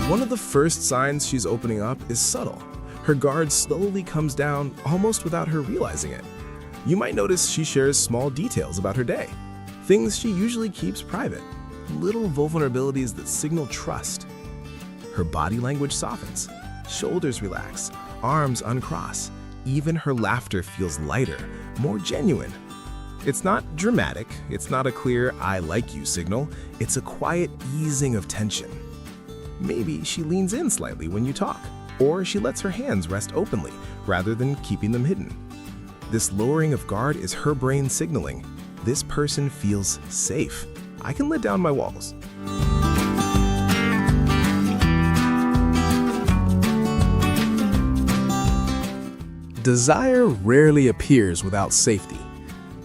One of the first signs she's opening up is subtle. Her guard slowly comes down almost without her realizing it. You might notice she shares small details about her day, things she usually keeps private, little vulnerabilities that signal trust. Her body language softens, shoulders relax, arms uncross. Even her laughter feels lighter, more genuine. It's not dramatic, it's not a clear "I like you" signal, it's a quiet easing of tension. Maybe she leans in slightly when you talk, or she lets her hands rest openly rather than keeping them hidden. This lowering of guard is her brain signaling, this person feels safe. I can let down my walls. Desire rarely appears without safety.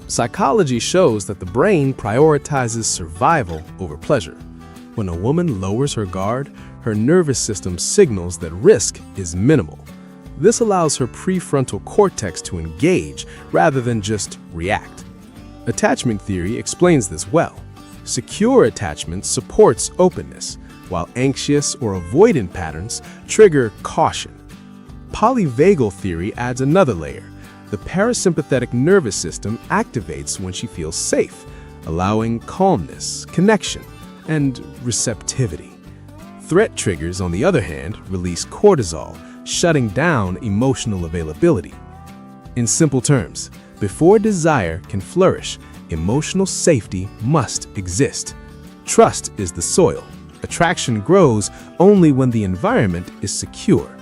Psychology shows that the brain prioritizes survival over pleasure. When a woman lowers her guard, her nervous system signals that risk is minimal. This allows her prefrontal cortex to engage rather than just react. Attachment theory explains this well. Secure attachment supports openness, while anxious or avoidant patterns trigger caution. Polyvagal theory adds another layer. The parasympathetic nervous system activates when she feels safe, allowing calmness, connection, and receptivity. Threat triggers, on the other hand, release cortisol, shutting down emotional availability. In simple terms, before desire can flourish, emotional safety must exist. Trust is the soil. Attraction grows only when the environment is secure.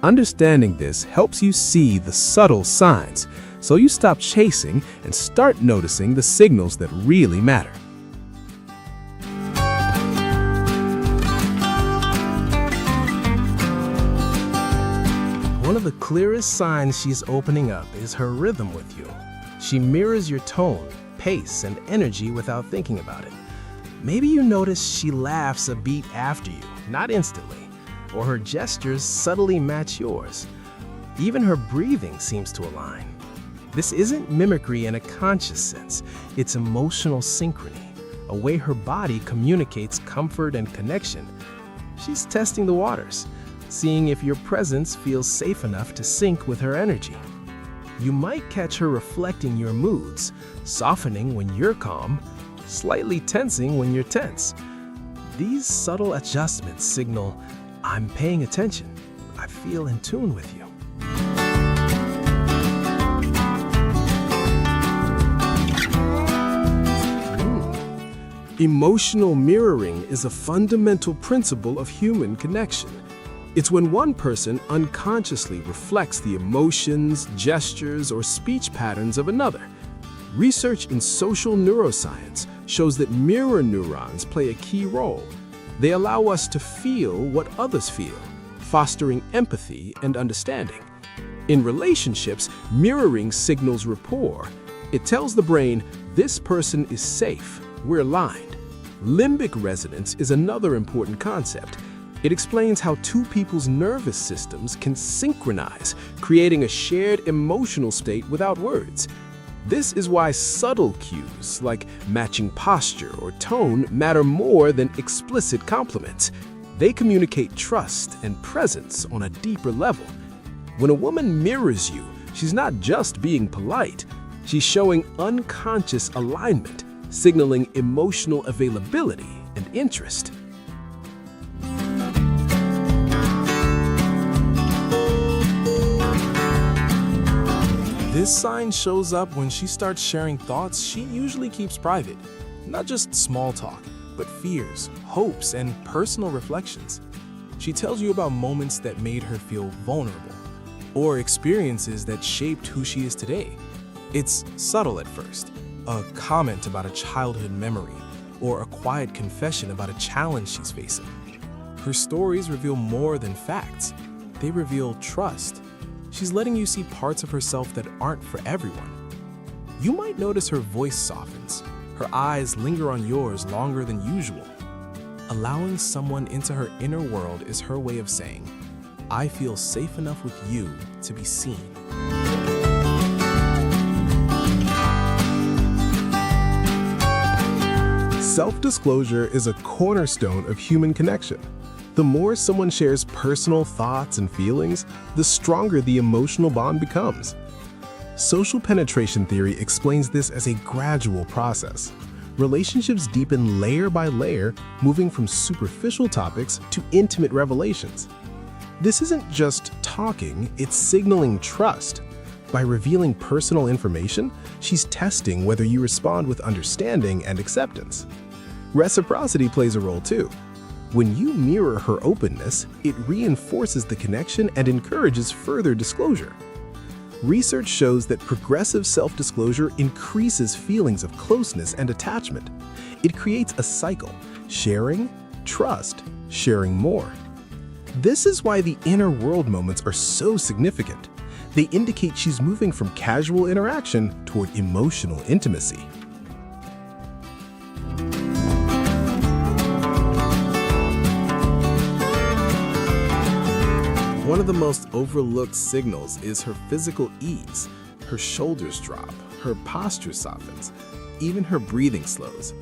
Understanding this helps you see the subtle signs, so you stop chasing and start noticing the signals that really matter. One of the clearest signs she's opening up is her rhythm with you. She mirrors your tone, pace, and energy without thinking about it. Maybe you notice she laughs a beat after you, not instantly, or her gestures subtly match yours. Even her breathing seems to align. This isn't mimicry in a conscious sense, it's emotional synchrony, a way her body communicates comfort and connection. She's testing the waters, seeing if your presence feels safe enough to sync with her energy. You might catch her reflecting your moods, softening when you're calm, slightly tensing when you're tense. These subtle adjustments signal, I'm paying attention. I feel in tune with you. Emotional mirroring is a fundamental principle of human connection. It's when one person unconsciously reflects the emotions, gestures, or speech patterns of another. Research in social neuroscience shows that mirror neurons play a key role. They allow us to feel what others feel, fostering empathy and understanding. In relationships, mirroring signals rapport. It tells the brain, this person is safe, we're aligned. Limbic resonance is another important concept. It explains how two people's nervous systems can synchronize, creating a shared emotional state without words. This is why subtle cues like matching posture or tone matter more than explicit compliments. They communicate trust and presence on a deeper level. When a woman mirrors you, she's not just being polite, she's showing unconscious alignment, signaling emotional availability and interest. This sign shows up when she starts sharing thoughts she usually keeps private. Not just small talk, but fears, hopes, and personal reflections. She tells you about moments that made her feel vulnerable, or experiences that shaped who she is today. It's subtle at first, a comment about a childhood memory, or a quiet confession about a challenge she's facing. Her stories reveal more than facts. They reveal trust. She's letting you see parts of herself that aren't for everyone. You might notice her voice softens. Her eyes linger on yours longer than usual. Allowing someone into her inner world is her way of saying, I feel safe enough with you to be seen. Self-disclosure is a cornerstone of human connection. The more someone shares personal thoughts and feelings, the stronger the emotional bond becomes. Social penetration theory explains this as a gradual process. Relationships deepen layer by layer, moving from superficial topics to intimate revelations. This isn't just talking, it's signaling trust. By revealing personal information, she's testing whether you respond with understanding and acceptance. Reciprocity plays a role too. When you mirror her openness, it reinforces the connection and encourages further disclosure. Research shows that progressive self-disclosure increases feelings of closeness and attachment. It creates a cycle: sharing, trust, sharing more. This is why the inner world moments are so significant. They indicate she's moving from casual interaction toward emotional intimacy. One of the most overlooked signals is her physical ease. Her shoulders drop, her posture softens, even her breathing slows.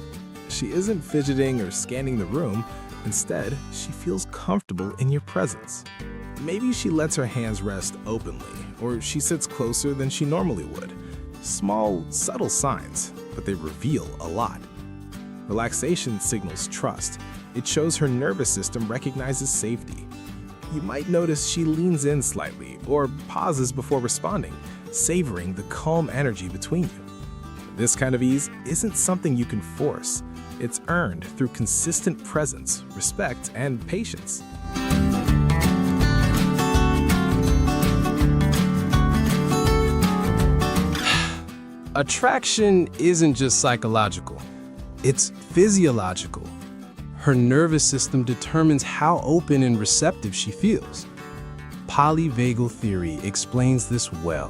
She isn't fidgeting or scanning the room. Instead, she feels comfortable in your presence. Maybe she lets her hands rest openly, or she sits closer than she normally would. Small, subtle signs, but they reveal a lot. Relaxation signals trust. It shows her nervous system recognizes safety. You might notice she leans in slightly or pauses before responding, savoring the calm energy between you. This kind of ease isn't something you can force. It's earned through consistent presence, respect, and patience. Attraction isn't just psychological, it's physiological. Her nervous system determines how open and receptive she feels. Polyvagal theory explains this well.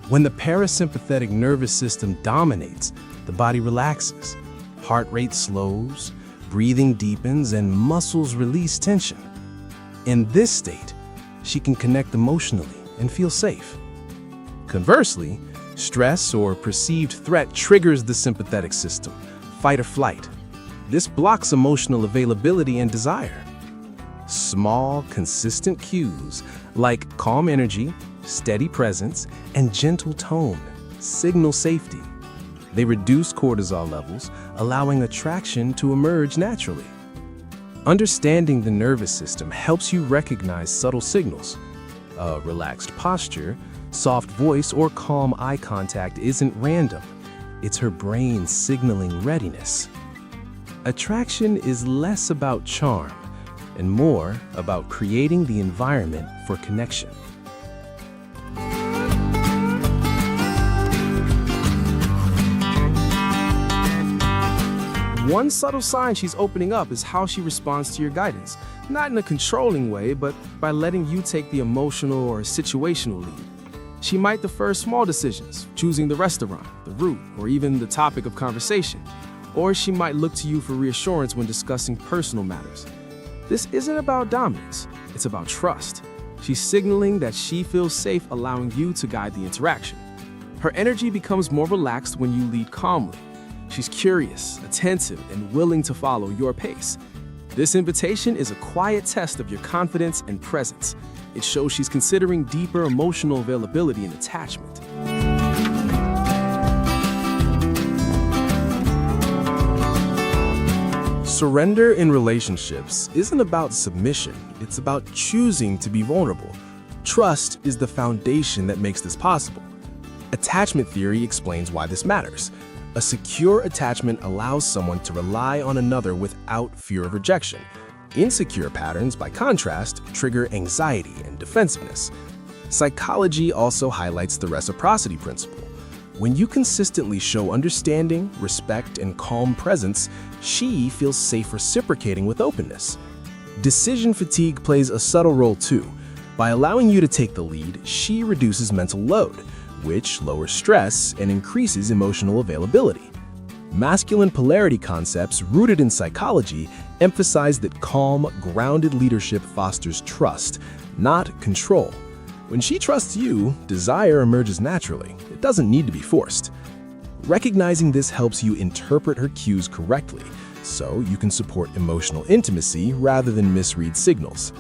When the parasympathetic nervous system dominates, the body relaxes, heart rate slows, breathing deepens, and muscles release tension. In this state, she can connect emotionally and feel safe. Conversely, stress or perceived threat triggers the sympathetic system, fight or flight. This blocks emotional availability and desire. Small, consistent cues like calm energy, steady presence, and gentle tone signal safety. They reduce cortisol levels, allowing attraction to emerge naturally. Understanding the nervous system helps you recognize subtle signals. A relaxed posture, soft voice, or calm eye contact isn't random. It's her brain signaling readiness. Attraction is less about charm and more about creating the environment for connection. One subtle sign she's opening up is how she responds to your guidance, not in a controlling way, but by letting you take the emotional or situational lead. She might defer small decisions, choosing the restaurant, the route, or even the topic of conversation. Or she might look to you for reassurance when discussing personal matters. This isn't about dominance, it's about trust. She's signaling that she feels safe allowing you to guide the interaction. Her energy becomes more relaxed when you lead calmly. She's curious, attentive, and willing to follow your pace. This invitation is a quiet test of your confidence and presence. It shows she's considering deeper emotional availability and attachment. Surrender in relationships isn't about submission, it's about choosing to be vulnerable. Trust is the foundation that makes this possible. Attachment theory explains why this matters. A secure attachment allows someone to rely on another without fear of rejection. Insecure patterns, by contrast, trigger anxiety and defensiveness. Psychology also highlights the reciprocity principle. When you consistently show understanding, respect, and calm presence, she feels safe reciprocating with openness. Decision fatigue plays a subtle role too. By allowing you to take the lead, she reduces mental load, which lowers stress and increases emotional availability. Masculine polarity concepts rooted in psychology emphasize that calm, grounded leadership fosters trust, not control. When she trusts you, desire emerges naturally. It doesn't need to be forced. Recognizing this helps you interpret her cues correctly, so you can support emotional intimacy rather than misread signals.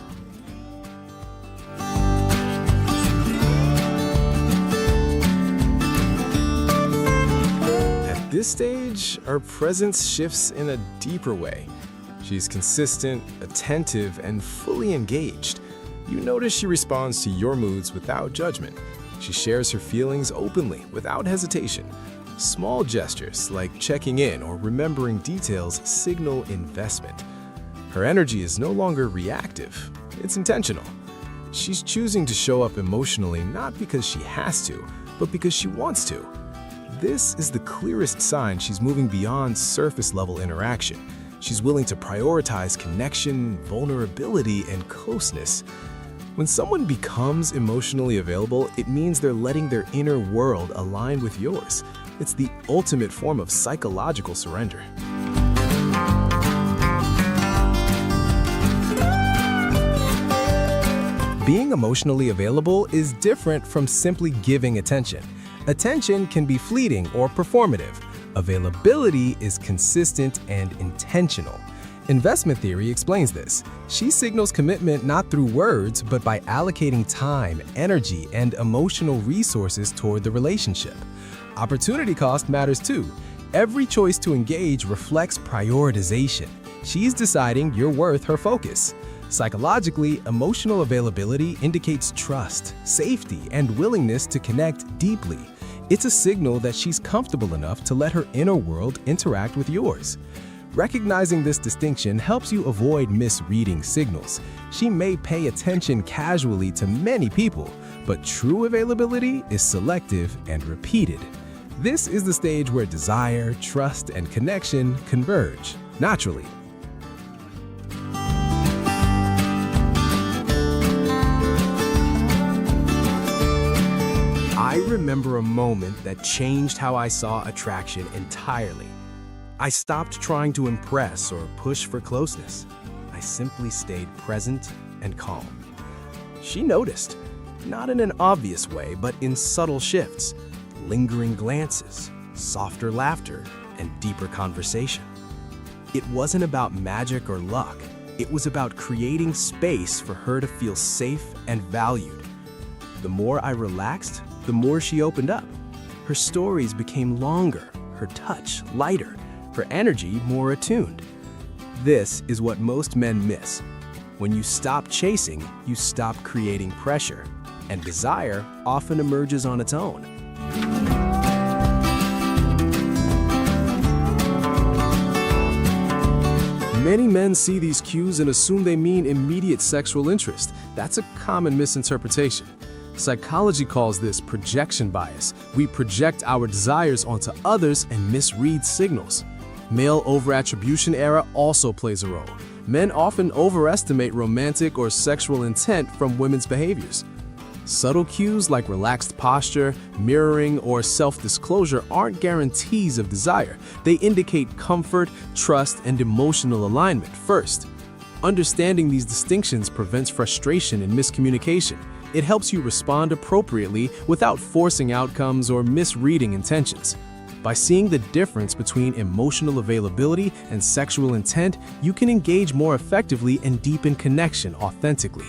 At this stage, our presence shifts in a deeper way. She's consistent, attentive, and fully engaged. You notice she responds to your moods without judgment. She shares her feelings openly, without hesitation. Small gestures, like checking in or remembering details, signal investment. Her energy is no longer reactive, it's intentional. She's choosing to show up emotionally not because she has to, but because she wants to. This is the clearest sign she's moving beyond surface-level interaction. She's willing to prioritize connection, vulnerability, and closeness. When someone becomes emotionally available, it means they're letting their inner world align with yours. It's the ultimate form of psychological surrender. Being emotionally available is different from simply giving attention. Attention can be fleeting or performative. Availability is consistent and intentional. Investment theory explains this. She signals commitment not through words, but by allocating time, energy, and emotional resources toward the relationship. Opportunity cost matters too. Every choice to engage reflects prioritization. She's deciding you're worth her focus. Psychologically, emotional availability indicates trust, safety, and willingness to connect deeply. It's a signal that she's comfortable enough to let her inner world interact with yours. Recognizing this distinction helps you avoid misreading signals. She may pay attention casually to many people, but true availability is selective and repeated. This is the stage where desire, trust, and connection converge naturally. I remember a moment that changed how I saw attraction entirely. I stopped trying to impress or push for closeness. I simply stayed present and calm. She noticed, not in an obvious way, but in subtle shifts, lingering glances, softer laughter, and deeper conversation. It wasn't about magic or luck. It was about creating space for her to feel safe and valued. The more I relaxed, the more she opened up. Her stories became longer, her touch lighter, her energy more attuned. This is what most men miss. When you stop chasing, you stop creating pressure, and desire often emerges on its own. Many men see these cues and assume they mean immediate sexual interest. That's a common misinterpretation. Psychology calls this projection bias. We project our desires onto others and misread signals. Male overattribution error also plays a role. Men often overestimate romantic or sexual intent from women's behaviors. Subtle cues like relaxed posture, mirroring, or self-disclosure aren't guarantees of desire. They indicate comfort, trust, and emotional alignment first. Understanding these distinctions prevents frustration and miscommunication. It helps you respond appropriately without forcing outcomes or misreading intentions. By seeing the difference between emotional availability and sexual intent, you can engage more effectively and deepen connection authentically.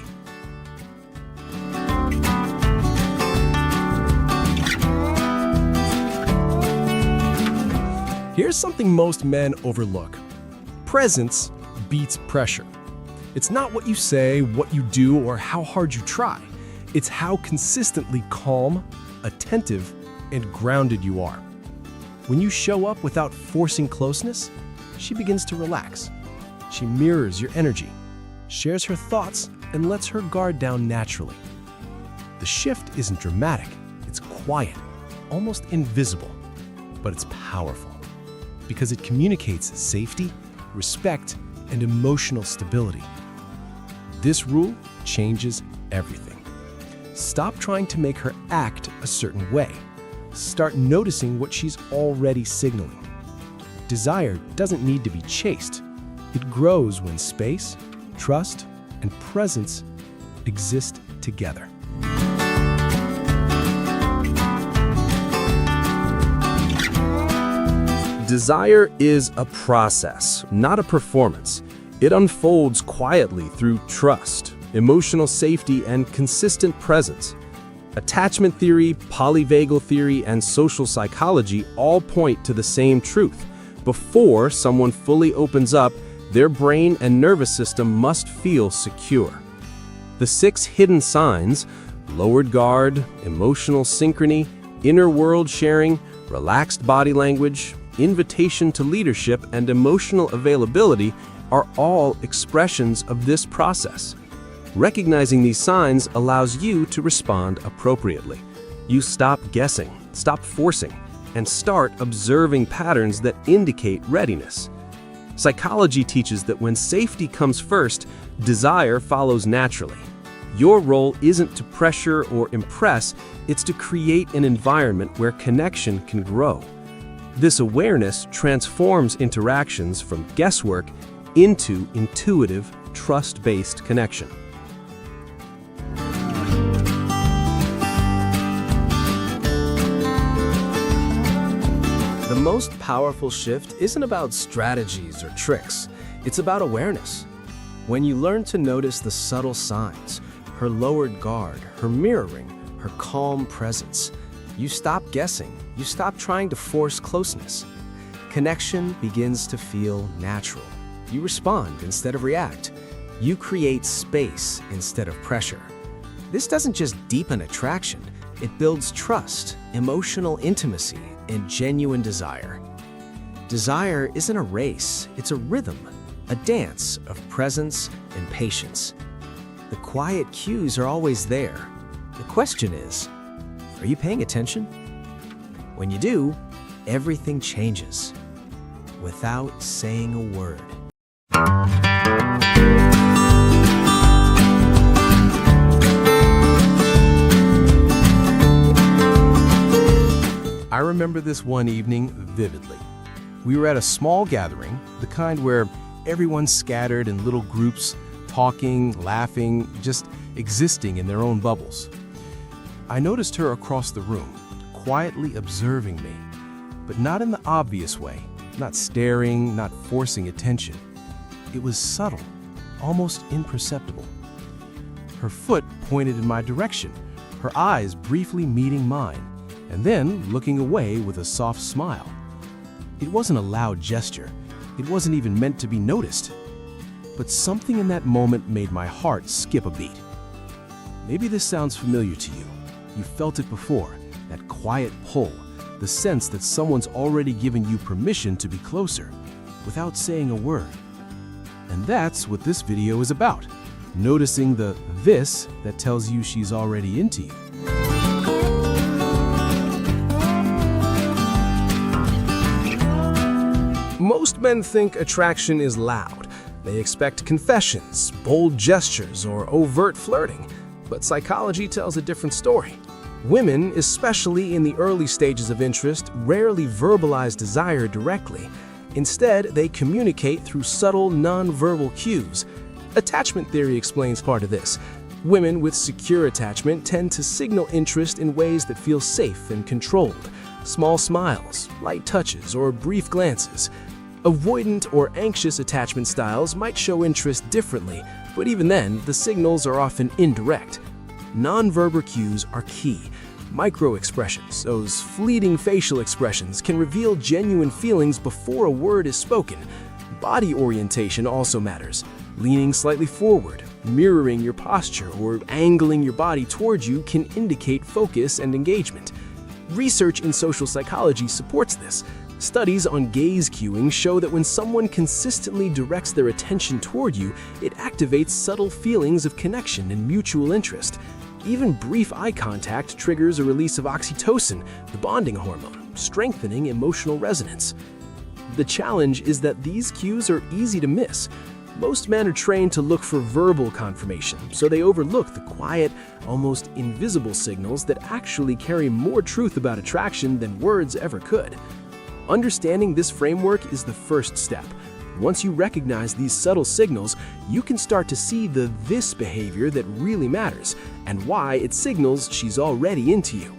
Here's something most men overlook. Presence beats pressure. It's not what you say, what you do, or how hard you try. It's how consistently calm, attentive, and grounded you are. When you show up without forcing closeness, she begins to relax. She mirrors your energy, shares her thoughts, and lets her guard down naturally. The shift isn't dramatic, it's quiet, almost invisible, but it's powerful because it communicates safety, respect, and emotional stability. This rule changes everything. Stop trying to make her act a certain way. Start noticing what she's already signaling. Desire doesn't need to be chased. It grows when space, trust, and presence exist together. Desire is a process, not a performance. It unfolds quietly through trust, emotional safety, and consistent presence. Attachment theory, polyvagal theory, and social psychology all point to the same truth. Before someone fully opens up, their brain and nervous system must feel secure. The 6 hidden signs, lowered guard, emotional synchrony, inner world sharing, relaxed body language, invitation to leadership, and emotional availability, are all expressions of this process. Recognizing these signs allows you to respond appropriately. You stop guessing, stop forcing, and start observing patterns that indicate readiness. Psychology teaches that when safety comes first, desire follows naturally. Your role isn't to pressure or impress, it's to create an environment where connection can grow. This awareness transforms interactions from guesswork into intuitive, trust-based connection. The most powerful shift isn't about strategies or tricks. It's about awareness. When you learn to notice the subtle signs, her lowered guard, her mirroring, her calm presence, you stop guessing. You stop trying to force closeness. Connection begins to feel natural. You respond instead of react. You create space instead of pressure. This doesn't just deepen attraction, it builds trust, emotional intimacy, and genuine desire. Desire isn't a race, it's a rhythm, a dance of presence and patience. The quiet cues are always there. The question is, are you paying attention? When you do, everything changes without saying a word. I remember this one evening vividly. We were at a small gathering, the kind where everyone's scattered in little groups, talking, laughing, just existing in their own bubbles. I noticed her across the room, quietly observing me, but not in the obvious way, not staring, not forcing attention. It was subtle, almost imperceptible. Her foot pointed in my direction, her eyes briefly meeting mine, and then looking away with a soft smile. It wasn't a loud gesture. It wasn't even meant to be noticed. But something in that moment made my heart skip a beat. Maybe this sounds familiar to you. You felt it before, that quiet pull, the sense that someone's already given you permission to be closer, without saying a word. And that's what this video is about, noticing the this that tells you she's already into you. Most men think attraction is loud. They expect confessions, bold gestures, or overt flirting. But psychology tells a different story. Women, especially in the early stages of interest, rarely verbalize desire directly. Instead, they communicate through subtle, non-verbal cues. Attachment theory explains part of this. Women with secure attachment tend to signal interest in ways that feel safe and controlled. Small smiles, light touches, or brief glances. Avoidant or anxious attachment styles might show interest differently, but even then, the signals are often indirect. Non-verbal cues are key. Micro-expressions, those fleeting facial expressions, can reveal genuine feelings before a word is spoken. Body orientation also matters. Leaning slightly forward, mirroring your posture, or angling your body towards you can indicate focus and engagement. Research in social psychology supports this. Studies on gaze cueing show that when someone consistently directs their attention toward you, it activates subtle feelings of connection and mutual interest. Even brief eye contact triggers a release of oxytocin, the bonding hormone, strengthening emotional resonance. The challenge is that these cues are easy to miss. Most men are trained to look for verbal confirmation, so they overlook the quiet, almost invisible signals that actually carry more truth about attraction than words ever could. Understanding this framework is the first step. Once you recognize these subtle signals, you can start to see the this behavior that really matters and why it signals she's already into you.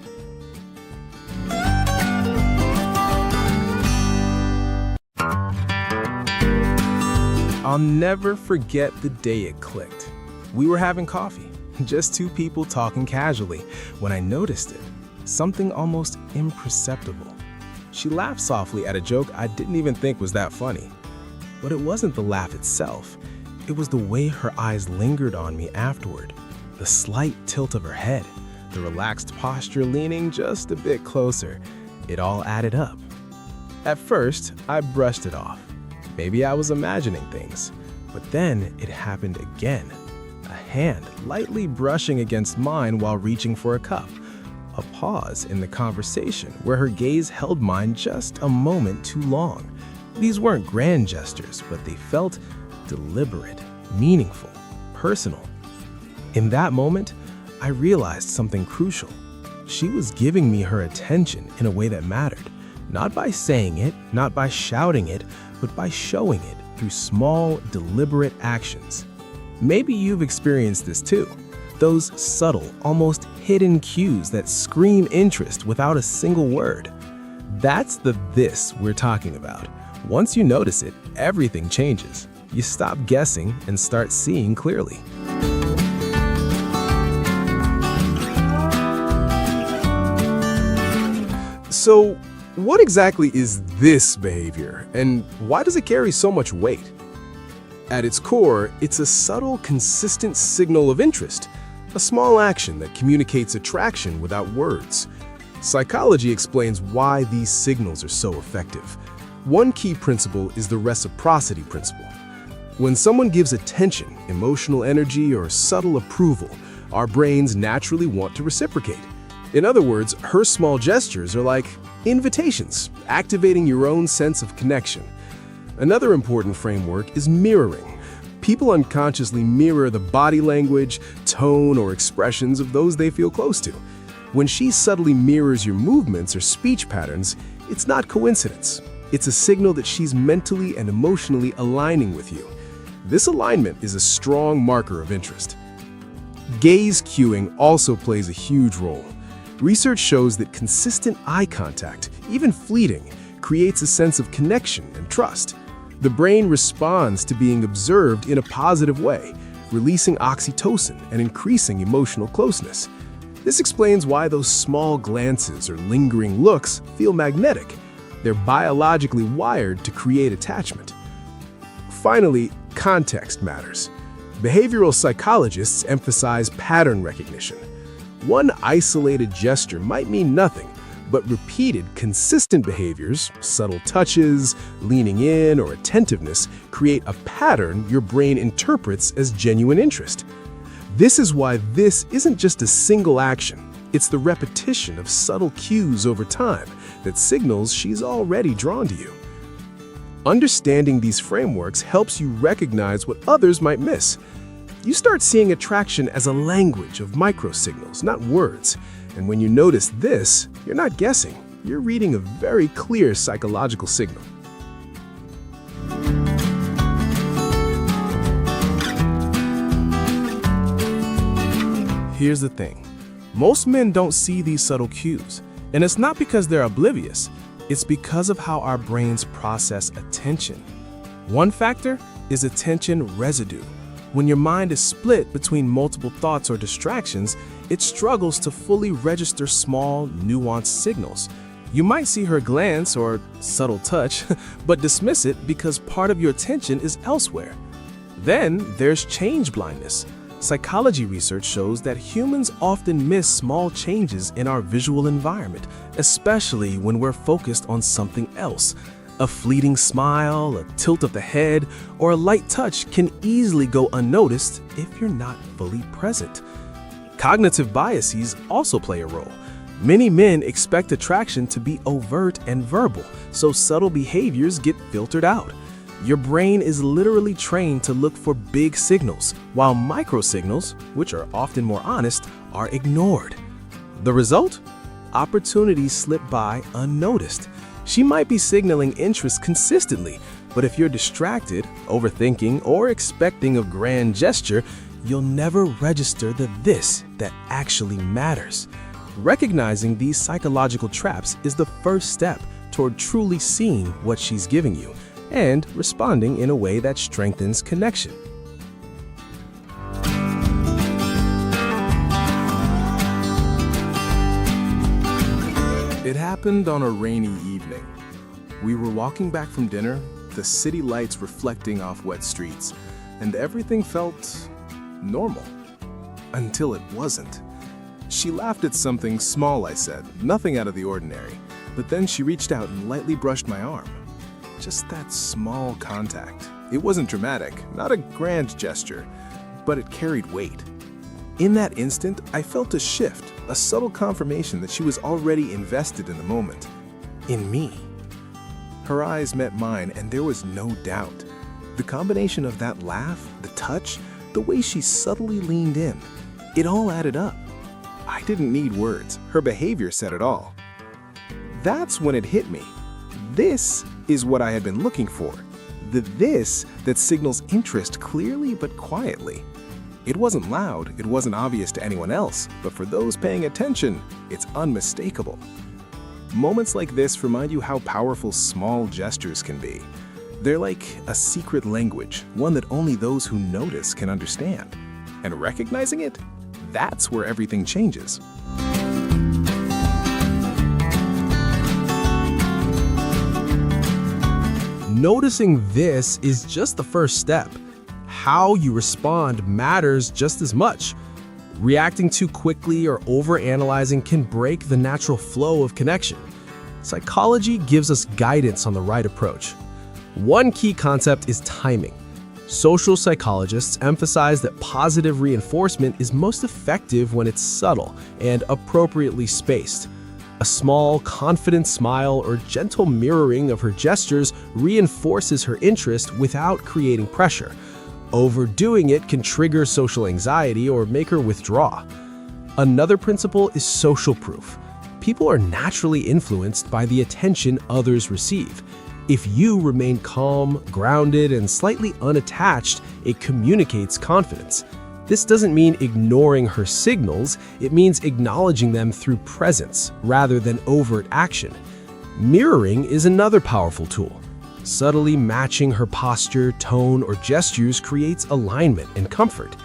I'll never forget the day it clicked. We were having coffee, just two people talking casually, when I noticed it, something almost imperceptible. She laughed softly at a joke I didn't even think was that funny. But it wasn't the laugh itself. It was the way her eyes lingered on me afterward, the slight tilt of her head, the relaxed posture leaning just a bit closer. It all added up. At first, I brushed it off. Maybe I was imagining things. But then it happened again. A hand lightly brushing against mine while reaching for a cup. A pause in the conversation where her gaze held mine just a moment too long. These weren't grand gestures, but they felt deliberate, meaningful, personal. In that moment, I realized something crucial. She was giving me her attention in a way that mattered, not by saying it, not by shouting it, but by showing it through small, deliberate actions. Maybe you've experienced this too. Those subtle, almost hidden cues that scream interest without a single word. That's the this we're talking about. Once you notice it, everything changes. You stop guessing and start seeing clearly. So, what exactly is this behavior, and why does it carry so much weight? At its core, it's a subtle, consistent signal of interest, a small action that communicates attraction without words. Psychology explains why these signals are so effective. One key principle is the reciprocity principle. When someone gives attention, emotional energy, or subtle approval, our brains naturally want to reciprocate. In other words, her small gestures are like invitations, activating your own sense of connection. Another important framework is mirroring. People unconsciously mirror the body language, tone, or expressions of those they feel close to. When she subtly mirrors your movements or speech patterns, it's not coincidence. It's a signal that she's mentally and emotionally aligning with you. This alignment is a strong marker of interest. Gaze cueing also plays a huge role. Research shows that consistent eye contact, even fleeting, creates a sense of connection and trust. The brain responds to being observed in a positive way, releasing oxytocin and increasing emotional closeness. This explains why those small glances or lingering looks feel magnetic. They're biologically wired to create attachment. Finally, context matters. Behavioral psychologists emphasize pattern recognition. One isolated gesture might mean nothing, but repeated, consistent behaviors, subtle touches, leaning in, or attentiveness, create a pattern your brain interprets as genuine interest. This is why this isn't just a single action. It's the repetition of subtle cues over time that signals she's already drawn to you. Understanding these frameworks helps you recognize what others might miss. You start seeing attraction as a language of microsignals, not words. And when you notice this, you're not guessing. You're reading a very clear psychological signal. Here's the thing. Most men don't see these subtle cues. And it's not because they're oblivious. It's because of how our brains process attention. One factor is attention residue. When your mind is split between multiple thoughts or distractions, it struggles to fully register small, nuanced signals. You might see her glance or subtle touch, but dismiss it because part of your attention is elsewhere. Then there's change blindness. Psychology research shows that humans often miss small changes in our visual environment, especially when we're focused on something else. A fleeting smile, a tilt of the head, or a light touch can easily go unnoticed if you're not fully present. Cognitive biases also play a role. Many men expect attraction to be overt and verbal, so subtle behaviors get filtered out. Your brain is literally trained to look for big signals, while micro signals, which are often more honest, are ignored. The result? Opportunities slip by unnoticed. She might be signaling interest consistently, but if you're distracted, overthinking, or expecting a grand gesture, you'll never register the this that actually matters. Recognizing these psychological traps is the first step toward truly seeing what she's giving you and responding in a way that strengthens connection. It happened on a rainy evening. We were walking back from dinner, the city lights reflecting off wet streets, and everything felt normal. Until it wasn't. She laughed at something small I said, nothing out of the ordinary, but then she reached out and lightly brushed my arm. Just that small contact. It wasn't dramatic, not a grand gesture, but it carried weight. In that instant, I felt a shift, a subtle confirmation that she was already invested in the moment. In me. Her eyes met mine, and there was no doubt. The combination of that laugh, the touch, the way she subtly leaned in, it all added up. I didn't need words. Her behavior said it all. That's when it hit me. This is what I had been looking for. The this that signals interest clearly but quietly. It wasn't loud, it wasn't obvious to anyone else, but for those paying attention, it's unmistakable. Moments like this remind you how powerful small gestures can be. They're like a secret language, one that only those who notice can understand. And recognizing it, that's where everything changes. Noticing this is just the first step. How you respond matters just as much. Reacting too quickly or overanalyzing can break the natural flow of connection. Psychology gives us guidance on the right approach. One key concept is timing. Social psychologists emphasize that positive reinforcement is most effective when it's subtle and appropriately spaced. A small, confident smile or gentle mirroring of her gestures reinforces her interest without creating pressure. Overdoing it can trigger social anxiety or make her withdraw. Another principle is social proof. People are naturally influenced by the attention others receive. If you remain calm, grounded, and slightly unattached, it communicates confidence. This doesn't mean ignoring her signals, it means acknowledging them through presence rather than overt action. Mirroring is another powerful tool. Subtly matching her posture, tone, or gestures creates alignment and comfort.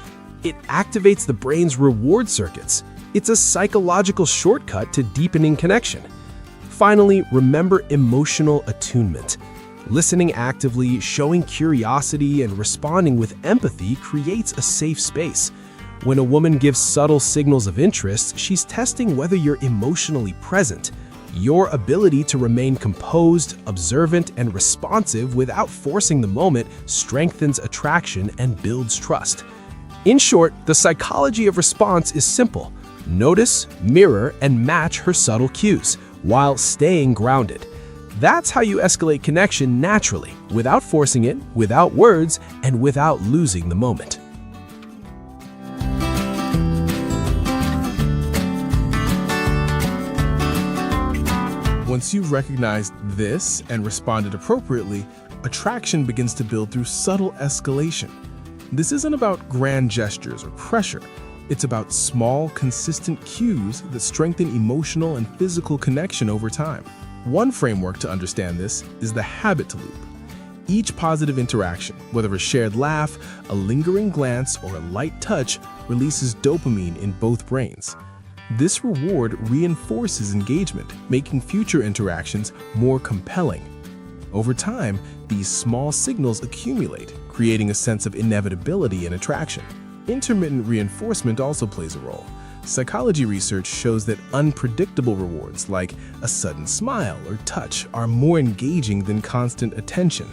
It activates the brain's reward circuits. It's a psychological shortcut to deepening connection. Finally, remember emotional attunement. Listening actively, showing curiosity, and responding with empathy creates a safe space. When a woman gives subtle signals of interest, she's testing whether you're emotionally present. Your ability to remain composed, observant, and responsive without forcing the moment strengthens attraction and builds trust. In short, the psychology of response is simple. Notice, mirror, and match her subtle cues, while staying grounded. That's how you escalate connection naturally, without forcing it, without words, and without losing the moment. Once you've recognized this and responded appropriately, attraction begins to build through subtle escalation. This isn't about grand gestures or pressure. It's about small, consistent cues that strengthen emotional and physical connection over time. One framework to understand this is the habit loop. Each positive interaction, whether a shared laugh, a lingering glance, or a light touch, releases dopamine in both brains. This reward reinforces engagement, making future interactions more compelling. Over time, these small signals accumulate, creating a sense of inevitability and attraction. Intermittent reinforcement also plays a role. Psychology research shows that unpredictable rewards like a sudden smile or touch are more engaging than constant attention.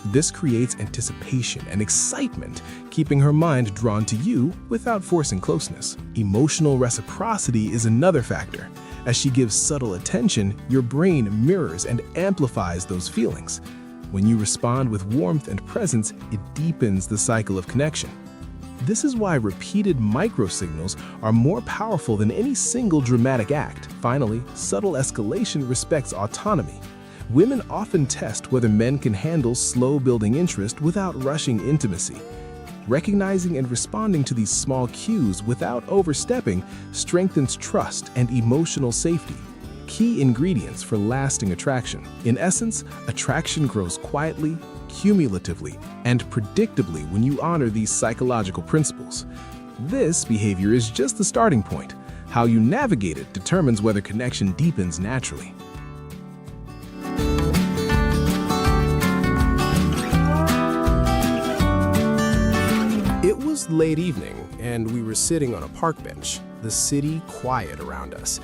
This creates anticipation and excitement, keeping her mind drawn to you without forcing closeness. Emotional reciprocity is another factor. As she gives subtle attention, your brain mirrors and amplifies those feelings. When you respond with warmth and presence, it deepens the cycle of connection. This is why repeated microsignals are more powerful than any single dramatic act. Finally, subtle escalation respects autonomy. Women often test whether men can handle slow-building interest without rushing intimacy. Recognizing and responding to these small cues without overstepping strengthens trust and emotional safety, key ingredients for lasting attraction. In essence, attraction grows quietly, cumulatively, and predictably when you honor these psychological principles. This behavior is just the starting point. How you navigate it determines whether connection deepens naturally. It was late evening, and we were sitting on a park bench, the city quiet around us.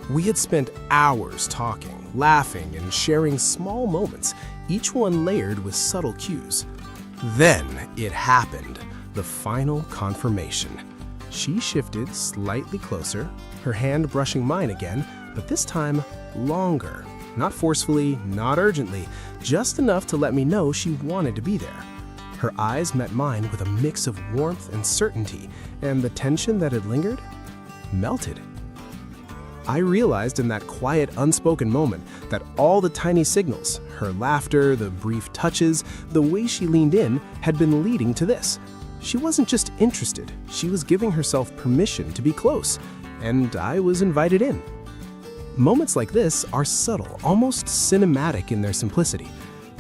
We had spent hours talking, laughing, and sharing small moments, each one layered with subtle cues. Then it happened, the final confirmation. She shifted slightly closer, her hand brushing mine again, but this time longer. Not forcefully, not urgently, just enough to let me know she wanted to be there. Her eyes met mine with a mix of warmth and certainty, and the tension that had lingered melted. I realized in that quiet, unspoken moment that all the tiny signals, her laughter, the brief touches, the way she leaned in, had been leading to this. She wasn't just interested, she was giving herself permission to be close, and I was invited in. Moments like this are subtle, almost cinematic in their simplicity.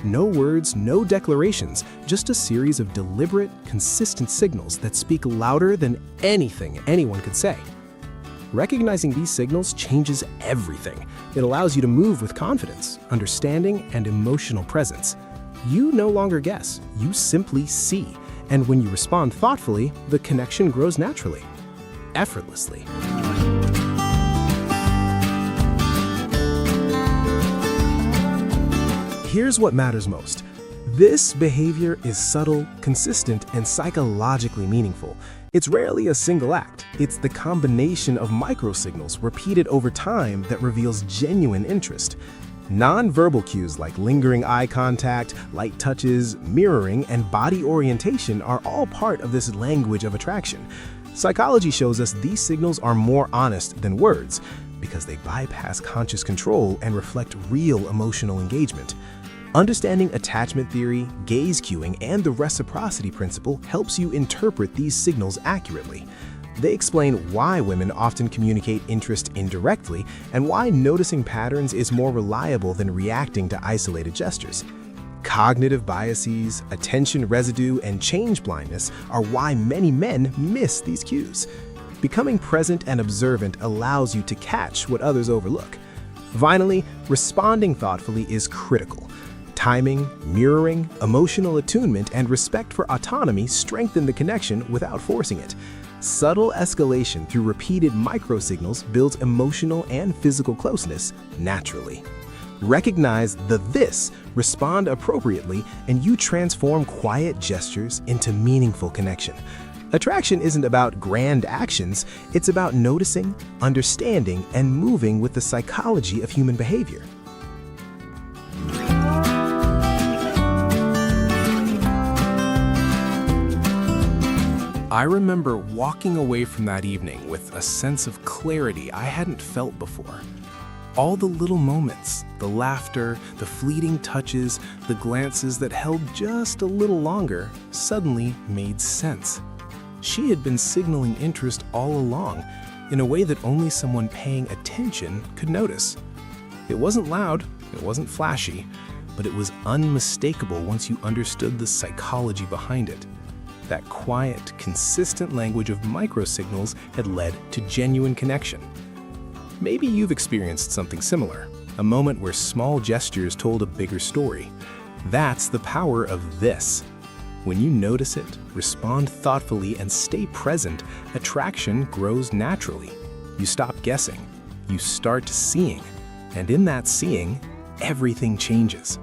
No words, no declarations, just a series of deliberate, consistent signals that speak louder than anything anyone could say. Recognizing these signals changes everything. It allows you to move with confidence, understanding, and emotional presence. You no longer guess, you simply see. And when you respond thoughtfully, the connection grows naturally, effortlessly. Here's what matters most. This behavior is subtle, consistent, and psychologically meaningful. It's rarely a single act. It's the combination of microsignals repeated over time that reveals genuine interest. Non-verbal cues like lingering eye contact, light touches, mirroring, and body orientation are all part of this language of attraction. Psychology shows us these signals are more honest than words because they bypass conscious control and reflect real emotional engagement. Understanding attachment theory, gaze cueing, and the reciprocity principle helps you interpret these signals accurately. They explain why women often communicate interest indirectly and why noticing patterns is more reliable than reacting to isolated gestures. Cognitive biases, attention residue, and change blindness are why many men miss these cues. Becoming present and observant allows you to catch what others overlook. Finally, responding thoughtfully is critical. Timing, mirroring, emotional attunement, and respect for autonomy strengthen the connection without forcing it. Subtle escalation through repeated microsignals builds emotional and physical closeness naturally. Recognize the this, respond appropriately, and you transform quiet gestures into meaningful connection. Attraction isn't about grand actions, it's about noticing, understanding, and moving with the psychology of human behavior. I remember walking away from that evening with a sense of clarity I hadn't felt before. All the little moments, the laughter, the fleeting touches, the glances that held just a little longer, suddenly made sense. She had been signaling interest all along, in a way that only someone paying attention could notice. It wasn't loud, it wasn't flashy, but it was unmistakable once you understood the psychology behind it. That quiet, consistent language of microsignals had led to genuine connection. Maybe you've experienced something similar, a moment where small gestures told a bigger story. That's the power of this. When you notice it, respond thoughtfully, and stay present, attraction grows naturally. You stop guessing, you start seeing, and in that seeing, everything changes.